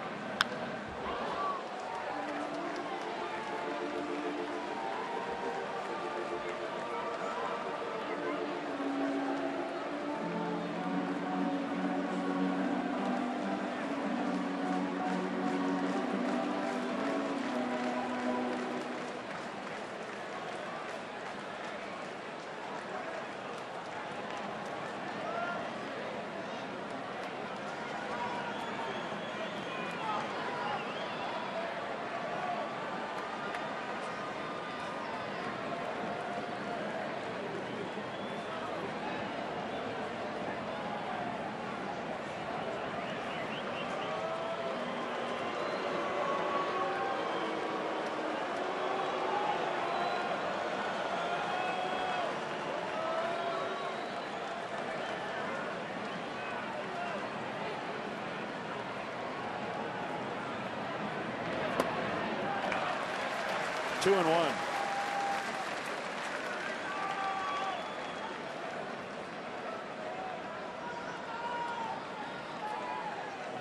Two and one.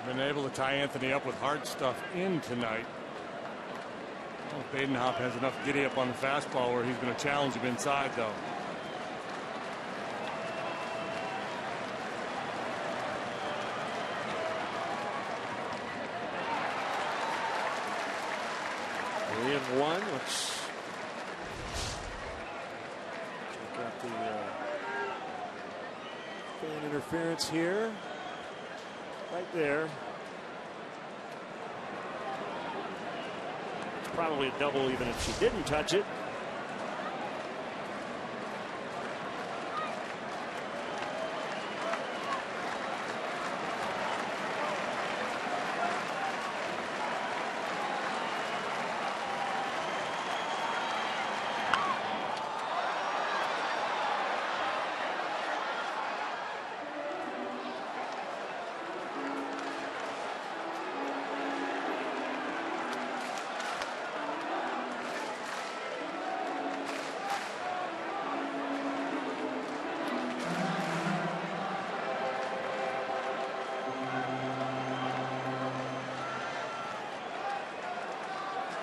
Been able to tie Anthony up with hard stuff in tonight. Well, Badenhop has enough giddy up on the fastball where he's going to challenge him inside, though. One. Let's check out the fan interference here. Right there. It's probably a double even if she didn't touch it.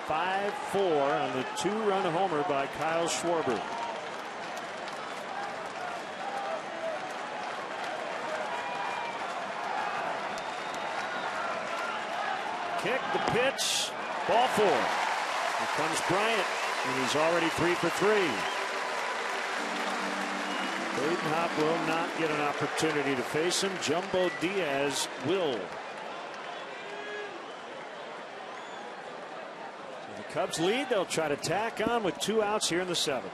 5-4 on the 2-run homer by Kyle Schwarber. Kick, the pitch, ball 4. Here comes Bryant, and he's already 3 for 3. Badenhop will not get an opportunity to face him. Jumbo Diaz will. So the Cubs lead. They'll try to tack on with 2 outs here in the 7th.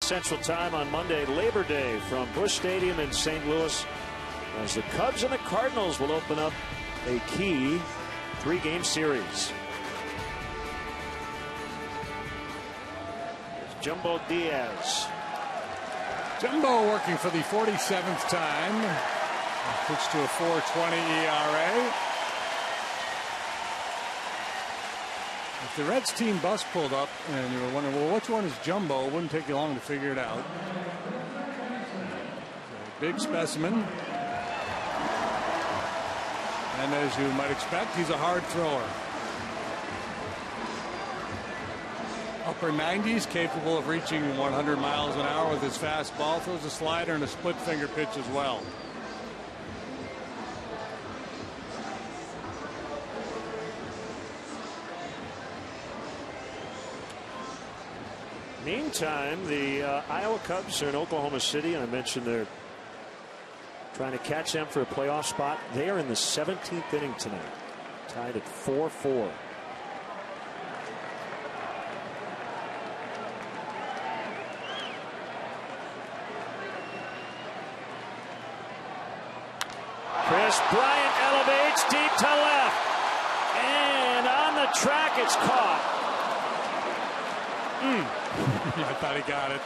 Central Time on Monday, Labor Day, from Busch Stadium in St. Louis, as the Cubs and the Cardinals will open up a key 3-game series. There's Jumbo Diaz. Jumbo working for the 47th time. Pitched to a 4.20 ERA. If the Reds team bus pulled up and you were wondering, well, which one is Jumbo, it wouldn't take you long to figure it out. Big specimen. And as you might expect, he's a hard thrower. Upper 90s, capable of reaching 100 miles an hour with his fastball. Throws a slider and a split finger pitch as well. Meantime, the Iowa Cubs are in Oklahoma City, and I mentioned they're trying to catch them for a playoff spot. They are in the 17th inning tonight, tied at 4-4. Chris Bryant elevates deep to left, and on the track it's caught. I thought he got it.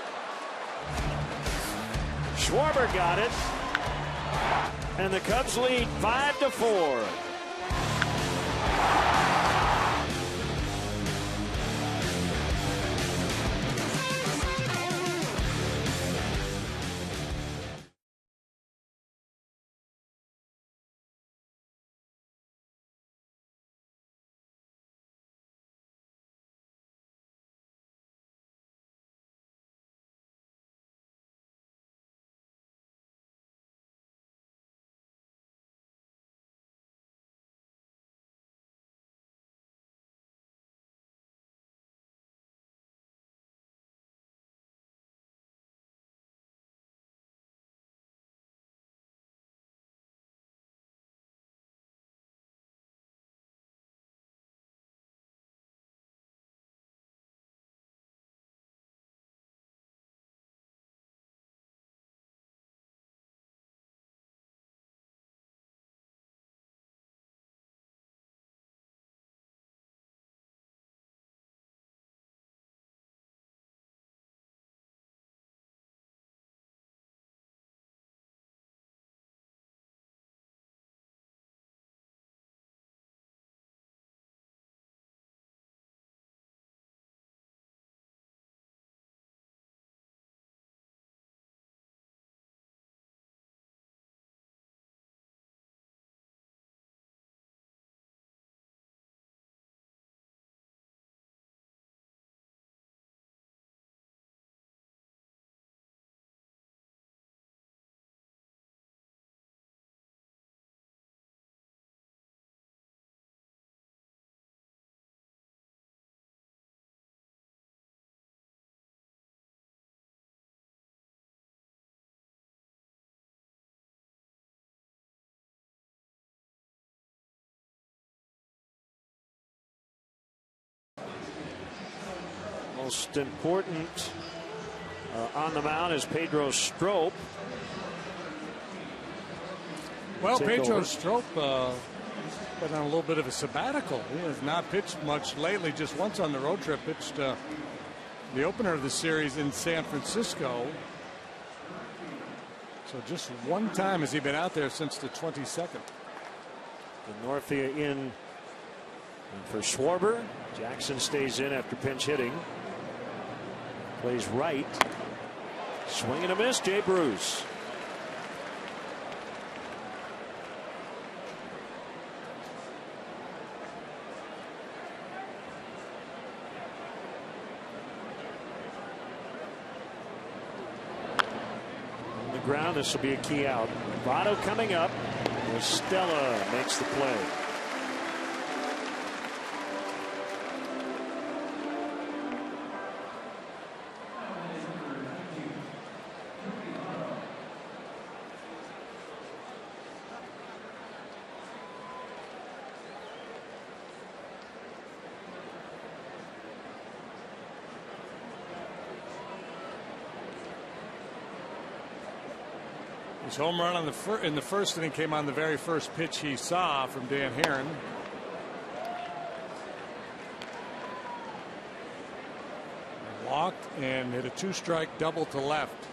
Schwarber got it, and the Cubs lead 5-4. Most important on the mound is Pedro Strop. Well, Pedro Strop been on a little bit of a sabbatical. He has not pitched much lately. Just once on the road trip, pitched the opener of the series in San Francisco. So just one time has he been out there since the 22nd. Northia in and for Schwarber. Jackson stays in after pinch hitting. Plays right. Swing and a miss, Jay Bruce. On the ground, this will be a key out. Votto coming up. Stella makes the play. His home run on in the first inning came on the very first pitch he saw from Dan Herron. Walked and hit a 2-strike double to left.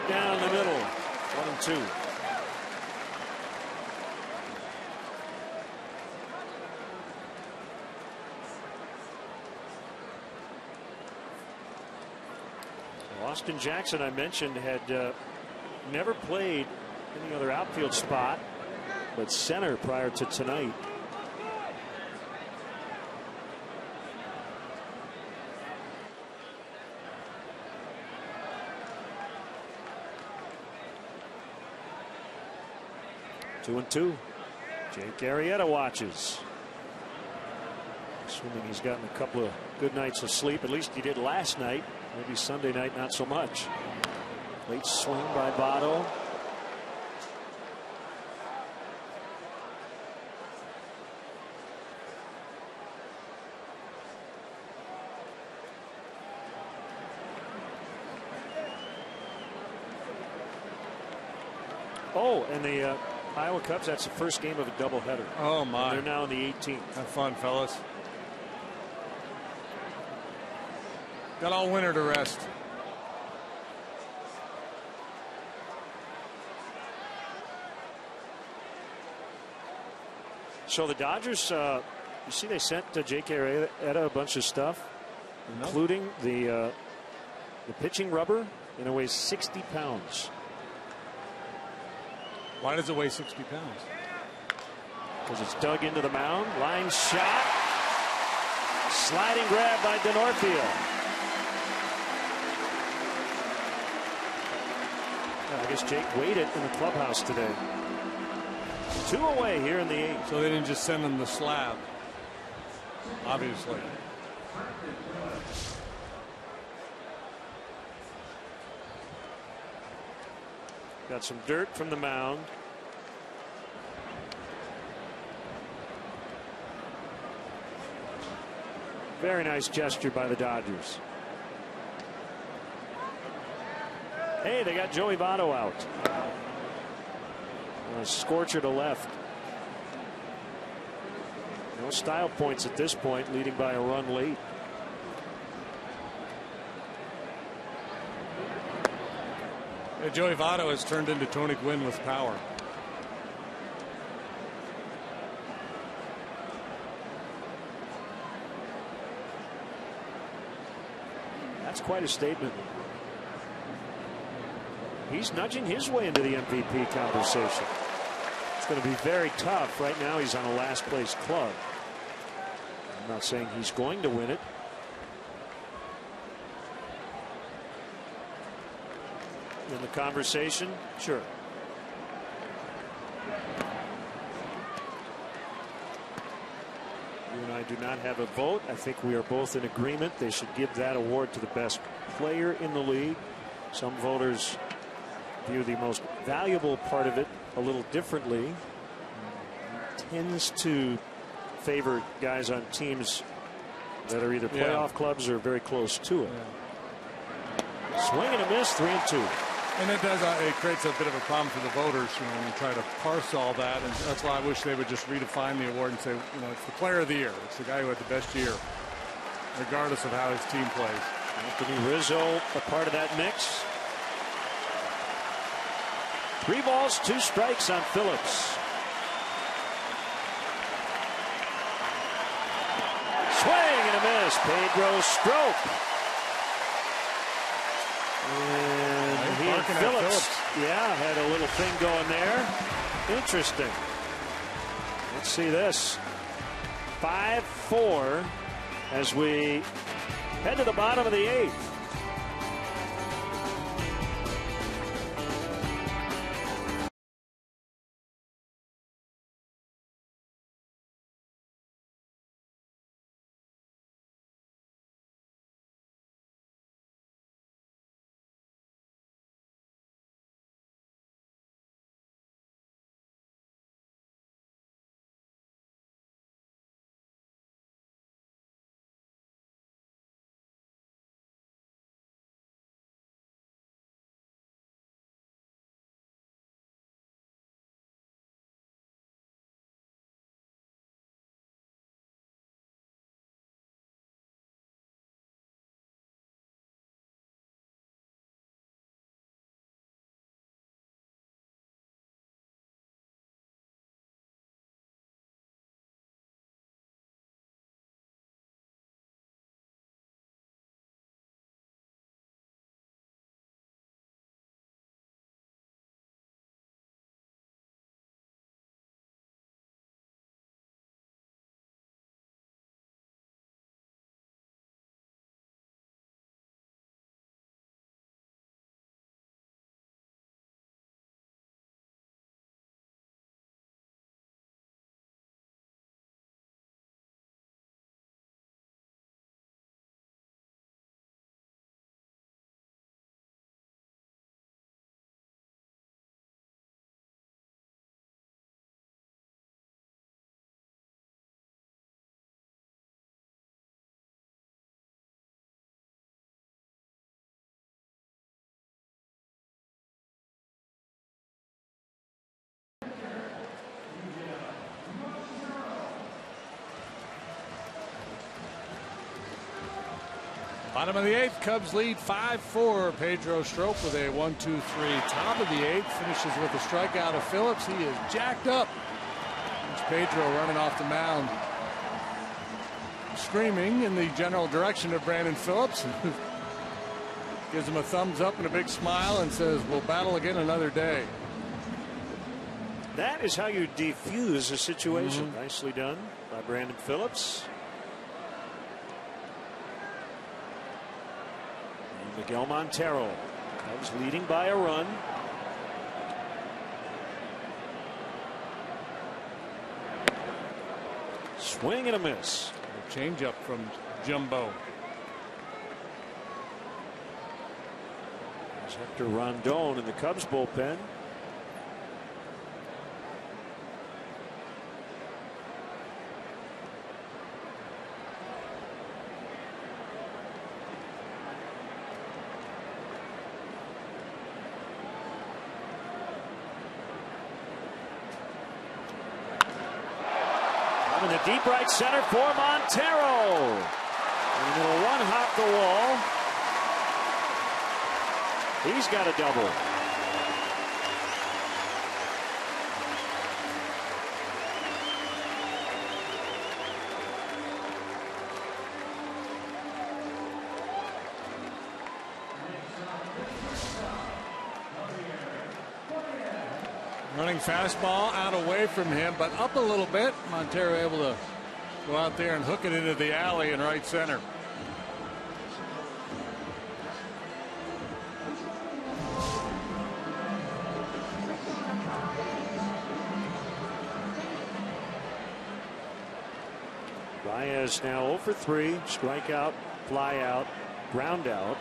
Down the middle. 1-2. Austin Jackson, I mentioned, had never played any other outfield spot but center prior to tonight. Two and two. Jake Arrieta watches. Assuming he's gotten a couple of good nights of sleep. At least he did last night. Maybe Sunday night, not so much. Late swing by Votto. Oh, and the Iowa Cubs, that's the first game of a doubleheader. Oh, my. And they're now in the 18th. Have fun, fellas. Got all winter to rest. So the Dodgers, you see they sent Jake Arrieta a bunch of stuff, including the pitching rubber, and it weighs 60 pounds. Why does it weigh 60 pounds? Because it's dug into the mound. Line shot. Sliding grab by Denorfia. I guess Jake weighed it in the clubhouse today. 2 away here in the 8th. So they didn't just send him the slab, obviously. Got some dirt from the mound. Very nice gesture by the Dodgers. Hey, they got Joey Votto out. A scorcher to left. No style points at this point, leading by a run late. Joey Votto has turned into Tony Gwynn with power. That's quite a statement. He's nudging his way into the MVP conversation. It's going to be very tough. Right now he's on a last place club. I'm not saying he's going to win it. the conversation? Sure. You and I do not have a vote. I think we are both in agreement. They should give that award to the best player in the league. Some voters view the most valuable part of it a little differently. Tends to favor guys on teams that are either playoff clubs or very close to it. Swing and a miss, 3-2. And it does. It creates a bit of a problem for the voters, when you try to parse all that, and that's why I wish they would just redefine the award and say, it's the player of the year. It's the guy who had the best year, regardless of how his team plays. Anthony Rizzo, a part of that mix. 3 balls, 2 strikes on Phillips. Swing and a miss. Pedro Strop. And he and Phillips, had a little thing going there. Interesting. Let's see this. 5-4 as we head to the bottom of the 8th. Bottom of the 8th, Cubs lead 5-4. Pedro Strop with a 1-2-3. Top of the 8th finishes with a strikeout of Phillips. He is jacked up. It's Pedro running off the mound, screaming in the general direction of Brandon Phillips. Gives him a thumbs up and a big smile and says, "We'll battle again another day." That is how you defuse a situation. Nicely done by Brandon Phillips. Miguel Montero. Cubs leading by a run. Swing and a miss. A change up from Jumbo. There's Hector Rondon in the Cubs bullpen. In the deep right center for Montero. And it'll one-hop the wall. He's got a double. Running fastball out away from him, but up a little bit. Montero able to go out there and hook it into the alley in right center. Baez now 0 for 3. Strikeout, fly out, ground out.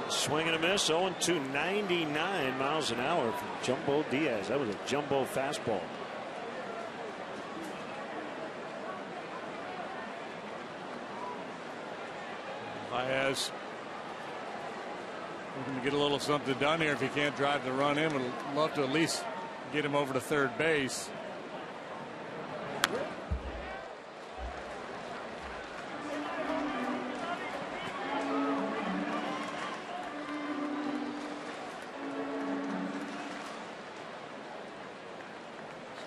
Swing and a miss. 0-2, 99 miles an hour from Jumbo Diaz. That was a jumbo fastball. Baez looking to get a little something done here. If he can't drive the run in, would love to at least get him over to third base.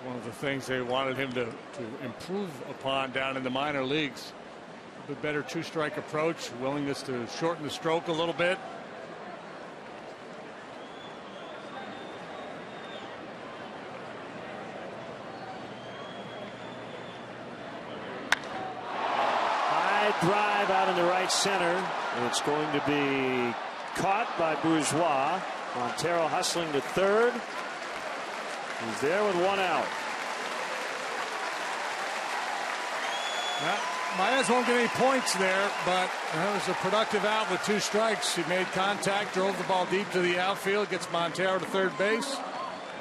One of the things they wanted him to improve upon down in the minor leagues. A bit better two-strike approach, willingness to shorten the stroke a little bit. High drive out in the right center, and it's going to be caught by Bourgeois. Montero hustling to third. He's there with 1 out. Baez won't get any points there, but that was a productive out with 2 strikes. He made contact, drove the ball deep to the outfield, gets Montero to third base.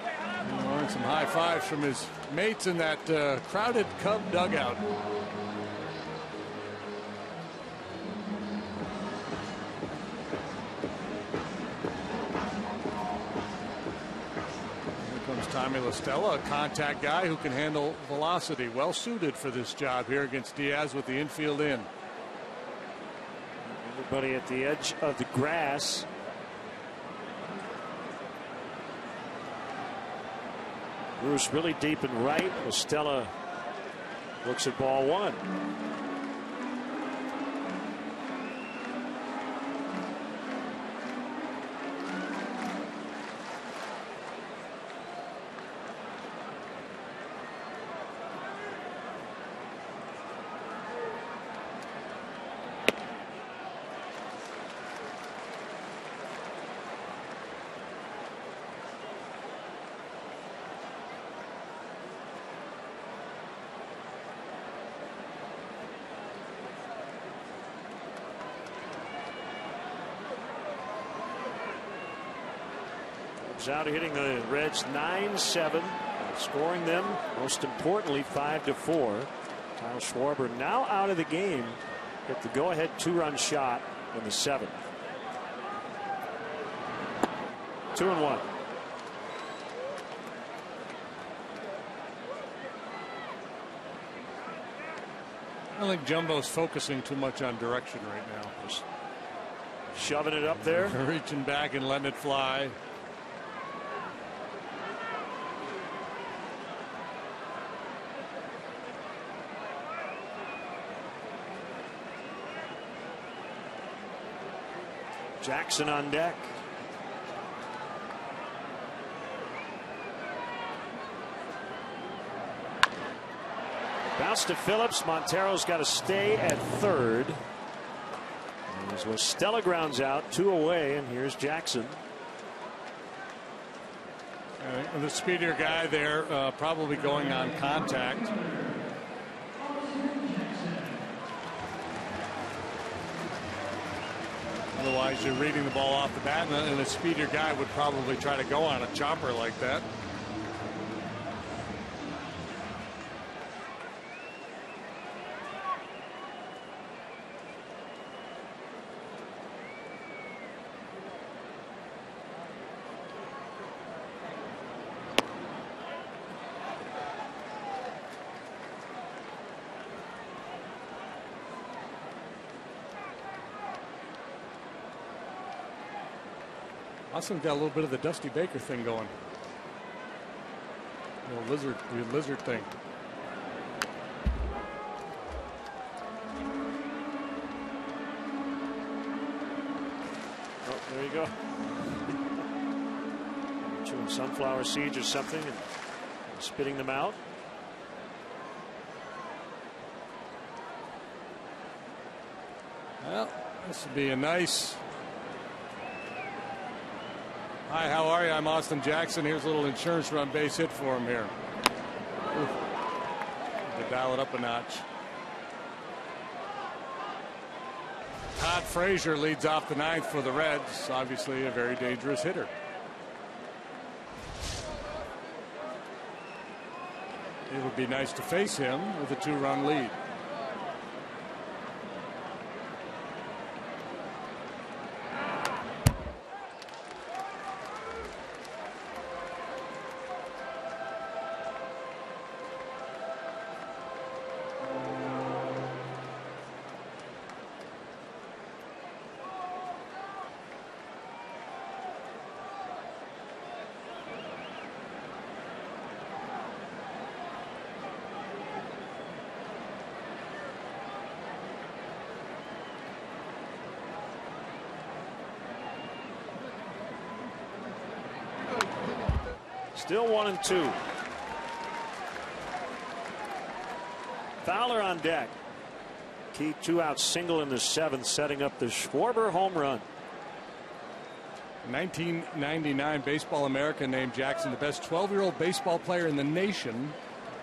And some high fives from his mates in that crowded Cub dugout. Tommy La Stella, a contact guy who can handle velocity, well suited for this job here against Diaz with the infield in. Everybody at the edge of the grass. Bruce really deep and right. La Stella looks at ball 1. Out hitting the Reds 9-7, scoring them most importantly 5-4. Kyle Schwarber now out of the game. Get the go-ahead 2-run shot in the 7th. 2-1. I think Jumbo's focusing too much on direction right now. Just shoving it up there, reaching back and letting it fly. Jackson on deck. Bounce to Phillips. Montero's got to stay at third. As La Stella grounds out, 2 away, and here's Jackson. The speedier guy there, probably going on contact. Otherwise, you're reading the ball off the bat, and a speedier guy would probably try to go on a chopper like that. Austin got a little bit of the Dusty Baker thing going. The lizard thing. Oh, there you go. Chewing sunflower seeds or something and spitting them out. Well, this would be a nice. Hi, how are you? I'm Austin Jackson. Here's a little insurance run base hit for him here. Oof. To dial it up a notch. Todd Frazier leads off the ninth for the Reds. Obviously a very dangerous hitter. It would be nice to face him with a 2-run lead. Still 1-2. Fowler on deck. Key 2-out single in the 7th, setting up the Schwarber home run. 1999 Baseball America named Jackson the best 12-year-old baseball player in the nation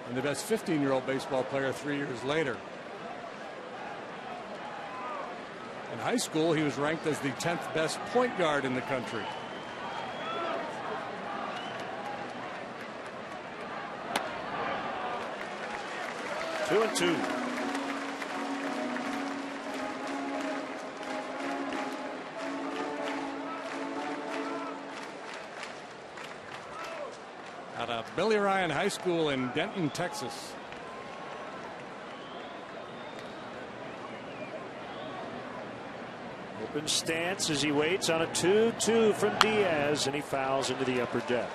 and the best 15-year-old baseball player 3 years later. In high school, he was ranked as the 10th best point guard in the country. Two and two. Out of Billy Ryan High School in Denton, Texas. Open stance as he waits on a 2-2 from Diaz, and he fouls into the upper deck.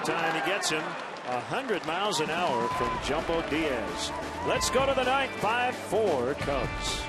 Time he gets him 100 miles an hour from Jumbo Diaz. Let's go to the ninth. 5-4 Cubs.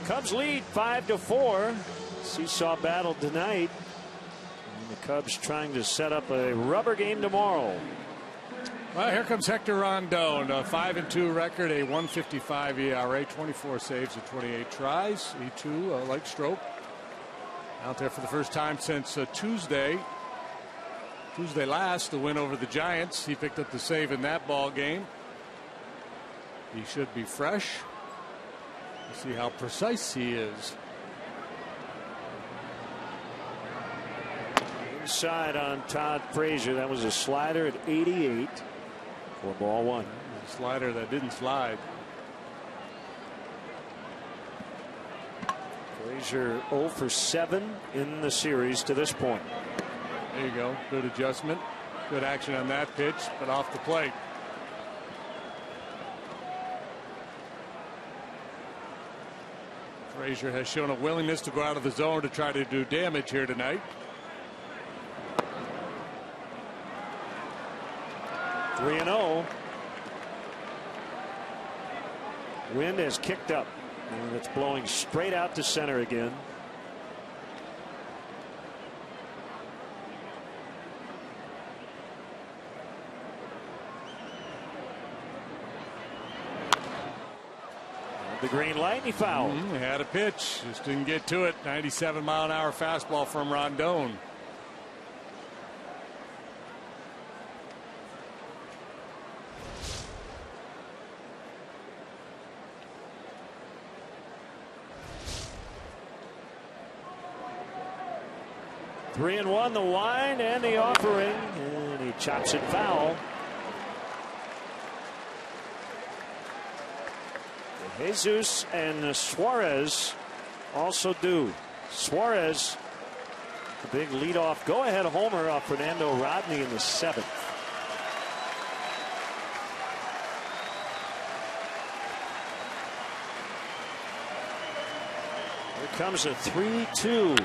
Cubs lead 5-4. Seesaw battle tonight. And the Cubs trying to set up a rubber game tomorrow. Well, here comes Hector Rondon, a 5-2 record, a 1.55 ERA, 24 saves and 28 tries. He too, like Stroke, out there for the first time since Tuesday last, the win over the Giants. He picked up the save in that ball game. He should be fresh. We'll see how precise he is. Inside on Todd Frazier. That was a slider at 88 for ball one. A slider that didn't slide. Frazier 0 for 7 in the series to this point. There you go. Good adjustment. Good action on that pitch, but off the plate. Frazier has shown a willingness to go out of the zone to try to do damage here tonight. 3-0. Wind has kicked up, and it's blowing straight out to center again. The green light, he fouled. He had a pitch, just didn't get to it. 97-mile-an-hour fastball from Rondon. Three and one, the wind and the offering, and he chops it foul. Jesus and Suarez also do. Suarez, the big leadoff go-ahead homer off Fernando Rodney in the 7th. Here comes a 3-2.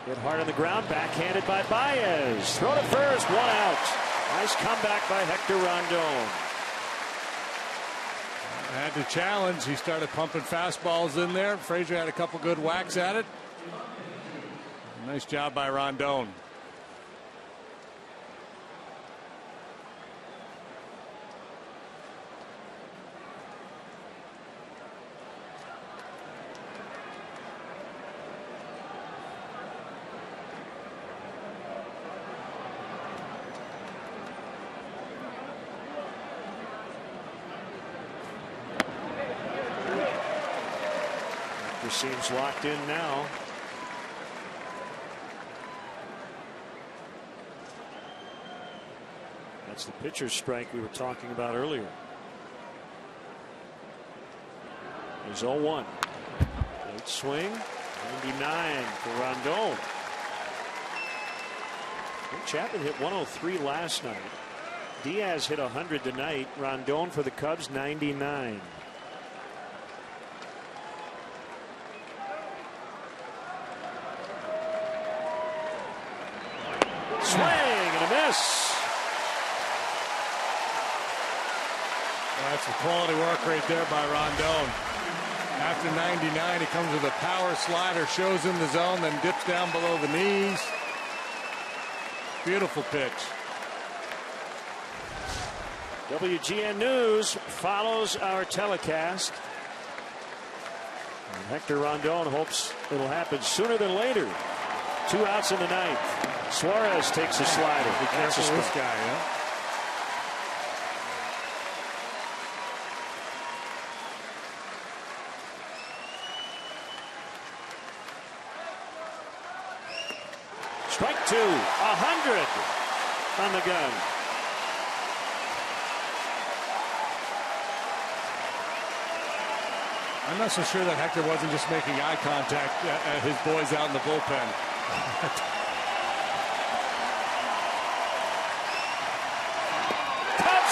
Hit hard on the ground, backhanded by Baez. Throw to first, 1 out. Nice comeback by Hector Rondon. Had to challenge. He started pumping fastballs in there. Frazier had a couple good whacks at it. Nice job by Rondon. Seems locked in now. That's the pitcher's strike we were talking about earlier. He's 0-1. Late swing. 99 for Rondon. Chapman hit 103 last night. Diaz hit 100 tonight. Rondon for the Cubs 99. Swing and a miss. That's a quality work right there by Rondon. After 99, he comes with a power slider, shows in the zone, then dips down below the knees. Beautiful pitch. WGN News follows our telecast. And Hector Rondon hopes it'll happen sooner than later. 2 outs in the 9th. Suarez takes a slider. Be careful with this guy, yeah? Strike 2, 100 on the gun. I'm not so sure that Hector wasn't just making eye contact at his boys out in the bullpen.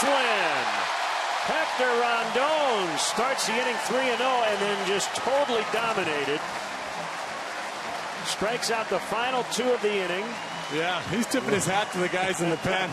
Win. Hector Rondon starts the inning 3-0 and then just totally dominated. Strikes out the final 2 of the inning. Yeah, he's tipping his hat to the guys in the pen.